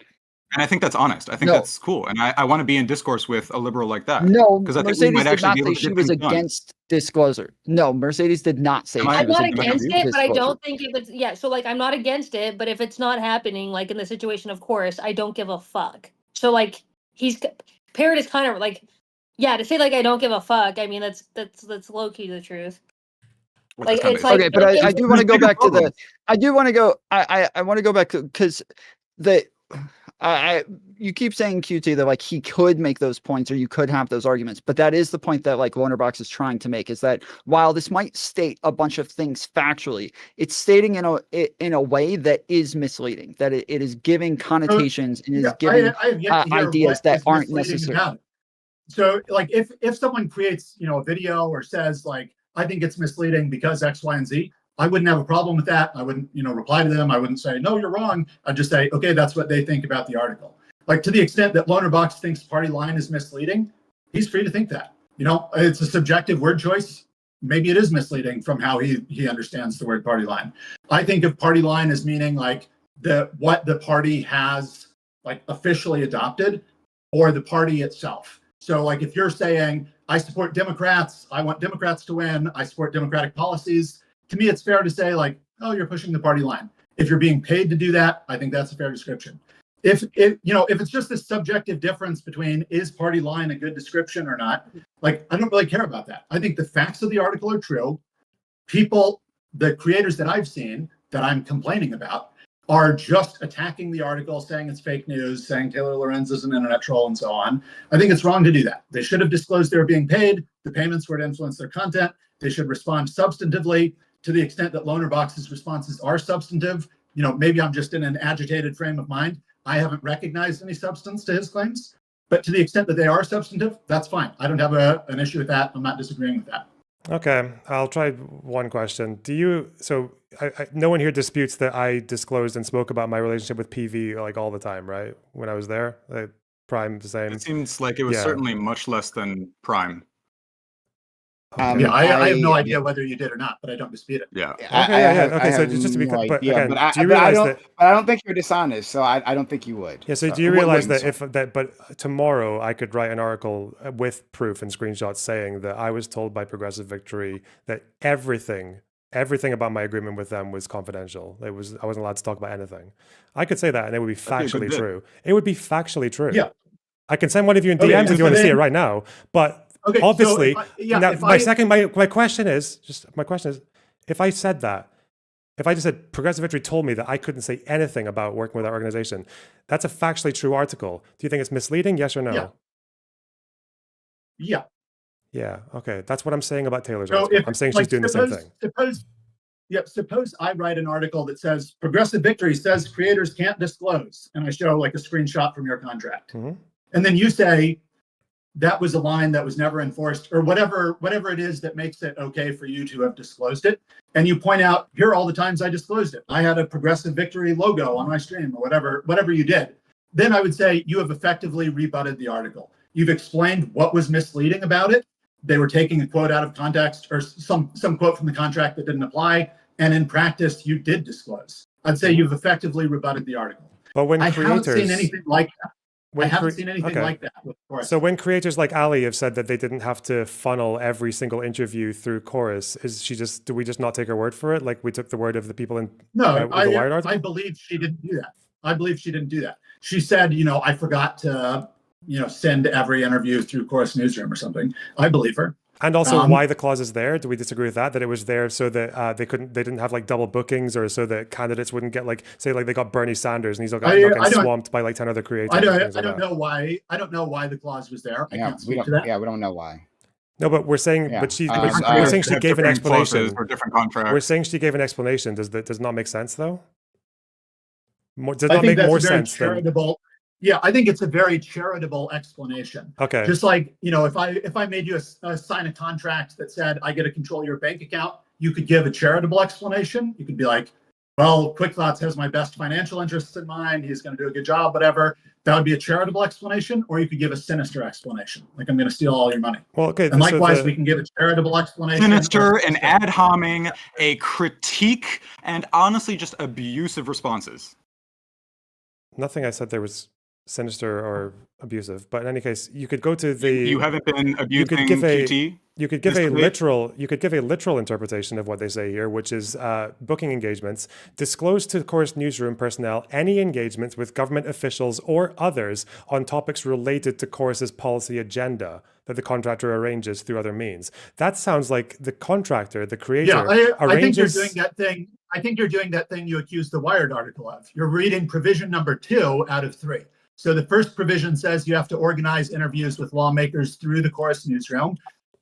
S3: And I think that's honest. I think that's cool. And I want to be in discourse with a liberal like that.
S7: No, because I think Mercedes did not say she was against disclosure. No, Mercedes did not say.
S6: I'm not against it, but I don't think if it's So like, I'm not against it, but if it's not happening, like in the situation, of course, I don't give a fuck. So like, Parrot is kind of like. Yeah, to say like I don't give a fuck, I mean that's low key the truth. Like it's like
S7: okay, but I do want to go back to the. I do want to go. I want to go back to because you keep saying QT that like he could make those points or you could have those arguments, but that is the point that like Lonerbox is trying to make is that while this might state a bunch of things factually, it's stating in a way that is misleading, that it is giving connotations and is giving ideas that aren't necessary.
S9: So like if someone creates, a video or says like, I think it's misleading because X, Y, and Z, I wouldn't have a problem with that. I wouldn't, reply to them. I wouldn't say, no, you're wrong. I'd just say, okay, that's what they think about the article. Like to the extent that Lonerbox thinks party line is misleading, he's free to think that. It's a subjective word choice. Maybe it is misleading from how he understands the word party line. I think of party line as meaning like what the party has like officially adopted or the party itself. So like if you're saying, I support Democrats, I want Democrats to win, I support Democratic policies, to me, it's fair to say like, oh, you're pushing the party line. If you're being paid to do that, I think that's a fair description. If it's just this subjective difference between is party line a good description or not, like I don't really care about that. I think the facts of the article are true. The creators that I've seen that I'm complaining about, are just attacking the article, saying it's fake news, saying Taylor Lorenz is an internet troll, and so on. I think it's wrong to do that. They should have disclosed they were being paid. The payments were to influence their content. They should respond substantively. To the extent that Lonerbox's responses are substantive, maybe I'm just in an agitated frame of mind. I haven't recognized any substance to his claims, but to the extent that they are substantive, that's fine. I don't have an issue with that. I'm not disagreeing with that.
S1: Okay, I'll try one question. No one here disputes that I disclosed and spoke about my relationship with PV like all the time, right? When I was there, Prime the same.
S3: It seems like it was certainly much less than Prime.
S1: Okay.
S9: I have no idea whether you did or not, but I don't dispute it.
S3: Yeah.
S1: Okay, so just to be clear, but
S4: I don't think you're dishonest, so I don't think you would.
S1: Yeah, so do you realize that but tomorrow I could write an article with proof and screenshots saying that I was told by Progressive Victory that everything about my agreement with them was confidential. I wasn't allowed to talk about anything. I could say that and it would be factually true. It would be factually true.
S9: Yeah.
S1: I can send one of you in DMs if you want to see it right now, but obviously, my question is, if I said that, if I just said Progressive Victory told me that I couldn't say anything about working with that organization, that's a factually true article. Do you think it's misleading? Yes or no?
S9: Yeah.
S1: Yeah. Okay. That's what I'm saying about Taylor's article. I'm saying she's doing the same thing.
S9: Suppose I write an article that says Progressive Victory says creators can't disclose, and I show like a screenshot from your contract, and then you say that was a line that was never enforced, or whatever it is that makes it okay for you to have disclosed it. And you point out, here are all the times I disclosed it. I had a Progressive Victory logo on my stream, or whatever you did. Then I would say you have effectively rebutted the article. You've explained what was misleading about it. They were taking a quote out of context, or some quote from the contract that didn't apply. And in practice, you did disclose. I'd say you've effectively rebutted the article.
S1: But when
S9: I haven't seen anything like that. I haven't seen anything like that.
S1: So when creators like Ali have said that they didn't have to funnel every single interview through Chorus, do we just not take her word for it? Like we took the word of the people in the Wired article?
S9: I believe she didn't do that. She said, I forgot to, send every interview through Chorus Newsroom or something. I believe her.
S1: And also why the clause is there? Do we disagree with that? That it was there so that they didn't have like double bookings, or so that candidates wouldn't get they got Bernie Sanders and he's getting swamped by like 10 other creators.
S9: I don't know why the clause was there. I can't speak to that.
S4: Yeah, we don't know why.
S1: No, but we're saying, we're saying she gave an explanation.
S3: For different contracts.
S1: We're saying she gave an explanation. Does it not make sense though? Does not make more sense than.
S9: Yeah, I think it's a very charitable explanation.
S1: Okay.
S9: Just like, if I made you sign a contract that said I get to control your bank account, you could give a charitable explanation. You could be like, well, Quick Thoughts has my best financial interests in mind. He's going to do a good job, whatever. That would be a charitable explanation. Or you could give a sinister explanation, like I'm going to steal all your money.
S1: Well, okay.
S9: And likewise, we can give a charitable explanation.
S3: Sinister, an ad homing, a critique, and honestly just abusive responses.
S1: Nothing I said there was sinister or abusive, but in any case, you could go to the.
S3: You haven't been abusing QT.
S1: You could give a literal interpretation of what they say here, which is booking engagements disclose to Chorus Newsroom personnel any engagements with government officials or others on topics related to Chorus's policy agenda that the contractor arranges through other means. That sounds like the contractor, the creator, arranges.
S9: I think you're doing that thing. I think you're doing that thing you accused the Wired article of. You're reading provision number 2 out of 3. So the first provision says you have to organize interviews with lawmakers through the Chorus Newsroom.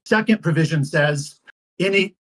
S9: Second provision says any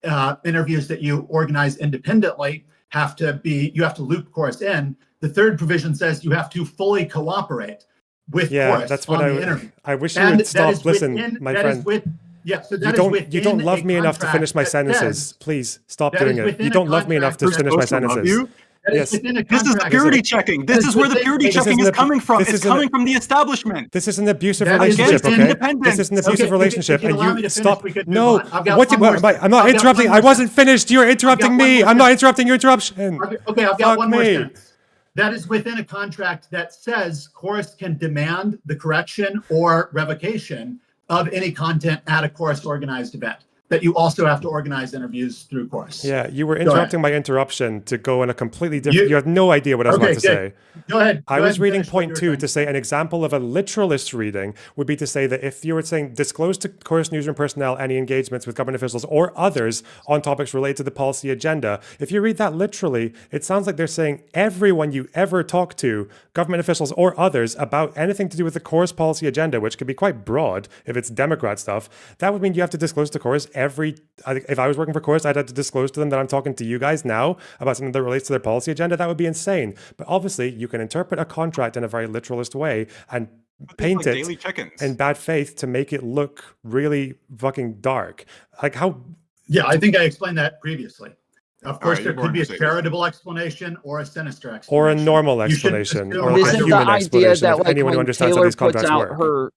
S9: interviews that you organize independently you have to loop Chorus in. The third provision says you have to fully cooperate with Chorus
S1: that's what
S9: on the interview.
S1: I wish you would stop. Listen, my friend. You don't love me enough to finish my sentences. Please stop doing it. You don't love me enough to finish my sentences. Yes.
S3: This is purity checking. This is where the purity checking is coming from. It's coming from the establishment.
S1: This is an abusive relationship, okay? This is an abusive relationship, and you stop. No, I'm not interrupting. I wasn't finished. You're interrupting me. I'm not interrupting your interruption.
S9: Okay, I've got one more sentence. That is within a contract that says Chorus can demand the correction or revocation of any content at a Chorus organized event. that you also have to organize interviews through Chorus.
S1: Yeah, you were interrupting my interruption to go in a completely different... You had no idea what I was about to say.
S9: Go ahead.
S1: I was reading point 2 to say an example of a literalist reading would be to say that if you were saying disclose to Chorus newsroom personnel any engagements with government officials or others on topics related to the policy agenda, if you read that literally, it sounds like they're saying everyone you ever talk to, government officials or others, about anything to do with the Chorus policy agenda, which could be quite broad if it's Democrat stuff, that would mean you have to disclose to Chorus if I was working for Chorus, I'd have to disclose to them that I'm talking to you guys now about something that relates to their policy agenda. That would be insane. But obviously, you can interpret a contract in a very literalist way and paint it in bad faith to make it look really fucking dark. Like how...
S9: Yeah, I think I explained that previously. Of course, there could be a charitable explanation or a sinister explanation.
S1: Or a normal explanation. Or like a
S7: isn't
S1: human
S7: the idea
S1: explanation
S7: that,
S1: if
S7: like,
S1: anyone who
S7: when
S1: understands
S7: Taylor
S1: how these
S7: puts
S1: contracts
S7: out
S1: work.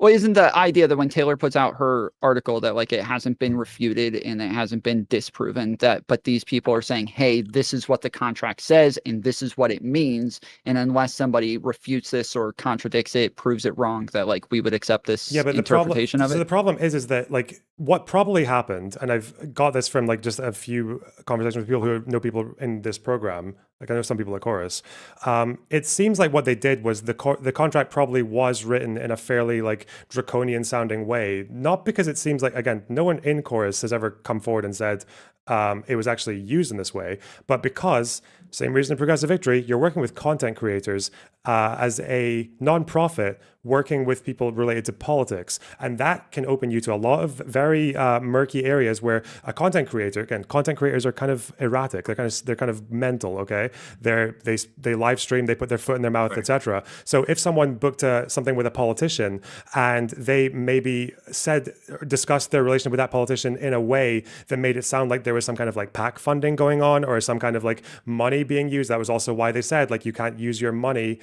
S7: Well, isn't the idea that when Taylor puts out her article that like it hasn't been refuted and it hasn't been disproven, but these people are saying, hey, this is what the contract says and this is what it means, and unless somebody refutes this or contradicts it, proves it wrong, that like we would accept this interpretation of it?
S1: So the problem is that like what probably happened, and I've got this from like just a few conversations with people who know people in this program, like I know some people at Chorus, it seems like what they did was the contract probably was written in a fairly like draconian sounding way, not because it seems like, again, no one in Chorus has ever come forward and said it was actually used in this way, but because, same reason in Progressive Victory, you're working with content creators as a non-profit working with people related to politics. And that can open you to a lot of very murky areas where a content creator, again, content creators are kind of erratic. They're kind of mental, okay? They live stream, they put their foot in their mouth, etc. So if someone booked something with a politician and they maybe discussed their relationship with that politician in a way that made it sound like there was some kind of like PAC funding going on or some kind of like money being used, that was also why they said like you can't use your money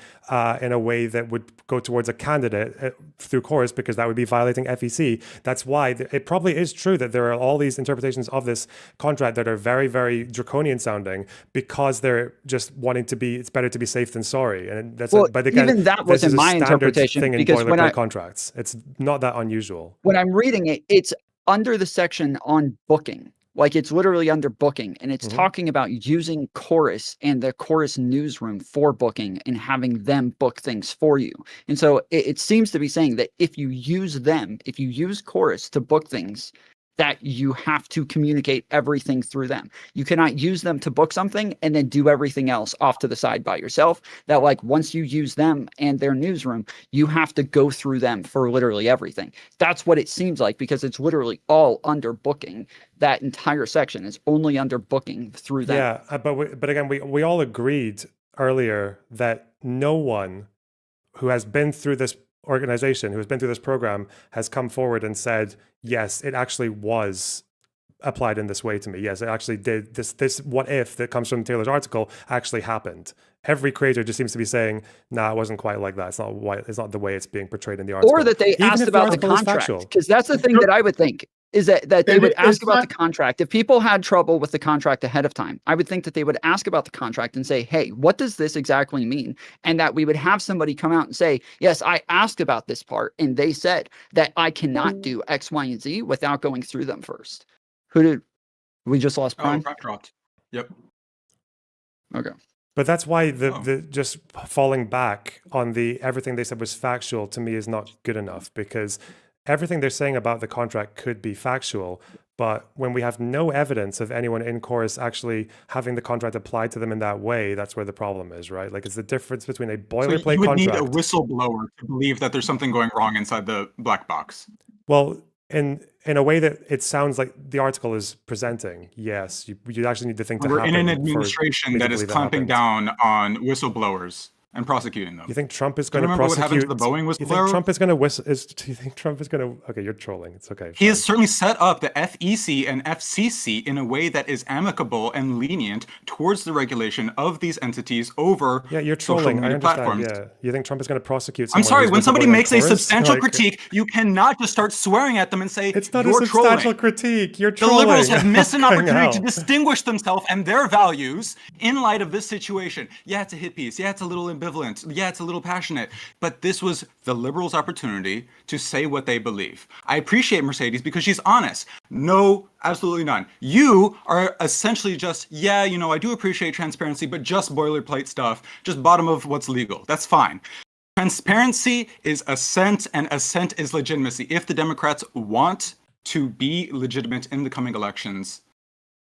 S1: in a way that would go towards a candidate through Chorus, because that would be violating FEC. That's why it probably is true that there are all these interpretations of this contract that are very, very draconian sounding, because they're just wanting to be, it's better to be safe than sorry. And that's but again,
S7: even that wasn't my interpretation,
S1: thing in
S7: because when
S1: contracts, it's not that unusual.
S7: When I'm reading it, it's under the section on booking. Like it's literally under booking, and it's talking about using Chorus and the Chorus newsroom for booking and having them book things for you. And so it seems to be saying that if you use Chorus to book things, that you have to communicate everything through them. You cannot use them to book something and then do everything else off to the side by yourself. That like once you use them and their newsroom, you have to go through them for literally everything. That's what it seems like, because it's literally all under booking. That entire section is only under booking through them.
S1: Yeah, but again, we all agreed earlier that no one who has been through this organization, who has been through this program, has come forward and said, yes, it actually was applied in this way to me. Yes, it actually did. This what if that comes from Taylor's article actually happened. Every creator just seems to be saying, nah, it wasn't quite like that. It's not the way it's being portrayed in the article.
S7: Or that they asked about the contract. Because that's the thing that I would think, is that they would ask about the contract. If people had trouble with the contract ahead of time, I would think that they would ask about the contract and say, hey, what does this exactly mean? And that we would have somebody come out and say, yes, I asked about this part, and they said that I cannot do X, Y, and Z without going through them first. We just lost Prime?
S3: Prime dropped. Yep.
S7: Okay.
S1: But that's why the just falling back on everything they said was factual to me is not good enough, because everything they're saying about the contract could be factual, but when we have no evidence of anyone in Chorus actually having the contract applied to them in that way, that's where the problem is, right? Like it's the difference between a boilerplate contract.
S3: You would need a whistleblower to believe that there's something going wrong inside the black box.
S1: Well, in a way that it sounds like the article is presenting, yes, you actually need to think to happen.
S3: We're in an administration that is clamping down on whistleblowers and prosecuting them.
S1: You think Trump is going to prosecute? What happened to the Boeing whistleblower? You think Trump is going to do you think Trump is going to? Okay, you're trolling. It's okay.
S3: He has certainly set up the FEC and FCC in a way that is amicable and lenient towards the regulation of these entities over
S1: you're trolling. I understand.
S3: Platforms.
S1: Yeah, you think Trump is going to prosecute?
S3: I'm sorry. When somebody makes a substantial critique, you cannot just start swearing at them and say
S1: it's not a substantial critique. You're trolling.
S3: The liberals have missed an opportunity to distinguish themselves and their values in light of this situation. Yeah, it's a hit piece. Yeah, it's a little ambivalent. Yeah, it's a little passionate. But this was the liberals' opportunity to say what they believe. I appreciate Mercedes because she's honest. No, absolutely none. You are essentially just, yeah, you know, I do appreciate transparency, but just boilerplate stuff, just bottom of what's legal. That's fine. Transparency is assent, and assent is legitimacy. If the Democrats want to be legitimate in the coming elections,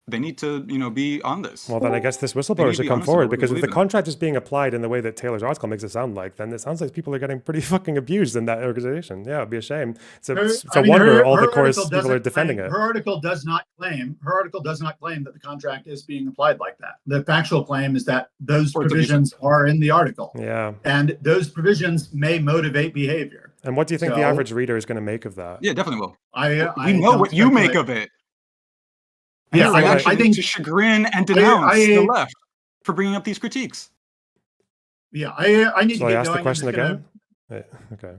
S3: they need to, you know, be on this.
S1: Well, then I guess this whistleblower should come forward, because if the contract is being applied in the way that Taylor's article makes it sound like, then it sounds like people are getting pretty fucking abused in that organization. Yeah, it'd be a shame. It's a wonder all the chorus people are defending it.
S9: Her article does not claim that the contract is being applied like that. The factual claim is that those provisions are in the article.
S1: Yeah.
S9: And those provisions may motivate behavior.
S1: And what do you think the average reader is going to make of that?
S3: Yeah, definitely will.
S9: I
S3: know what you make of it.
S9: Yeah,
S3: I think to chagrin and denounce the left for bringing up these critiques.
S9: Yeah, I need to get
S1: ask
S9: going.
S1: The question again. Okay.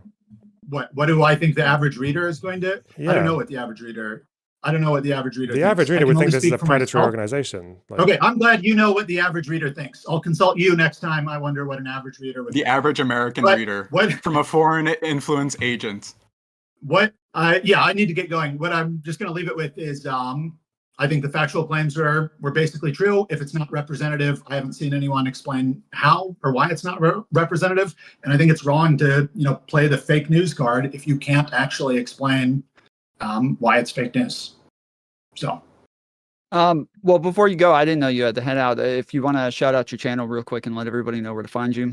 S9: What do I think the average reader is going to?
S1: Yeah.
S9: I don't know what the average reader. The average
S1: reader would think this is a predatory organization.
S9: Okay, I'm glad you know what the average reader thinks. I'll consult you next time. I wonder what an average reader would.
S3: The average American reader from a foreign influence agent.
S9: I need to get going. What I'm just going to leave it with is I think the factual claims were basically true. If it's not representative, I haven't seen anyone explain how or why it's not representative. And I think it's wrong to, you know, play the fake news card if you can't actually explain why it's fake news. So.
S7: Well, before you go, I didn't know you had to head out. If you want to shout out your channel real quick and let everybody know where to find you.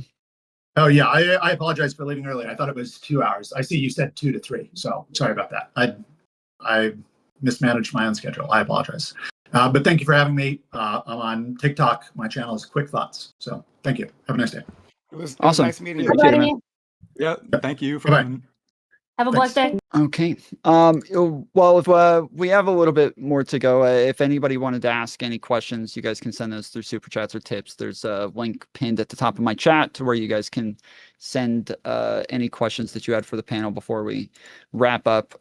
S9: Oh yeah, I apologize for leaving early. I thought it was 2 hours. I see you said 2 to 3. So sorry about that. I mismanaged my own schedule. I apologize. But thank you for having me. I'm on TikTok. My channel is Quick Thoughts. So thank you. Have a nice day.
S2: It was
S7: awesome.
S2: Nice meeting
S7: you.
S3: Yeah, thank you for coming.
S6: Have a blessed day.
S7: Okay. Well, if we have a little bit more to go, if anybody wanted to ask any questions, you guys can send those through super chats or tips. There's a link pinned at the top of my chat to where you guys can send any questions that you had for the panel before we wrap up.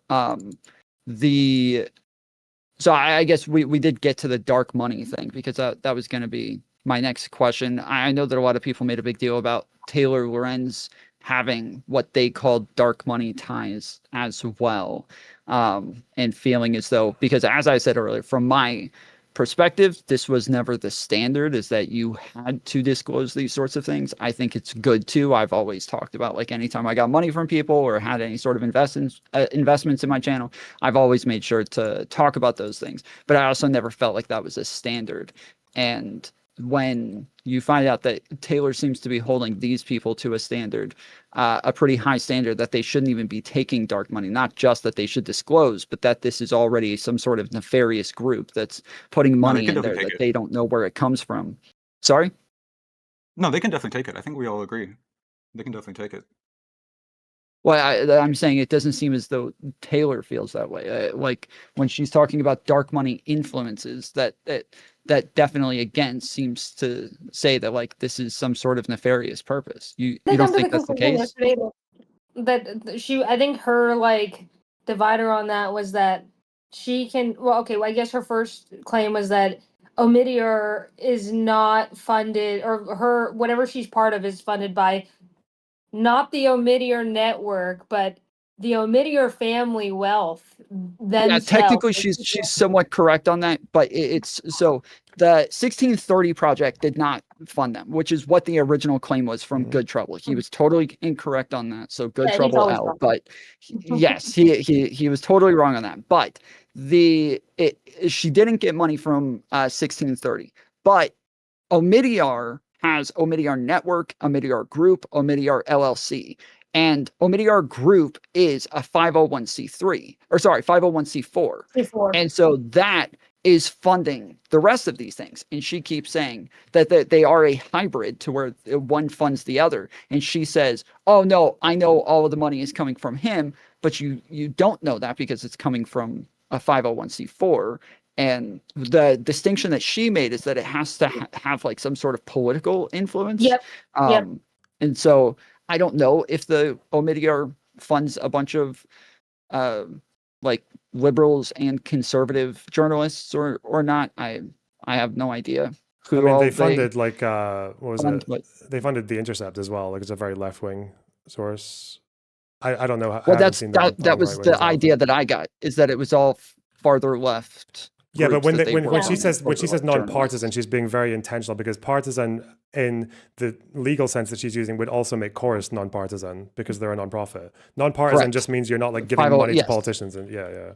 S7: So I guess we did get to the dark money thing, because that was going to be my next question. I know that a lot of people made a big deal about Taylor Lorenz having what they called dark money ties as well, and feeling as though, because as I said earlier, from my perspective, this was never the standard, is that you had to disclose these sorts of things. I think it's good too. I've always talked about, like, anytime I got money from people or had any sort of investments in my channel, I've always made sure to talk about those things. But I also never felt like that was a standard. And when you find out that Taylor seems to be holding these people to a standard, a pretty high standard, that they shouldn't even be taking dark money, not just that they should disclose, but that this is already some sort of nefarious group that's putting money in there that they don't know where it comes from. Sorry?
S3: No, they can definitely take it. I think we all agree. They can definitely take it.
S7: Well, I'm saying it doesn't seem as though Taylor feels that way. Like when she's talking about dark money influences, that definitely again seems to say that, like, this is some sort of nefarious purpose. You don't think that's the case?
S6: I think her, like, divider on that was that she can. Well, okay. Well, I guess her first claim was that Omidyar is not funded, or her whatever she's part of is funded by not the Omidyar network, but the Omidyar family wealth.
S7: Yeah, technically she's somewhat correct on that, but it's so the 1630 project did not fund them, which is what the original claim was from Good Trouble. He was totally incorrect on that. So Good Trouble L, but yes, he was totally wrong on that. But she didn't get money from 1630, but Omidyar has Omidyar Network, Omidyar Group, Omidyar LLC. And Omidyar Group is a 501c3, or sorry, 501c4. And so that is funding the rest of these things. And she keeps saying that they are a hybrid to where one funds the other. And she says, oh, no, I know all of the money is coming from him, but you don't know that because it's coming from a 501c4. And the distinction that she made is that it has to have like some sort of political influence.
S6: Yep.
S7: And so I don't know if the Omidyar funds a bunch of like liberals and conservative journalists or not. I have no idea. who
S1: I mean,
S7: all
S1: they funded like what was
S7: fund,
S1: it?
S7: but-
S1: They funded The Intercept as well. Like it's a very left-wing source. I don't know. I
S7: Well,
S1: haven't seen them
S7: that
S1: on
S7: was
S1: right-wing
S7: the
S1: as often.
S7: idea that I got, is that it was all farther left.
S1: Yeah, but
S7: groups that
S1: when she
S7: were
S1: says
S7: farther left
S1: non-partisan,
S7: journalists.
S1: she's being very intentional, because partisan in the legal sense that she's using would also make Chorus non-partisan because they're a non-profit. Non-partisan
S7: Correct.
S1: just means you're not like giving
S7: 50
S1: money to
S7: yes.
S1: politicians, and yeah.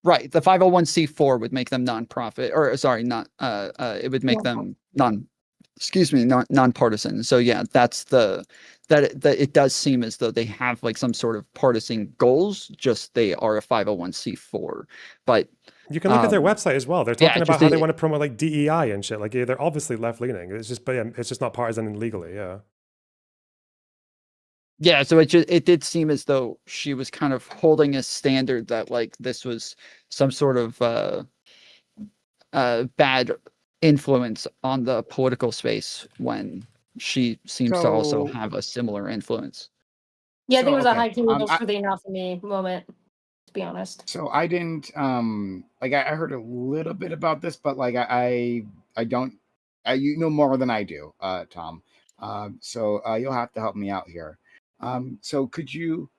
S7: Right. The 501c4 would make them non-profit, or sorry, not it would make them non-partisan. So yeah, that's that it does seem as though they have like some sort of partisan goals, just they are a 501c4. But
S1: you can look at their website as well. They're talking
S7: yeah,
S1: about how they want to promote like DEI and shit. Like yeah, they're obviously left-leaning. It's just not partisan and legally, yeah.
S7: Yeah, so it did seem as though she was kind of holding a standard that like this was some sort of bad influence on the political space, when she seems to also have a similar influence.
S6: Yeah, I think it was a
S4: okay.
S6: high key for the enough for me moment, to be honest.
S4: So I didn't like I heard a little bit about this, but like I don't you know more than I do, Tom. So you'll have to help me out here. So could you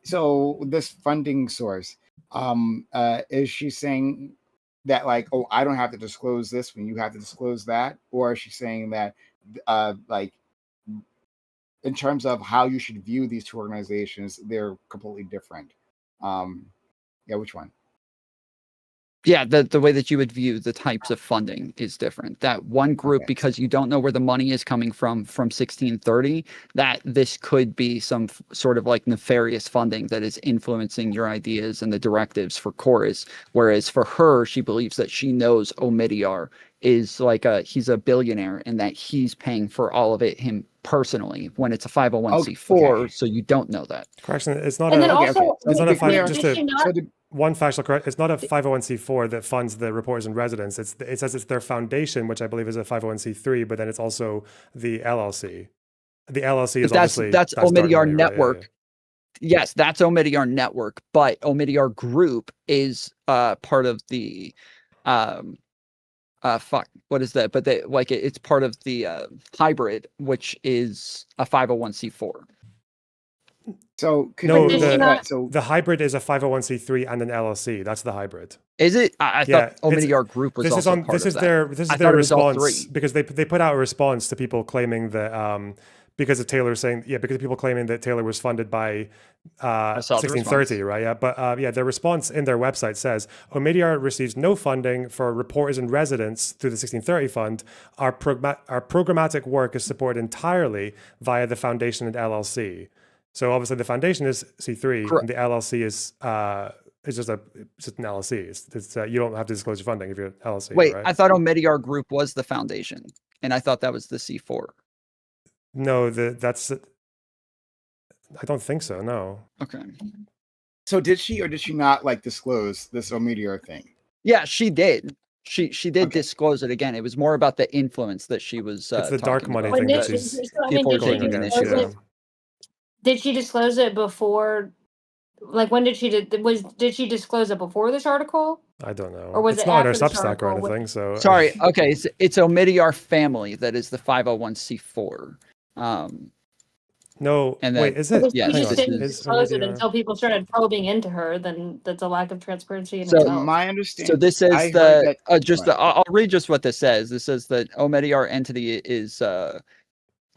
S4: so this funding source, is she saying that like, oh, I don't have to disclose this when you have to disclose that? Or is she saying that like in terms of how you should view these two organizations, they're completely different? Yeah, which one?
S7: Yeah, the way that you would view the types of funding is different. That one group, because you don't know where the money is coming from 1630, that this could be some sort of like nefarious funding that is influencing your ideas and the directives for Chorus. Whereas for her, she believes that she knows Omidyar is like he's a billionaire and that he's paying for all of it him personally, when it's a 501c4, so you don't know that.
S1: Correction, it's not
S6: And
S1: a
S6: then also,
S1: it's not a five,
S6: did
S1: just
S6: she
S1: a
S6: not-
S1: one factual correct. It's not a 501c4 that funds the reporters in residence. It says it's their foundation, which I believe is a 501c3, but then it's also the LLC. The LLC is obviously
S7: that's Omidyar
S1: money,
S7: Network.
S1: Right?
S7: Yes, that's Omidyar Network, but Omidyar Group is part of the what is that? But they like it's part of the hybrid, which is a 501c4.
S4: So
S1: the hybrid is a 501c3 and an LLC. That's the hybrid.
S7: Is it? I thought Omidyar Group was also part of that.
S1: This is their response, because they put out a response to people claiming that because of Taylor saying because people claiming that Taylor was funded by 1630, right? Yeah, but their response in their website says Omidyar receives no funding for reporters in residence through the 1630 fund. Our programmatic work is supported entirely via the foundation and LLC. So obviously the foundation is C3,
S7: Correct.
S1: and the LLC is just an LLC. It's you don't have to disclose your funding if you're an LLC.
S7: Wait,
S1: right?
S7: I thought Omidyar Group was the foundation, and I thought that was the C4.
S1: No, that's. I don't think so. No.
S7: Okay.
S4: So did she or did she not like disclose this Omidyar thing?
S7: Yeah, she did. She did disclose it again. It was more about the influence that she was.
S1: It's the dark money
S7: about.
S1: thing that she's taking against.
S6: Did she disclose it before? Like, when did she she disclose it before this article?
S1: I don't know.
S6: Or was
S1: it's
S6: it
S1: not on her
S6: after this
S1: Substack or
S6: article?
S1: anything. So
S7: sorry. Okay, it's Omidyar family that is the 501c4.
S1: No,
S7: and then,
S1: wait, is it?
S6: Yeah, she just didn't disclose it until people started probing into her. Then that's a lack of transparency in itself.
S4: My understanding.
S7: So this is I'll read just what this says. This says that Omidyar entity is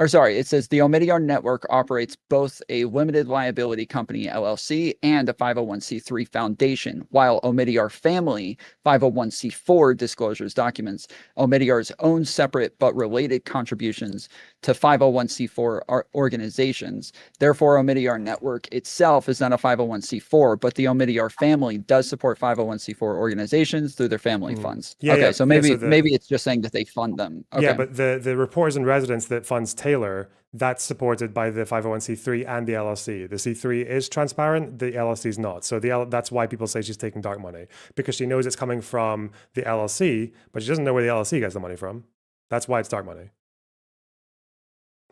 S7: it says the Omidyar Network operates both a limited liability company LLC and a 501c3 foundation, while Omidyar family 501c4 disclosures documents Omidyar's own separate but related contributions to 501c4 organizations. Therefore, Omidyar Network itself is not a 501c4, but the Omidyar family does support 501c4 organizations through their family funds. So maybe it's just saying that they fund them. Okay.
S1: Yeah, but the reporters in residence that funds Taylor, that's supported by the 501c3 and the LLC. The C3 is transparent, the LLC is not. So that's why people say she's taking dark money, because she knows it's coming from the LLC, but she doesn't know where the LLC gets the money from. That's why it's dark money.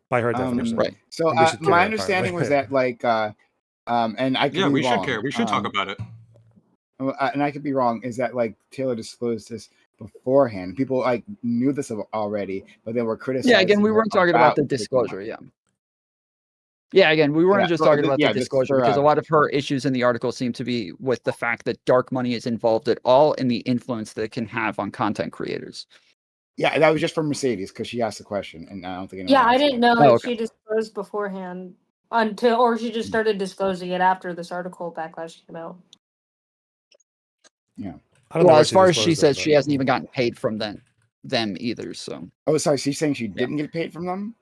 S1: By her definition.
S7: Right.
S4: So my understanding was that like, and I could be
S3: we
S4: wrong.
S3: should care. We should talk about it.
S4: And I could be wrong. Is that like Taylor disclosed this beforehand. People like knew this already, but they were criticizing.
S7: Yeah, again, we weren't talking about the disclosure. Yeah, again, we weren't just talking about the disclosure because a lot of her issues in the article seem to be with the fact that dark money is involved at all and the influence that it can have on content creators.
S4: Yeah, that was just from Mercedes because she asked the question, and I don't think anyone.
S6: Yeah, I didn't know if
S7: okay.
S6: she disclosed beforehand or she just started disclosing it after this article backlash came out.
S4: Yeah.
S7: Well, as far as she says, she hasn't even gotten paid from them either. So.
S4: Oh, sorry. She's saying she didn't get paid from them.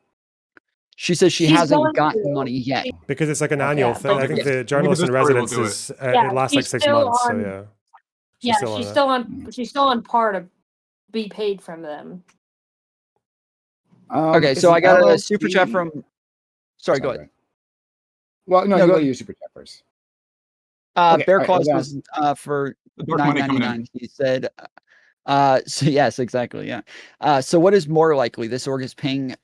S7: She says she hasn't gotten money yet
S1: because it's like an annual thing. I think the journalist in residence is it lasts like 6 months. So
S6: she's still on par to be paid from them.
S7: Okay, so I got a super chat from. Sorry, go ahead.
S4: Well, no, you go to your super chat first.
S7: Bear Claus was for $9.99. He said, so yes, exactly, yeah. So what is more likely? This org is paying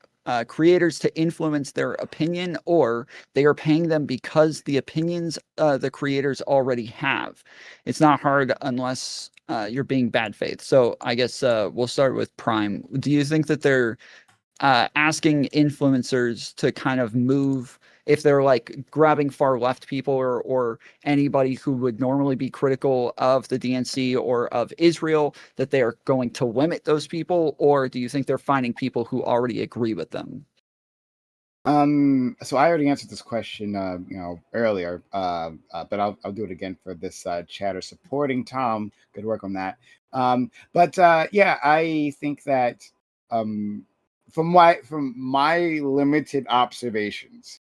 S7: creators to influence their opinion, or they are paying them because the opinions the creators already have. It's not hard unless you're being bad faith. So I guess we'll start with Prime. Do you think that they're asking influencers to kind of move, if they're like grabbing far left people or anybody who would normally be critical of the DNC or of Israel, that they are going to limit those people? Or do you think they're finding people who already agree with them?
S4: So I already answered this question, earlier, but I'll do it again for this chatter supporting Tom. Good work on that. Yeah, I think that from my limited observations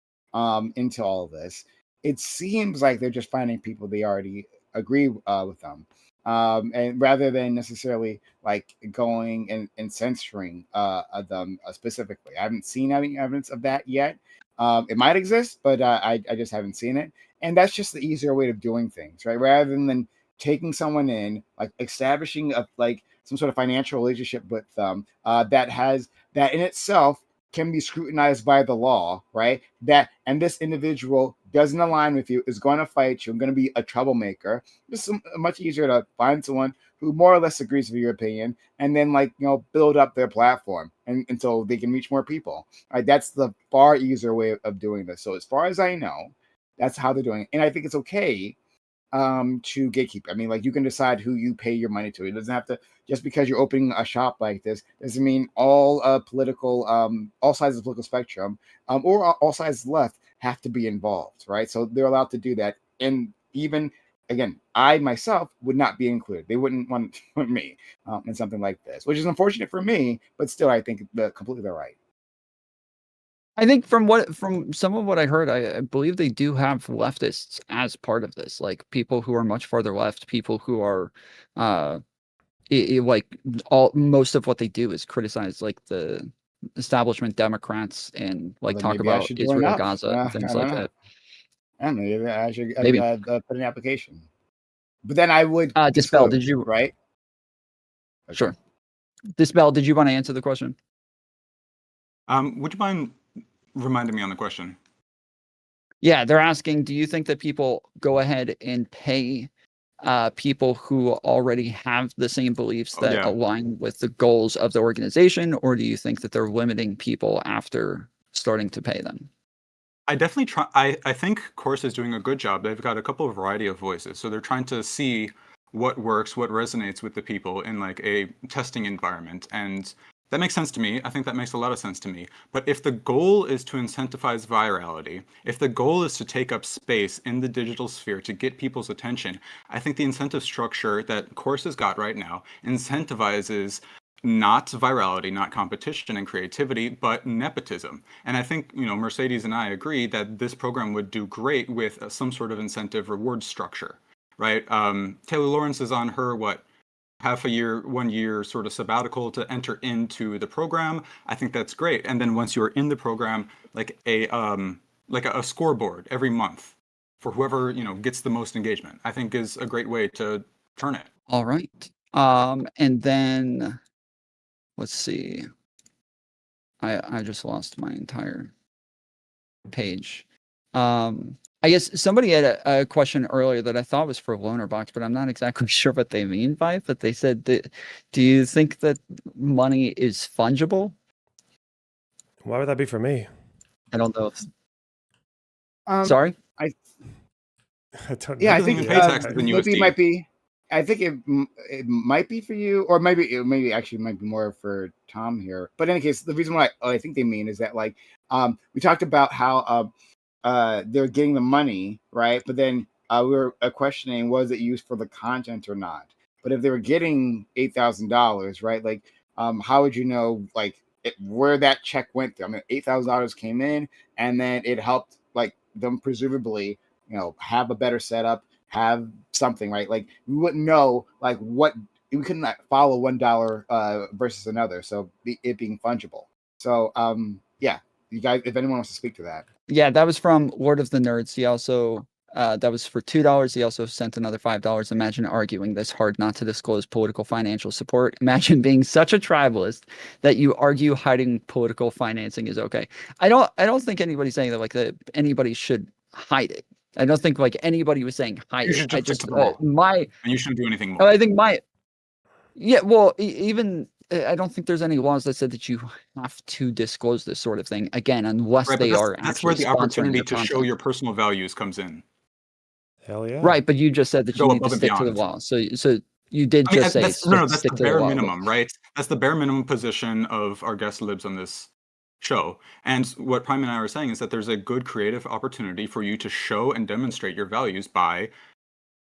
S4: into all of this, it seems like they're just finding people they already agree with them. And rather than necessarily like going and censoring them specifically. I haven't seen any evidence of that yet. It might exist, but I just haven't seen it. And that's just the easier way of doing things, right? Rather than taking someone in, like establishing like some sort of financial relationship with them that in itself can be scrutinized by the law, right? And this individual doesn't align with you, is going to fight you, and going to be a troublemaker. It's much easier to find someone who more or less agrees with your opinion, and then build up their platform and so they can reach more people. Right? That's the far easier way of doing this. So as far as I know, that's how they're doing it. And I think it's okay to gatekeep. I mean, like, you can decide who you pay your money to. It doesn't have to, just because you're opening a shop like this doesn't mean all political all sides of the political spectrum or all sides left have to be involved, right? So they're allowed to do that. And even again, I myself would not be included. They wouldn't want me in something like this, which is unfortunate for me, but still I think completely they're right.
S7: I think from some of what I heard, I believe they do have leftists as part of this, like people who are much farther left, people who are most of what they do is criticize like the establishment Democrats and talk about Israel, Gaza, and things like that.
S4: I don't know. I should put an application. But then I would
S7: Dispel, did you?
S4: Right?
S7: Okay. Sure. Dispel, did you want to answer the question?
S3: Would you mind reminding me on the question?
S7: Yeah, they're asking, do you think that people go ahead and pay people who already have the same beliefs that align with the goals of the organization, or do you think that they're limiting people after starting to pay them?
S3: I definitely try. I think Course is doing a good job. They've got a couple of variety of voices, so they're trying to see what works, what resonates with the people in like a testing environment, and that makes sense to me. I think that makes a lot of sense to me. But if the goal is to incentivize virality, if the goal is to take up space in the digital sphere to get people's attention, I think the incentive structure that Course has got right now incentivizes not virality, not competition and creativity, but nepotism. And I think, Mercedes and I agree that this program would do great with some sort of incentive reward structure, right? Taylor Lorenz is on her, 1 year sort of sabbatical to enter into the program. I think that's great. And then once you're in the program, like a scoreboard every month for whoever, gets the most engagement, I think is a great way to turn it.
S7: All right. And then let's see. I just lost my entire page. I guess somebody had a question earlier that I thought was for Lonerbox, but I'm not exactly sure what they mean by it. But they said that, do you think that money is fungible?
S1: Why would that be for me?
S7: I don't know. Sorry?
S1: I don't know.
S4: Yeah, I think
S3: pay taxes in
S4: maybe
S3: USD.
S4: it might be. I think it might be for you, or maybe actually might be more for Tom here. But in any case, the reason why I think they mean is that like we talked about how they're getting the money, right? But then we were questioning, was it used for the content or not? But if they were getting $8,000, right? Like how would you know like where that check went to? I mean, $8,000 came in, and then it helped like them presumably, have a better setup, have something, right? Like we wouldn't know like what we couldn't follow $1 versus another. So it being fungible. So yeah, you guys, if anyone wants to speak to that.
S7: Yeah, that was from Lord of the Nerds. He also that was for $2. He also sent another $5. Imagine arguing this hard not to disclose political financial support. Imagine being such a tribalist that you argue hiding political financing is okay. I don't think anybody's saying that like that anybody should hide it. I don't think like anybody was saying hide
S3: You
S7: it.
S3: should
S7: I
S3: just
S7: just
S3: stick to the law.
S7: my
S3: And you shouldn't do anything more.
S7: I think my yeah, well, even I don't think there's any laws that said that you have to disclose this sort of thing again, unless
S3: Right, but
S7: they are
S3: that's
S7: actually
S3: where the
S7: sponsoring
S3: opportunity
S7: your
S3: to show
S7: content.
S3: your personal values comes in.
S1: Hell yeah.
S7: Right, but you just said that
S3: Go
S7: you need to
S3: above and
S7: stick to the
S3: beyond.
S7: law. So you did
S3: I mean,
S7: just say
S3: that's the
S7: stick to the
S3: bare
S7: law.
S3: minimum, right? That's the bare minimum position of our guest libs on this show. And what Prime and I were saying is that there's a good creative opportunity for you to show and demonstrate your values by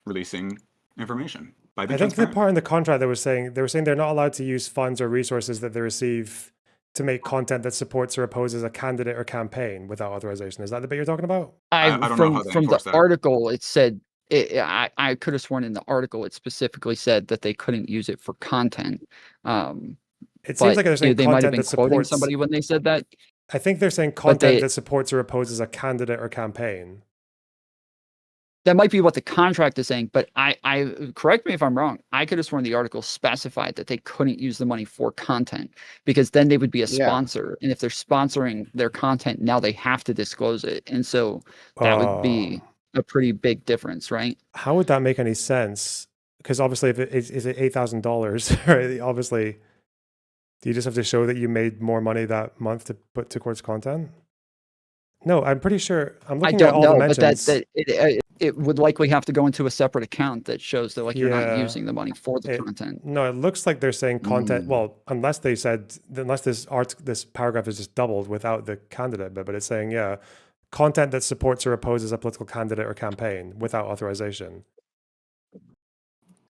S3: releasing information. By being
S1: I think the
S3: transparent.
S1: part in the contract they were saying they're not allowed to use funds or resources that they receive to make content that supports or opposes a candidate or campaign without authorization. Is that the bit you're talking about?
S3: I don't know how they
S7: From the
S3: enforce that.
S7: article, it said I could have sworn in the article it specifically said that they couldn't use it for content.
S1: It seems like they're saying
S7: they might have
S1: content
S7: been
S1: that
S7: quoting
S1: supports
S7: somebody when they said that.
S1: I think they're saying content that supports or opposes a candidate or campaign.
S7: That might be what the contract is saying, but I correct me if I'm wrong. I could have sworn the article specified that they couldn't use the money for content because then they would be a sponsor. And if they're sponsoring their content, now they have to disclose it. And so that would be a pretty big difference, right?
S1: How would that make any sense? Because obviously, if is it $8,000, right? Obviously, do you just have to show that you made more money that month to put towards content? No, I'm pretty sure. I'm looking at all the mentions.
S7: But it would likely have to go into a separate account that shows that like you're not using the money for the content.
S1: No, it looks like they're saying content. Well, unless they said, unless this paragraph is just doubled without the candidate bit, but it's saying content that supports or opposes a political candidate or campaign without authorization.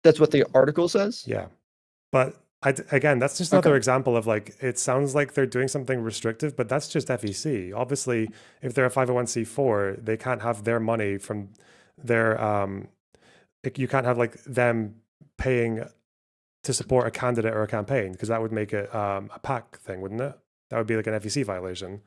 S7: That's what the article says?
S1: Yeah. But again, that's just another example of like, it sounds like they're doing something restrictive, but that's just FEC. Obviously, if they're a 501c4, they can't have their money from their, you can't have like them paying to support a candidate or a campaign, because that would make it a PAC thing, wouldn't it? That would be like an FEC violation.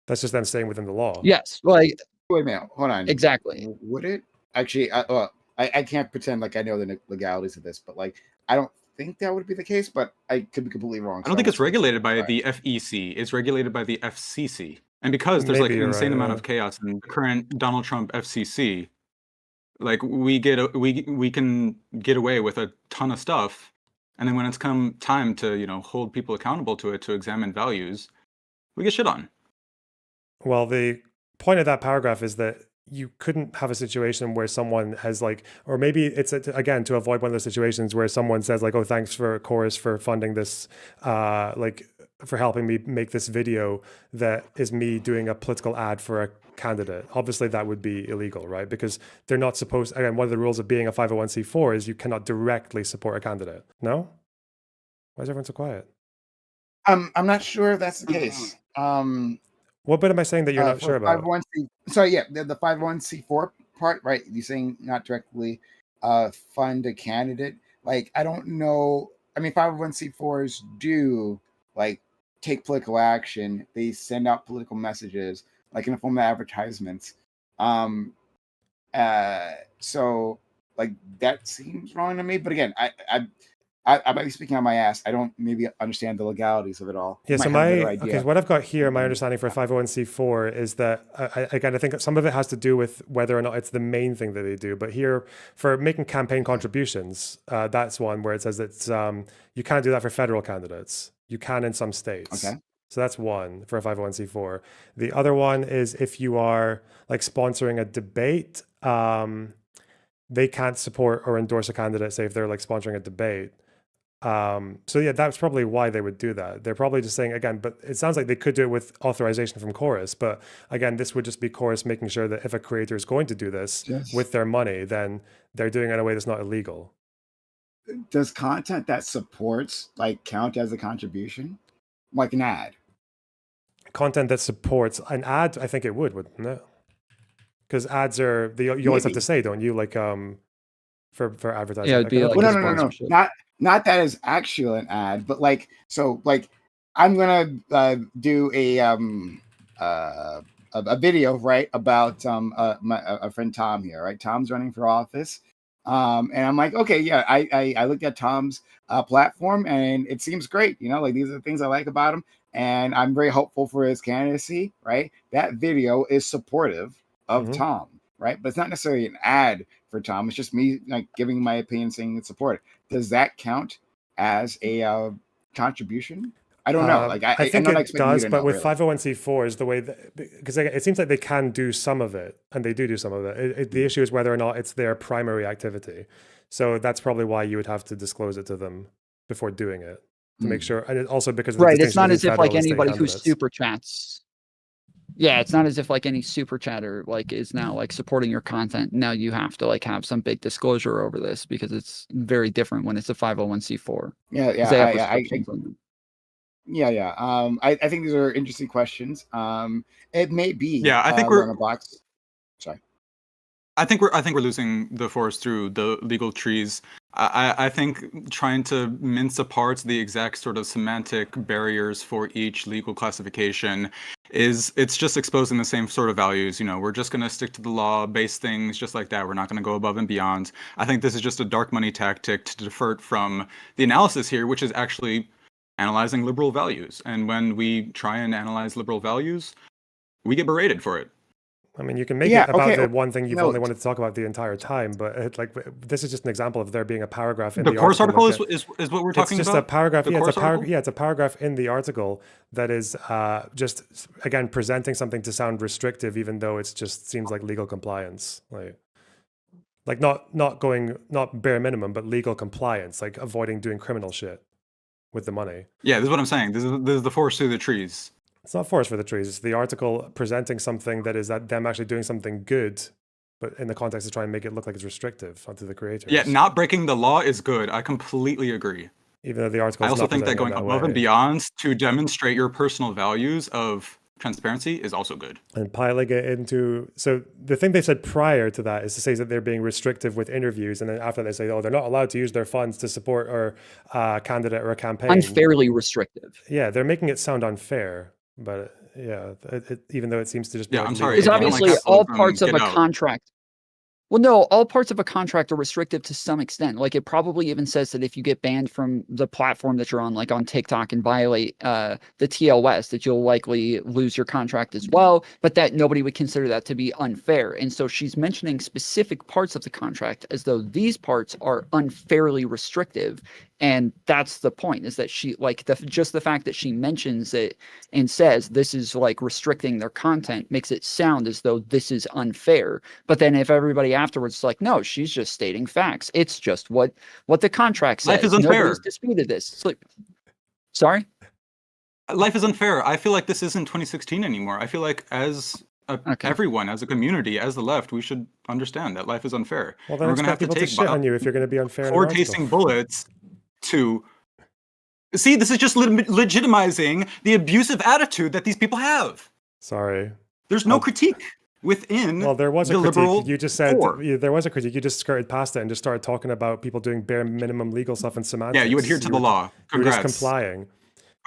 S1: That's just them staying within the law.
S7: Yes. Well,
S4: wait a minute, hold on.
S7: Exactly.
S4: Would it actually? I can't pretend like I know the legalities of this, but like I don't think that would be the case, but I could be completely wrong.
S3: I don't think it's regulated by the FEC. It's regulated by the FCC. And because there's like an insane amount of chaos in the current Donald Trump FCC, like we can get away with a ton of stuff, and then when it's come time to hold people accountable to it, to examine values, we get shit on.
S1: Well, the point of that paragraph is that you couldn't have a situation where someone has like, or maybe it's again to avoid one of those situations where someone says like, oh, thanks for Chorus for funding this, like for helping me make this video that is me doing a political ad for a candidate. Obviously that would be illegal, right? Because they're not supposed, again, one of the rules of being a 501c4 is you cannot directly support a candidate. No? Why is everyone so quiet?
S4: I'm not sure if that's the case.
S1: What bit am I saying that you're not sure about?
S4: Sorry, yeah, the 501c4 part, right? You're saying not directly fund a candidate. Like, I don't know. I mean, 501c4s do like take political action. They send out political messages, like in the form of advertisements. So like that seems wrong to me. But again, I might be speaking on my ass. I don't maybe understand the legalities of it all.
S1: Yeah, so
S4: idea.
S1: What I've got here, my understanding for 501c4 is that, again, I think some of it has to do with whether or not it's the main thing that they do. But here, for making campaign contributions, that's one where it says that you can't do that for federal candidates. You can in some states.
S4: Okay.
S1: So that's one for a 501c4. The other one is if you are like sponsoring a debate, they can't support or endorse a candidate, say if they're like sponsoring a debate. So yeah, that's probably why they would do that. They're probably just saying, again, but it sounds like they could do it with authorization from Chorus. But again, this would just be Chorus making sure that if a creator is going to do this with their money, then they're doing it in a way that's not illegal.
S4: Does content that supports like count as a contribution? Like an ad?
S1: Content that supports an ad, I think it would, wouldn't it? Because ads are, you always have to say, don't you? Like for advertising.
S7: Yeah, it'd be like
S4: no. Not that is actually an ad, but like, so like I'm gonna do a video, right, about a friend Tom here, right? Tom's running for office. And I'm like, okay, yeah, I looked at Tom's platform and it seems great. You know, like these are the things I like about him. And I'm very hopeful for his candidacy, right? That video is supportive of Tom, right? But it's not necessarily an ad for Tom. It's just me like giving my opinion, saying it's support. Does that count as a contribution? I don't know. Like
S1: I think it does, but with 501c4 is the way that, because it seems like they can do some of it, and they do some of it. The issue is whether or not it's their primary activity. So that's probably why you would have to disclose it to them before doing it to make sure. And also because of the
S7: right, it's not as if like anybody who super chats. Yeah, it's not as if like any super chatter like is now like supporting your content. Now you have to like have some big disclosure over this because it's very different when it's a 501c4.
S4: Yeah. I think these are interesting questions. It may be.
S3: Yeah, I think we're
S4: Lonerbox. Sorry.
S3: I think we're losing the forest through the legal trees. I think trying to mince apart the exact sort of semantic barriers for each legal classification it's just exposing the same sort of values. You know, we're just going to stick to the law-based things just like that. We're not going to go above and beyond. I think this is just a dark money tactic to divert from the analysis here, which is actually analyzing liberal values. And when we try and analyze liberal values, we get berated for it.
S1: I mean, you can make it about the one thing you've only wanted to talk about the entire time, but this is just an example of there being a paragraph in the
S3: course article
S1: is
S3: what we're talking about.
S1: It's just a paragraph. It's a paragraph in the article that is just again presenting something to sound restrictive, even though it just seems like legal compliance, like not bare minimum, but legal compliance, like avoiding doing criminal shit with the money.
S3: Yeah, this is what I'm saying. This is the forest through the trees.
S1: It's not forest for the trees. It's the article presenting something that is them actually doing something good, but in the context of trying to make it look like it's restrictive onto the creators.
S3: Yeah, not breaking the law is good. I completely agree.
S1: Even though the article
S3: I also think that going above and beyond to demonstrate your personal values of transparency is also good. And
S1: piling it into... So the thing they said prior to that is to say that they're being restrictive with interviews, and then after they say, oh, they're not allowed to use their funds to support a candidate or a campaign.
S7: Unfairly restrictive.
S1: Yeah, they're making it sound unfair. But yeah, even though it seems to just be
S3: I'm sorry.
S7: It's obviously all parts of a contract. Well, no, all parts of a contract are restrictive to some extent. Like it probably even says that if you get banned from the platform that you're on, like on TikTok, and violate the TLS, that you'll likely lose your contract as well. But that nobody would consider that to be unfair. And so she's mentioning specific parts of the contract as though these parts are unfairly restrictive. And that's the point, is that she like just the fact that she mentions it and says this is like restricting their content makes it sound as though this is unfair. But then if everybody afterwards is like, no, she's just stating facts. It's just what the contract says.
S3: Life is unfair.
S7: Nobody's disputed this. It's like, sorry?
S3: Life is unfair. I feel like this isn't 2016 anymore. I feel like everyone, as a community, as the left, we should understand that life is unfair.
S1: Well, then we're going to have to take shit on you if you're going to be unfair.
S3: Or tasting bullets to see. This is just legitimizing the abusive attitude that these people have.
S1: Sorry,
S3: there's no critique within.
S1: Well, there was a
S3: critique.
S1: You just said there was a critique. You just skirted past it and just started talking about people doing bare minimum legal stuff and semantics.
S3: Yeah, you adhere to the law.
S1: Congrats. You were just complying.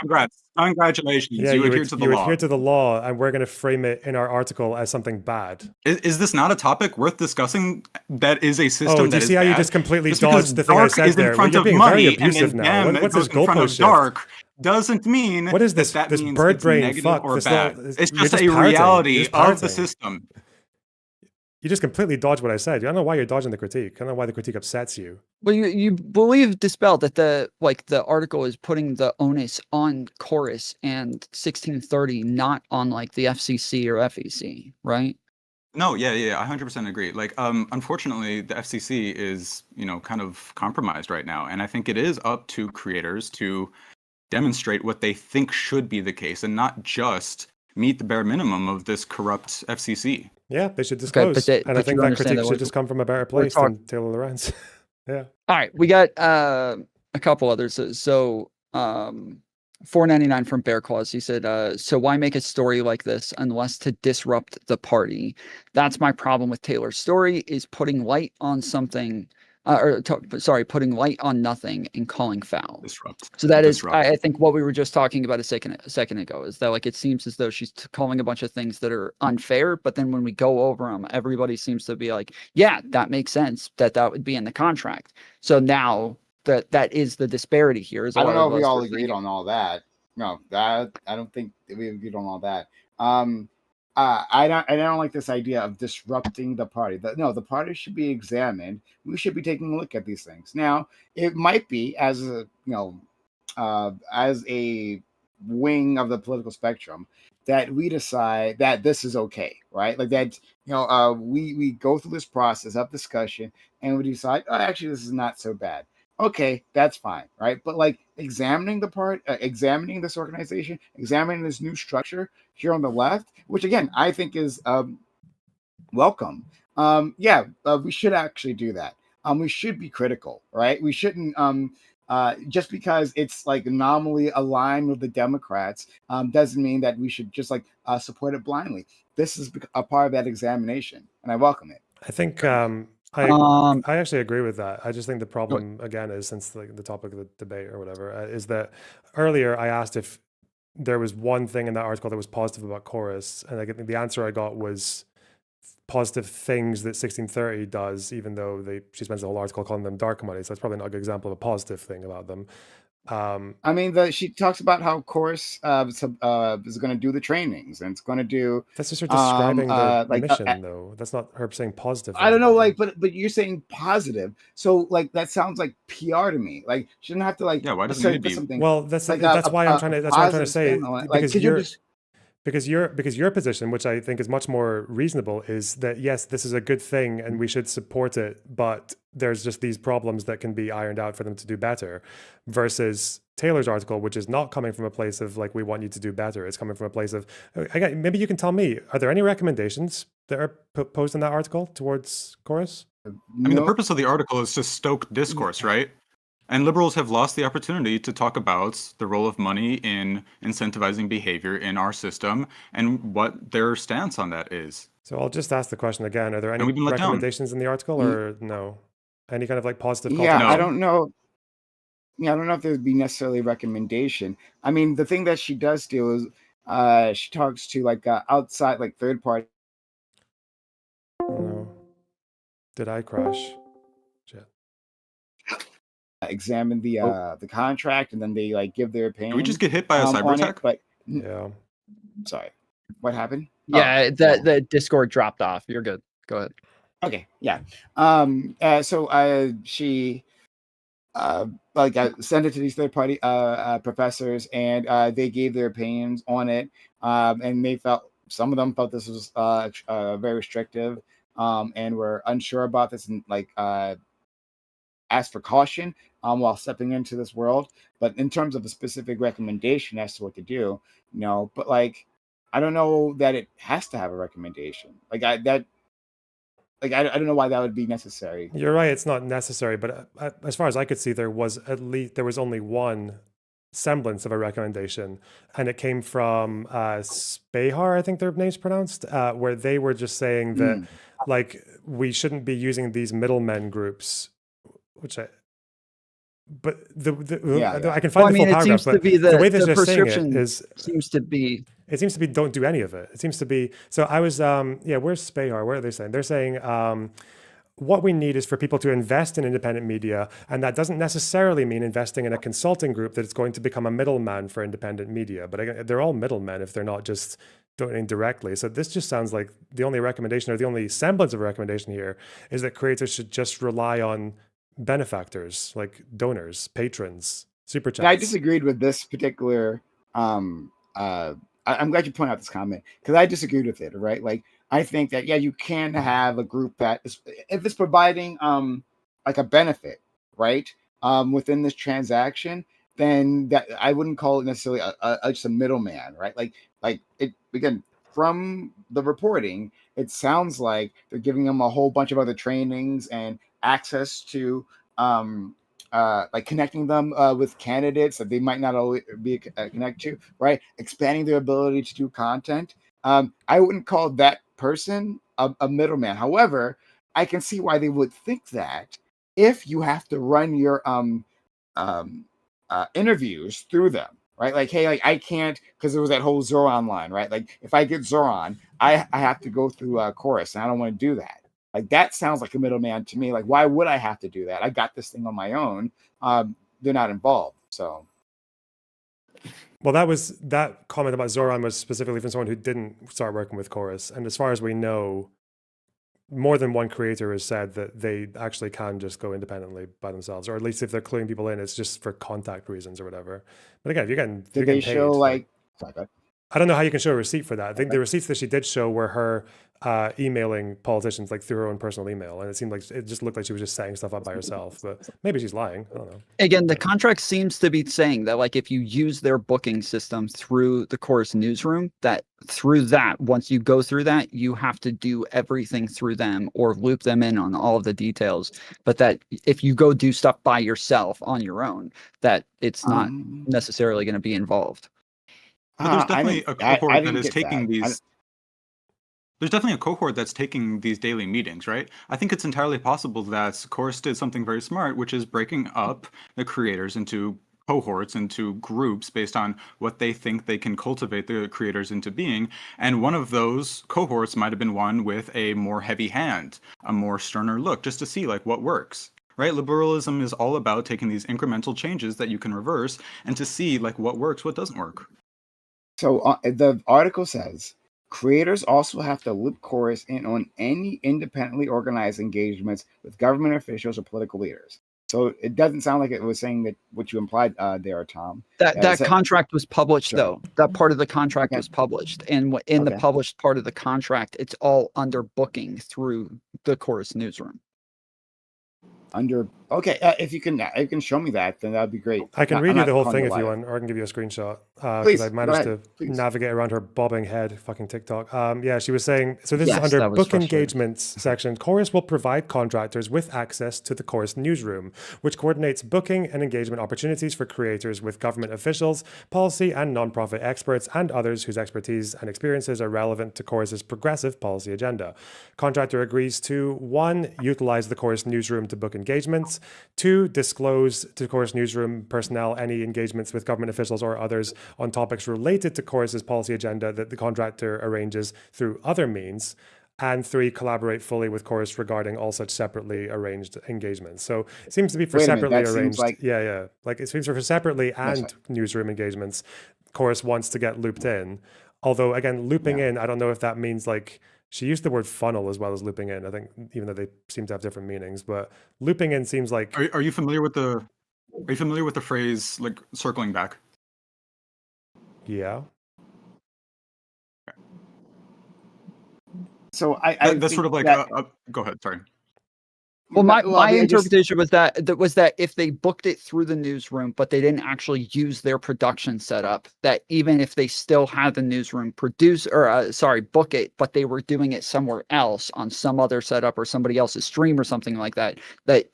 S3: Congrats. Congratulations.
S1: Yeah,
S3: you adhere to the law.
S1: adhere to the law, and we're going to frame it in our article as something bad.
S3: Is this not a topic worth discussing? That is a system.
S1: Oh, do you see how you just completely dodged the thing I said there?
S3: Well, you're
S1: being very abusive now. What's this goalpost
S3: shift? Doesn't mean
S1: what is this?
S3: That
S1: this
S3: means
S1: bird
S3: it's
S1: brain
S3: negative
S1: fuck
S3: or
S1: this
S3: bad.
S1: little,
S3: it's just a reality of the system.
S1: You just completely dodged what I said. I don't know why you're dodging the critique. I don't know why the critique upsets you.
S7: Well, you believe, Dispel, that the article is putting the onus on Chorus and 1630, not on like the FCC or FEC, right?
S3: No, yeah, I 100% agree. Like, unfortunately, the FCC is, kind of compromised right now, and I think it is up to creators to demonstrate what they think should be the case, and not just meet the bare minimum of this corrupt FCC.
S1: Yeah, they should disclose.
S7: Okay,
S1: and I think that critique should just come from a better place than Taylor Lorenz. Yeah.
S7: All right, we got a couple others. So $4.99 from Bear Claws. He said, so why make a story like this unless to disrupt the party? That's my problem with Taylor's story, is putting light on something, putting light on nothing and calling foul.
S3: Disrupt.
S7: So that is, I think, what we were just talking about a second ago, is that like it seems as though she's calling a bunch of things that are unfair, but then when we go over them, everybody seems to be like, yeah, that makes sense, that would be in the contract. So now that is the disparity here.
S4: I don't know if we all agreed on all that. No, I don't think we agreed on all that. I don't like this idea of disrupting the party. The party should be examined. We should be taking a look at these things. Now, it might be as a wing of the political spectrum that we decide that this is okay, right? Like that, we go through this process of discussion and we decide, oh, actually, this is not so bad. Okay, that's fine, right? But like examining this organization, examining this new structure here on the left, which again I think is welcome. We should actually do that. We should be critical, right? We shouldn't just because it's like nominally aligned with the Democrats doesn't mean that we should just like support it blindly. This is a part of that examination, and I welcome it.
S1: I think. I actually agree with that. I just think the problem, again, is since the topic of the debate or whatever, is that earlier I asked if there was one thing in that article that was positive about Chorus, and the answer I got was positive things that 1630 does, even though she spends the whole article calling them dark money. So that's probably not a good example of a positive thing about them.
S4: I mean, she talks about how Chorus is going to do the trainings and it's going to do.
S1: That's just her describing the mission, though. That's not her saying positive.
S4: I don't know, but you're saying positive, so like that sounds like PR to me. Like she doesn't have to like.
S3: Yeah, why doesn't it be
S4: something?
S1: Well, that's why I'm trying to say because your position, which I think is much more reasonable, is that yes, this is a good thing and we should support it, but there's just these problems that can be ironed out for them to do better, versus Taylor's article, which is not coming from a place of like, we want you to do better. It's coming from a place of, maybe you can tell me, are there any recommendations that are posed in that article towards Chorus?
S3: I mean, the purpose of the article is to stoke discourse, right? And liberals have lost the opportunity to talk about the role of money in incentivizing behavior in our system and what their stance on that is.
S1: So I'll just ask the question again. Are there any recommendations in the article or no? Any kind of like positive call?
S4: I don't know. Yeah, I don't know if there'd be necessarily a recommendation. I mean, the thing that she does do is she talks to like outside, like third party.
S1: No. Did I crash? Shit.
S4: Examine the contract, and then they like give their opinion.
S3: Did we just get hit by a cyber attack?
S4: But
S1: yeah.
S4: Sorry. What happened?
S7: Yeah, the Discord dropped off. You're good. Go ahead.
S4: Okay. Yeah. So she sent it to these third party professors, and they gave their opinions on it. And some of them felt this was very restrictive, and were unsure about this, and like asked for caution while stepping into this world. But in terms of a specific recommendation as to what to do, no. But like, I don't know that it has to have a recommendation. I don't know why that would be necessary.
S1: You're right, it's not necessary, but as far as I could see, there was only one semblance of a recommendation, and it came from Spahar, I think their name's pronounced, where they were just saying that like we shouldn't be using these middlemen groups, which But
S4: Yeah.
S1: I can find
S7: Well, I
S1: the
S7: mean,
S1: full
S7: it
S1: paragraph,
S7: seems to
S1: but
S7: be
S1: the way that
S7: the
S1: they're saying it
S7: prescription
S1: is
S7: seems to be.
S1: it seems to be don't do any of it. It seems to be so. I was where's Spahar? Where are they saying? They're saying what we need is for people to invest in independent media, and that doesn't necessarily mean investing in a consulting group that is going to become a middleman for independent media. But again, they're all middlemen if they're not just donating directly. So this just sounds like the only recommendation or the only semblance of a recommendation here is that creators should just rely on benefactors like donors, patrons, super chats.
S4: Yeah, I disagreed with this particular. I'm glad you point out this comment because I disagreed with it. Right, like I think that you can have a group that is, if it's providing like a benefit, right, within this transaction, then that I wouldn't call it necessarily just a middleman, right? Like it again from the reporting, it sounds like they're giving them a whole bunch of other trainings and access to like connecting them with candidates that they might not always be connected to, right? Expanding their ability to do content. I wouldn't call that person a middleman. However, I can see why they would think that if you have to run your interviews through them, right? Like, hey, like I can't because there was that whole Zoran line, right? Like if I get Zoran, I have to go through Chorus, and I don't want to do that. Like that sounds like a middleman to me. Like, why would I have to do that? I got this thing on my own. They're not involved. So,
S1: well, that comment about Zoran was specifically from someone who didn't start working with Chorus, and as far as we know, more than one creator has said that they actually can just go independently by themselves, or at least if they're cluing people in, it's just for contact reasons or whatever. But again, if you're getting paid,
S4: show like?
S1: I don't know how you can show a receipt for that. I think the receipts that she did show were her emailing politicians like through her own personal email, and it seemed like it just looked like she was just setting stuff up by herself. But maybe she's lying. I don't know.
S7: Again, the contract seems to be saying that like if you use their booking system through the Chorus newsroom, that through that, once you go through that, you have to do everything through them or loop them in on all of the details. But that if you go do stuff by yourself on your own, that it's not necessarily going to be involved.
S3: But there's definitely a cohort that is taking these. There's definitely a cohort that's taking these daily meetings, right? I think it's entirely possible that Chorus did something very smart, which is breaking up the creators into cohorts, into groups based on what they think they can cultivate the creators into being. And one of those cohorts might have been one with a more heavy hand, a more sterner look, just to see like what works. Right? Liberalism is all about taking these incremental changes that you can reverse and to see like what works, what doesn't work.
S4: So the article says creators also have to loop Chorus in on any independently organized engagements with government officials or political leaders. So it doesn't sound like it was saying that what you implied there, Tom.
S7: That contract was published, though. That part of the contract was published. And in the published part of the contract, it's all under booking through the Chorus newsroom.
S4: If you can show me that, then that'd be great.
S1: I can read you the whole thing if you want, or I can give you a screenshot because I managed to navigate around her bobbing head fucking TikTok. She was saying, so this is under book engagements section. Chorus will provide contractors with access to the Chorus newsroom, which coordinates booking and engagement opportunities for creators with government officials, policy and nonprofit experts, and others whose expertise and experiences are relevant to Chorus's progressive policy agenda. Contractor agrees to 1. Utilize the Chorus newsroom to book engagements. 2. Disclose to Chorus newsroom personnel any engagements with government officials or others on topics related to Chorus's policy agenda that the contractor arranges through other means. And 3. Collaborate fully with Chorus regarding all such separately arranged engagements. So it seems to be for separately arranged. Like it seems for separately and newsroom engagements. Chorus wants to get looped in. Although again, looping in, I don't know if that means like. She used the word funnel as well as looping in. I think even though they seem to have different meanings, but looping in seems like.
S3: Are you familiar with the? Are you familiar with the phrase like circling back?
S1: Yeah.
S4: So
S3: that's sort of like go ahead. Sorry.
S7: Well, my interpretation was that if they booked it through the newsroom, but they didn't actually use their production setup, that even if they still had the newsroom book it, but they were doing it somewhere else on some other setup or somebody else's stream or something like that,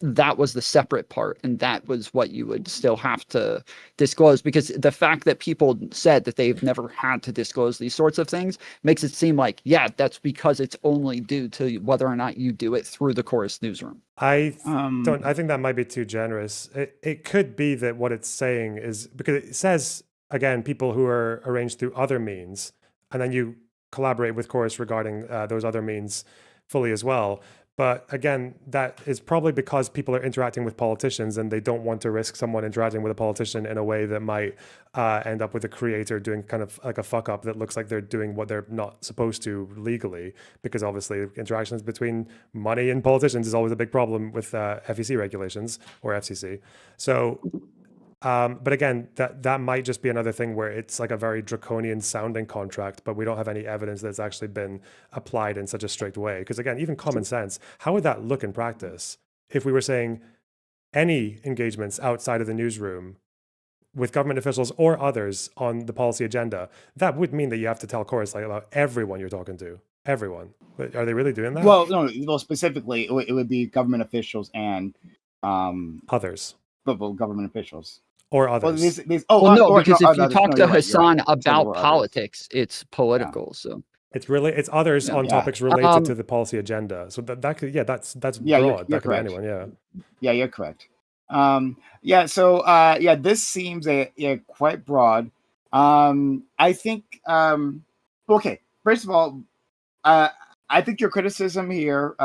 S7: that was the separate part. And that was what you would still have to disclose, because the fact that people said that they've never had to disclose these sorts of things makes it seem like, that's because it's only due to whether or not you do it through the Chorus newsroom.
S1: I think that might be too generous. It could be that what it's saying is, because it says, again, people who are arranged through other means, and then you collaborate with Chorus regarding those other means fully as well. But again, that is probably because people are interacting with politicians and they don't want to risk someone interacting with a politician in a way that might end up with a creator doing kind of like a fuck up that looks like they're doing what they're not supposed to legally, because obviously interactions between money and politicians is always a big problem with FEC regulations or FCC. So but again, that might just be another thing where it's like a very draconian sounding contract, but we don't have any evidence that it's actually been applied in such a strict way. Because again, even common sense, how would that look in practice if we were saying any engagements outside of the newsroom with government officials or others on the policy agenda? That would mean that you have to tell Chorus like about everyone you're talking to. Everyone. But are they really doing that?
S4: Well, no. Well, specifically, it would be government officials and
S1: others.
S4: Government officials.
S1: Or others.
S7: Because if you talk to Hassan about politics, it's political. Yeah. So
S1: it's others on topics related to the policy agenda. So that could that's broad. That could be anyone. Yeah.
S4: Yeah, you're correct. So this seems quite broad. I think okay. First of all, I think your criticism here,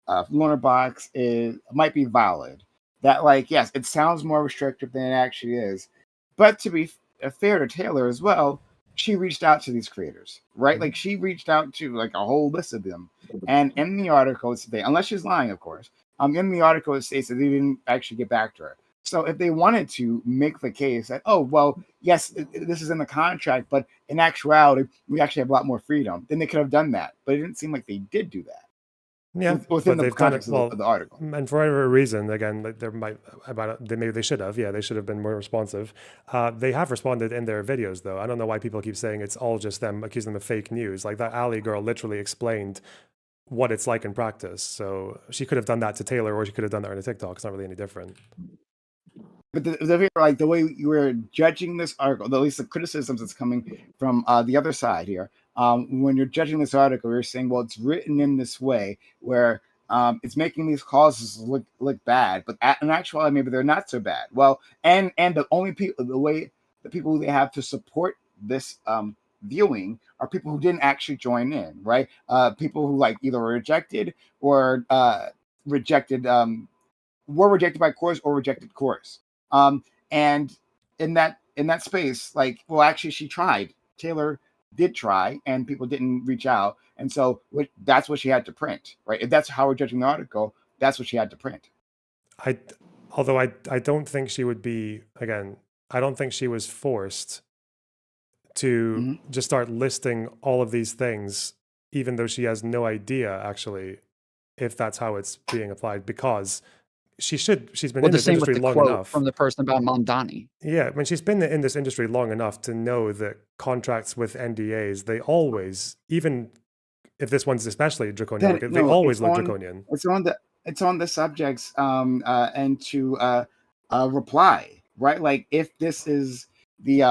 S4: Lonerbox, might be valid. That, like, yes, it sounds more restrictive than it actually is. But to be fair to Taylor as well, she reached out to these creators, right? Like, she reached out to, like, a whole list of them. And in the article, unless she's lying, of course, in the article, it states that they didn't actually get back to her. So if they wanted to make the case that, oh, well, yes, this is in the contract, but in actuality, we actually have a lot more freedom, then they could have done that. But it didn't seem like they did do that.
S1: Yeah,
S4: within the context of the article,
S1: and for whatever reason, again, they should have. Yeah, they should have been more responsive. They have responded in their videos, though. I don't know why people keep saying it's all just them accusing them of fake news. Like that Ali girl literally explained what it's like in practice. So she could have done that to Taylor, or she could have done that on a TikTok. It's not really any different.
S4: But the way you were judging this article, at least the criticisms that's coming from the other side here. When you're judging this article, you're saying, well, it's written in this way where it's making these causes look bad, but in actuality, maybe they're not so bad. Well, and the only people, the people they have to support this viewing are people who didn't actually join in, right? People who like either were rejected or were rejected by Chorus or rejected Chorus. And in that space, like, well, actually, she tried. Taylor did try, and people didn't reach out, and so that's what she had to print, right? If that's how we're judging the article, that's what she had to print.
S1: Although I don't think she would be, again, I don't think she was forced to just start listing all of these things, even though she has no idea actually if that's how it's being applied, because she's been in this industry long enough.
S7: From the person about Mondani.
S1: Yeah, I mean, she's been in this industry long enough to know that contracts with NDAs, they always, even if this one's especially draconian, they always look draconian.
S4: It's on the subjects and to reply, right? Like if this is the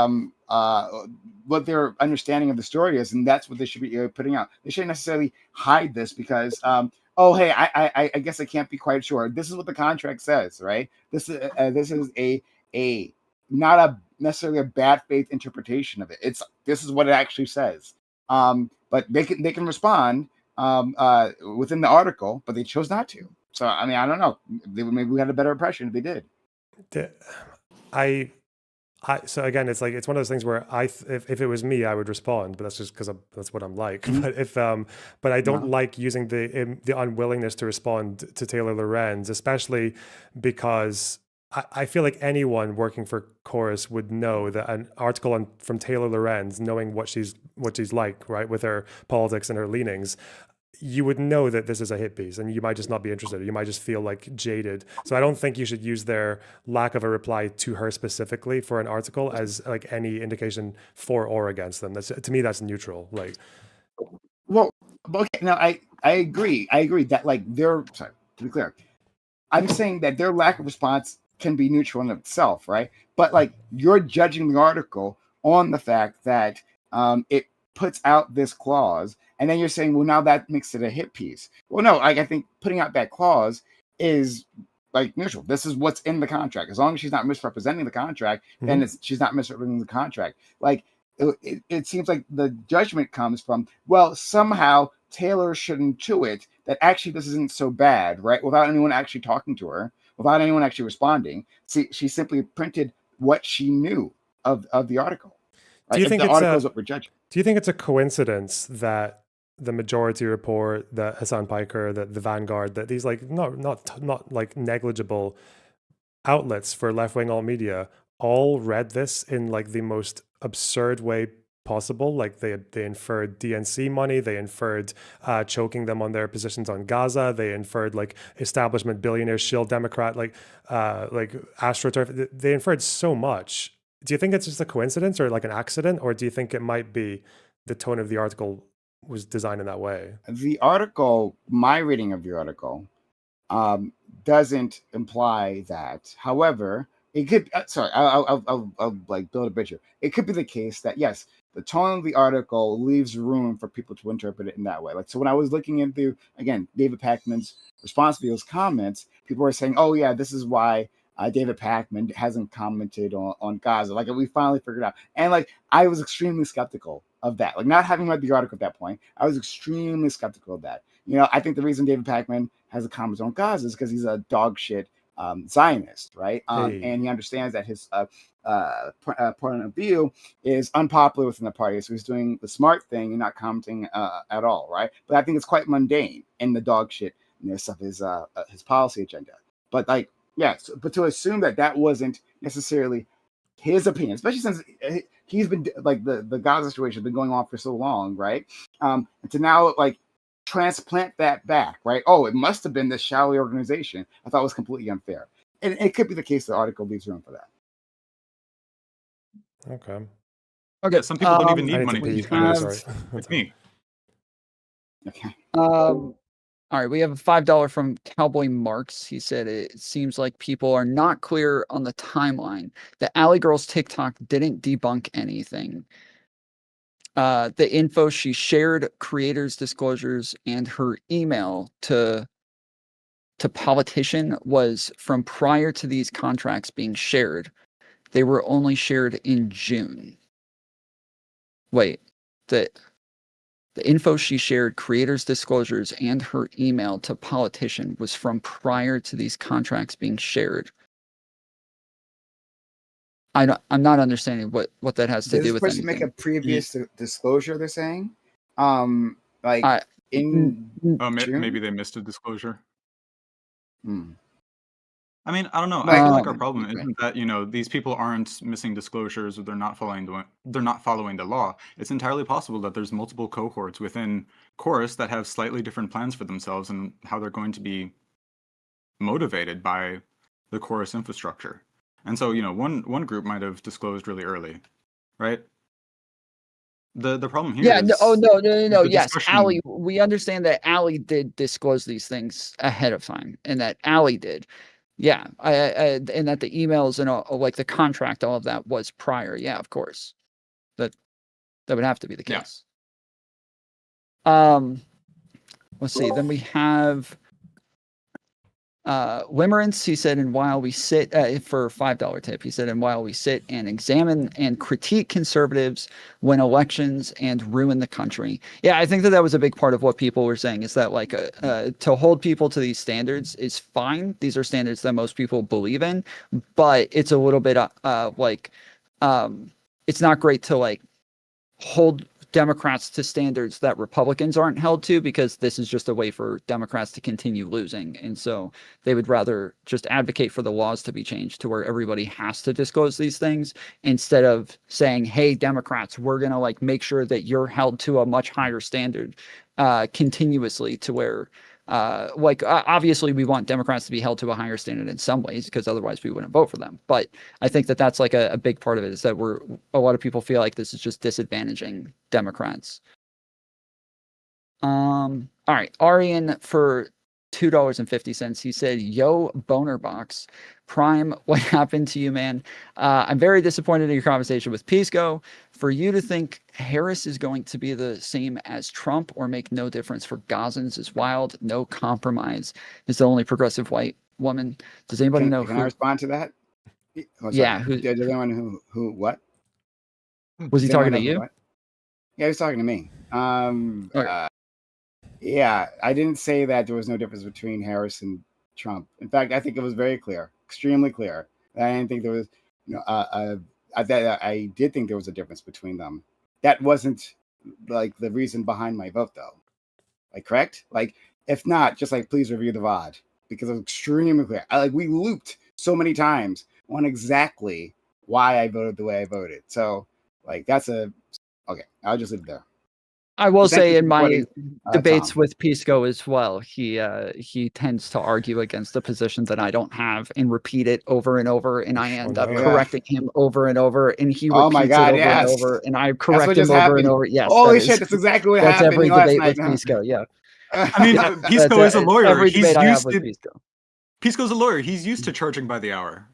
S4: what their understanding of the story is, and that's what they should be putting out. They shouldn't necessarily hide this because oh, hey, I guess I can't be quite sure. This is what the contract says, right? This is a not necessarily a bad faith interpretation of it. This is what it actually says. But they can respond within the article, but they chose not to. So I mean, I don't know. Maybe we had a better impression if they did.
S1: So again, it's like it's one of those things where if it was me, I would respond, but that's just because that's what I'm like. But I don't like using the unwillingness to respond to Taylor Lorenz, especially because I feel like anyone working for Chorus would know that an article from Taylor Lorenz, knowing what she's like, right, with her politics and her leanings, you would know that this is a hit piece and you might just not be interested. You might just feel like jaded. So I don't think you should use their lack of a reply to her specifically for an article as like any indication for or against them. To me, that's neutral. Like,
S4: well, okay, no, I agree. I agree that like sorry, to be clear, I'm saying that their lack of response can be neutral in itself, right? But like you're judging the article on the fact that it puts out this clause, and then you're saying, well, now that makes it a hit piece. Well, no, I think putting out that clause is like neutral. This is what's in the contract. As long as she's not misrepresenting the contract, then she's not misrepresenting the contract. Like it seems like the judgment comes from, well, somehow Taylor should intuit that actually this isn't so bad, right? Without anyone actually talking to her, without anyone actually responding. See, she simply printed what she knew of the article. Right?
S1: Do you think
S4: the article is what we're judging?
S1: Do you think it's a coincidence that the Majority Report, the Hassan Piker, the Vanguard, that these like not like negligible outlets for left-wing alt media all read this in like the most absurd way possible? Like they inferred DNC money, they inferred choking them on their positions on Gaza, they inferred like establishment billionaires shill Democrat, like AstroTurf. They inferred so much. Do you think it's just a coincidence or like an accident, or do you think it might be the tone of the article was designed in that way?
S4: The article, my reading of the article, doesn't imply that. However, it could. Sorry, I'll like build a bridge here. It could be the case that yes, the tone of the article leaves room for people to interpret it in that way. Like so, when I was looking into again David Pakman's response to those comments, people were saying, "Oh yeah, this is why." David Pakman hasn't commented on Gaza. Like we finally figured out. And like I was extremely skeptical of that. Like not having read the article at that point, I was extremely skeptical of that. You know, I think the reason David Pakman has a comment on Gaza is because he's a dog shit Zionist, right? And he understands that his point of view is unpopular within the party. So he's doing the smart thing and not commenting at all, right? But I think it's quite mundane in the dog shitness of his policy agenda. But like, yes, but to assume that wasn't necessarily his opinion, especially since he's been like the Gaza situation has been going on for so long, right? And to now like transplant that back, right? Oh, it must have been this shallow organization. I thought was completely unfair, and it could be the case the article leaves room for that.
S1: Okay.
S3: Okay. Some people don't even need money.
S1: Sorry,
S3: like me.
S4: Okay.
S7: All right, we have a $5 from Cowboy Marks. He said it seems like people are not clear on the timeline. The Alley Girl's TikTok didn't debunk anything. The info she shared, creators' disclosures, and her email to politician was from prior to these contracts being shared. They were only shared in June. Wait, the info she shared, creators' disclosures, and her email to politician was from prior to these contracts being shared. I'm not understanding what that has to do with anything.
S4: Make a previous disclosure, they're saying? Maybe
S3: they missed a disclosure. I mean, I don't know.
S4: Like,
S3: I feel like our problem isn't that, you know, these people aren't missing disclosures or they're not following the law. It's entirely possible that there's multiple cohorts within Chorus that have slightly different plans for themselves and how they're going to be motivated by the Chorus infrastructure. And so, you know, one group might have disclosed really early, right? The problem here is...
S7: No. Yes, Allie, we understand that Allie did disclose these things ahead of time and that Allie did. Yeah, and that the emails and all, like the contract, all of that was prior. Yeah, of course, that would have to be the case. Yeah. Let's see. Then we have Limerence. He said, and while we sit for a $5 tip, he said, and while we sit and examine and critique conservatives win elections and ruin the country. Yeah, I think that was a big part of what people were saying is that like to hold people to these standards is fine. These are standards that most people believe in, but it's a little bit it's not great to like hold Democrats to standards that Republicans aren't held to, because this is just a way for Democrats to continue losing. And so they would rather just advocate for the laws to be changed to where everybody has to disclose these things instead of saying, hey, Democrats, we're going to like make sure that you're held to a much higher standard continuously to where obviously we want Democrats to be held to a higher standard in some ways because otherwise we wouldn't vote for them. But I think that that's like a big part of it is that a lot of people feel like this is just disadvantaging Democrats. All right. Arian for $2.50. He said, "Yo, Lonerbox, Prime, what happened to you, man? I'm very disappointed in your conversation with Pisco. For you to think Harris is going to be the same as Trump or make no difference for Gazans is wild. No compromise is the only progressive white woman." Does anybody know
S4: Can
S7: who?
S4: I respond to that? Oh,
S7: Yeah,
S4: does anyone who what?
S7: Was he
S4: Does
S7: talking
S4: anyone
S7: to
S4: know
S7: you?
S4: what? Yeah, he was talking to me.
S7: Okay.
S4: Yeah, I didn't say that there was no difference between Harris and Trump. In fact, I think it was very clear, extremely clear. I didn't think there was, I did think there was a difference between them. That wasn't like the reason behind my vote, though. Like, correct? Like, if not, just like please review the VOD because it was extremely clear. We looped so many times on exactly why I voted the way I voted. So, like, that's okay. I'll just leave it there.
S7: I will say in my
S4: supporting,
S7: debates
S4: Tom.
S7: with Pisco as well, he tends to argue against the position that I don't have and repeat it over and over, and I end up correcting him over and over, and he repeats it over and over, and I correct him over and over. Yes,
S4: holy shit, that's exactly what happened.
S7: That's every
S4: last
S7: debate
S4: night,
S7: with Pisco. Yeah,
S3: I mean, Pisco is a lawyer.
S7: Every
S3: He's
S7: debate I have
S3: used
S7: with
S3: to.
S7: Pisco.
S3: Pisco's a lawyer. He's used to charging by the hour.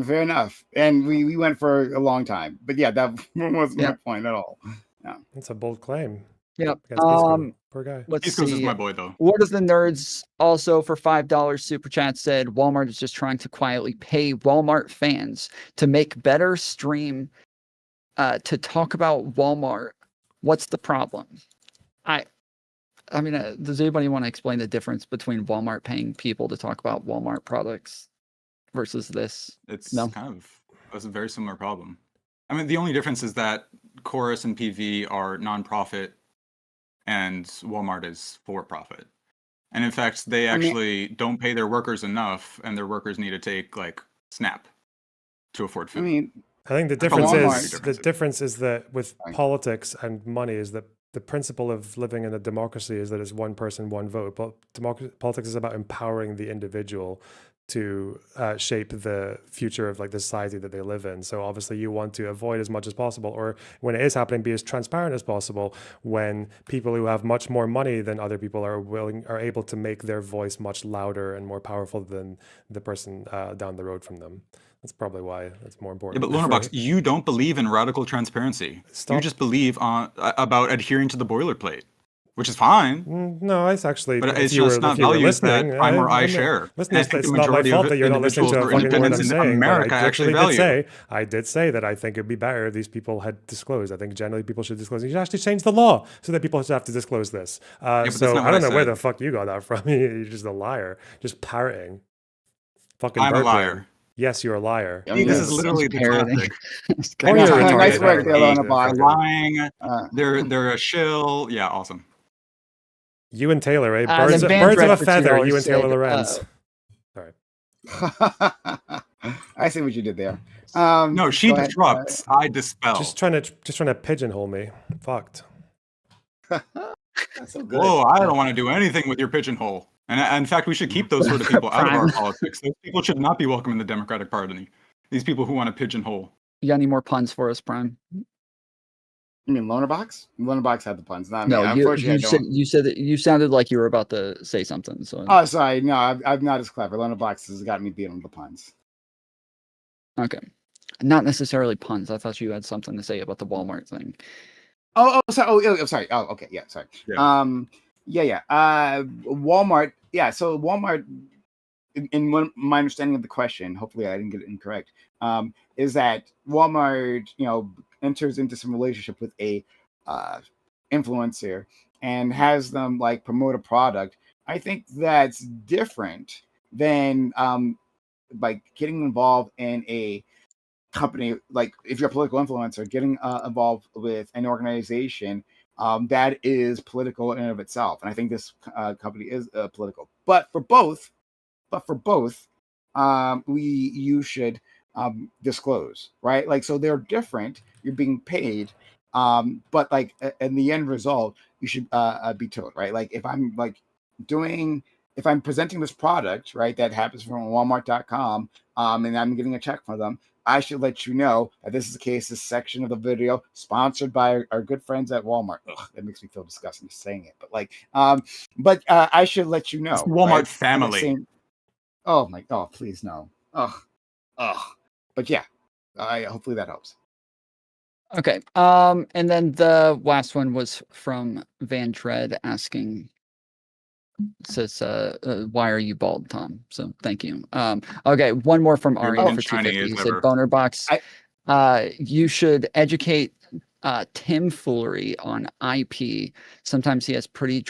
S4: Fair enough. And we went for a long time. But yeah, that wasn't my point at all. No.
S1: That's a bold claim.
S7: Yep.
S1: Poor guy.
S7: Let's
S3: Pisco's
S7: see.
S3: is my boy, though.
S7: What is the nerds also for $5 super chat said Walmart is just trying to quietly pay Walmart fans to make better stream to talk about Walmart. What's the problem? I mean, does anybody want to explain the difference between Walmart paying people to talk about Walmart products versus this?
S3: It's a very similar problem. I mean, the only difference is that Chorus and PV are nonprofit and Walmart is for profit. And in fact, they actually don't pay their workers enough, and their workers need to take like SNAP to afford food.
S1: I think the difference is that with politics and money is that the principle of living in a democracy is that it's one person, one vote. But politics is about empowering the individual to shape the future of like the society that they live in. So obviously you want to avoid as much as possible, or when it is happening, be as transparent as possible when people who have much more money than other people are able to make their voice much louder and more powerful than the person down the road from them. That's probably why it's more important.
S3: Yeah, but Lonerbox, you don't believe in radical transparency. You just believe about adhering to the boilerplate, which is fine.
S1: No, it's actually.
S3: But it's just not values that Prime or I share.
S1: Listen, it's not my fault that you're not listening to a fucking word I'm saying.
S3: America actually value.
S1: I did say that I think it'd be better if these people had disclosed. I think generally people should disclose. You should actually change the law so that people have to disclose this. So I don't know where the fuck you got that from. You're just a liar, just parroting. Fucking
S3: I'm a liar.
S1: Yes, you're a liar.
S3: I mean, this is literally the classic.
S4: Nice work,
S3: they're lying. They're a shill. Yeah, awesome.
S1: You and Taylor, eh? Birds of a feather. You and Taylor Lorenz. Sorry.
S4: I see what you did there.
S3: No, she disrupts. I dispel.
S1: Just trying to pigeonhole me. Fucked.
S4: That's so good.
S3: Whoa! I don't want to do anything with your pigeonhole. And in fact, we should keep those sort of people out of our politics. Those people should not be welcome in the Democratic Party. These people who want to pigeonhole.
S7: You got any more puns for us, Prime?
S4: You mean Lonerbox? Lonerbox had the puns, not
S7: no,
S4: me.
S7: You said that you sounded like you were about to say something. So.
S4: Oh, sorry. No, I'm not as clever. Lonerbox has got me beat on the puns.
S7: Okay. Not necessarily puns. I thought you had something to say about the Walmart thing.
S4: Sorry. Oh, okay. Yeah, sorry. Yeah. Walmart. Yeah. So Walmart, in my understanding of the question, hopefully I didn't get it incorrect, is that Walmart, enters into some relationship with a influencer and has them like promote a product. I think that's different than like getting involved in a company, like if you're a political influencer, getting involved with an organization that is political in and of itself. And I think this company is political. But for both, you should disclose, right? Like, so they're different. You're being paid, but like in the end result, you should be told, right? Like if I'm presenting this product, right, that happens from Walmart.com, and I'm getting a check from them, I should let you know that this is the case. This section of the video sponsored by our good friends at Walmart. Ugh, that makes me feel disgusting just saying it, but like, I should let you know.
S3: It's the Walmart
S4: right?
S3: family.
S4: Oh my God! Please no. Ugh. But yeah, hopefully that helps.
S7: Okay. And then the last one was from Van Tread asking, says, why are you bald, Tom? So thank you. Okay, one more from Ari for 250. He said, Lonerbox, you should educate Timfoolery on IP. Sometimes he has pretty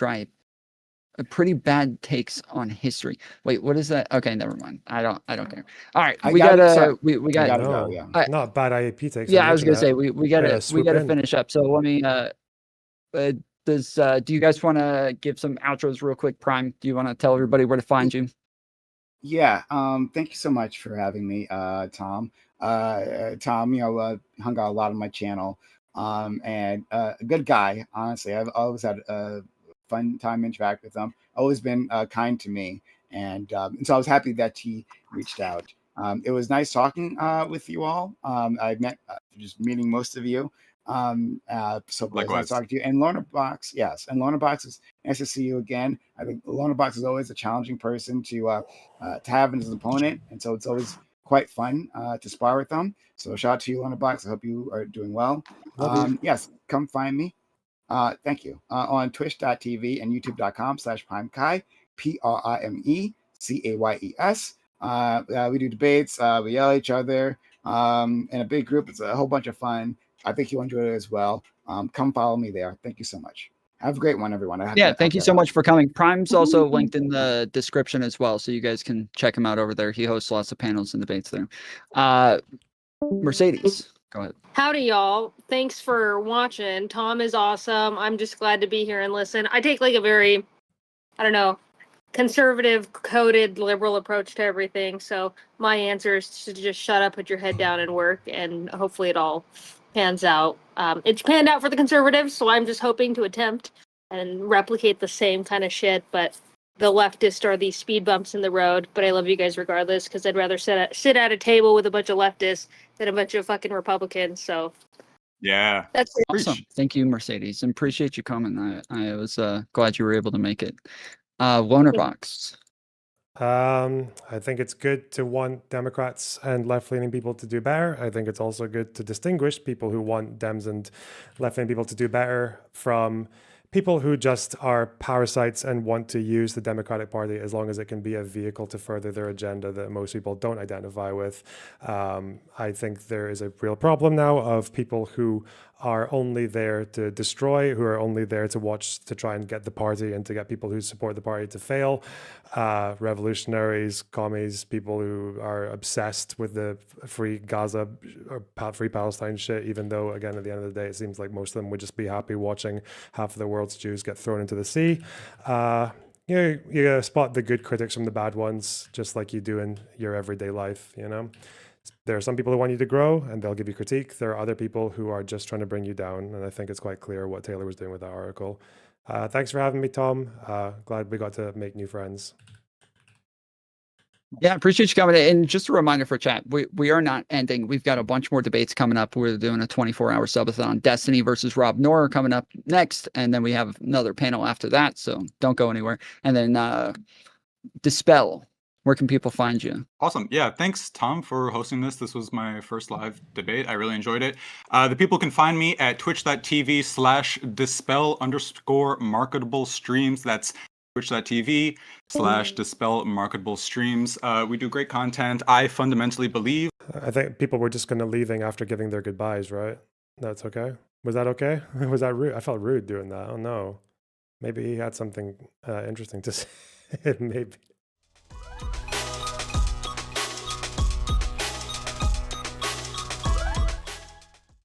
S7: bad takes on history. Wait, what is that? Okay, never mind. I don't care. All right, we gotta
S4: go. Yeah,
S1: not bad IP takes.
S7: Yeah, I was gonna say we gotta finish up. So let me. Do you guys want to give some outros real quick? Prime, do you want to tell everybody where to find you?
S4: Yeah. Thank you so much for having me, Tom. Tom, hung out a lot on my channel. And a good guy. Honestly, I've always had a fun time interacting with him. Always been kind to me, and so I was happy that he reached out. It was nice talking with you all. I met just meeting most of you. So it was nice talking to you. And Lonerbox, yes, and Lonerbox, is nice to see you again. I think Lonerbox is always a challenging person to have as an opponent, and so it's always quite fun to spar with them. So shout out to you, Lonerbox. I hope you are doing well. Yes, come find me. Thank you. On twitch.tv and youtube.com/PrimeKai, PRIMECAYES. We do debates, we yell at each other in a big group. It's a whole bunch of fun. I think you'll enjoy it as well. Come follow me there. Thank you so much. Have a great one, everyone.
S7: Thank you so much for coming. Prime's also linked in the description as well, so you guys can check him out over there. He hosts lots of panels and debates there. Mercedes, go ahead.
S6: Howdy, y'all. Thanks for watching. Tom is awesome. I'm just glad to be here and listen. I take like a very, conservative, coded, liberal approach to everything. So my answer is to just shut up, put your head down, and work, and hopefully it all pans out. It's panned out for the conservatives, so I'm just hoping to attempt and replicate the same kind of shit, but the leftists are these speed bumps in the road. But I love you guys regardless, because I'd rather sit at a table with a bunch of leftists than a bunch of fucking Republicans. So
S3: yeah,
S6: that's it.
S7: Awesome. Thank you, Mercedes, and appreciate you coming. I was glad you were able to make it. Lonerbox.
S1: I think it's good to want Democrats and left-leaning people to do better. I think it's also good to distinguish people who want Dems and left-leaning people to do better from people who just are parasites and want to use the Democratic Party as long as it can be a vehicle to further their agenda that most people don't identify with. I think there is a real problem now of people who are only there to destroy, who are only there to watch, to try and get the party and to get people who support the party to fail. Revolutionaries, commies, people who are obsessed with the free Gaza or free Palestine shit, even though, again, at the end of the day, it seems like most of them would just be happy watching half of the world's Jews get thrown into the sea. You gotta spot the good critics from the bad ones, just like you do in your everyday life, There are some people who want you to grow and they'll give you critique. There are other people who are just trying to bring you down. And I think it's quite clear what Taylor was doing with that article. Thanks for having me, Tom. Glad we got to make new friends.
S7: Yeah, appreciate you coming in. And just a reminder for chat, we are not ending. We've got a bunch more debates coming up. We're doing a 24-hour subathon. Destiny versus Rob Noor coming up next. And then we have another panel after that. So don't go anywhere. And then Dispel. Where can people find you?
S3: Awesome. Yeah, thanks, Tom, for hosting this. This was my first live debate. I really enjoyed it. The people can find me at twitch.tv/dispel_marketable streams. That's twitch.tv/dispel marketable streams. We do great content. I fundamentally believe.
S1: I think people were just going to leaving after giving their goodbyes, right? That's okay. Was that okay? Was that rude? I felt rude doing that. Oh no. Maybe he had something interesting to say. Maybe.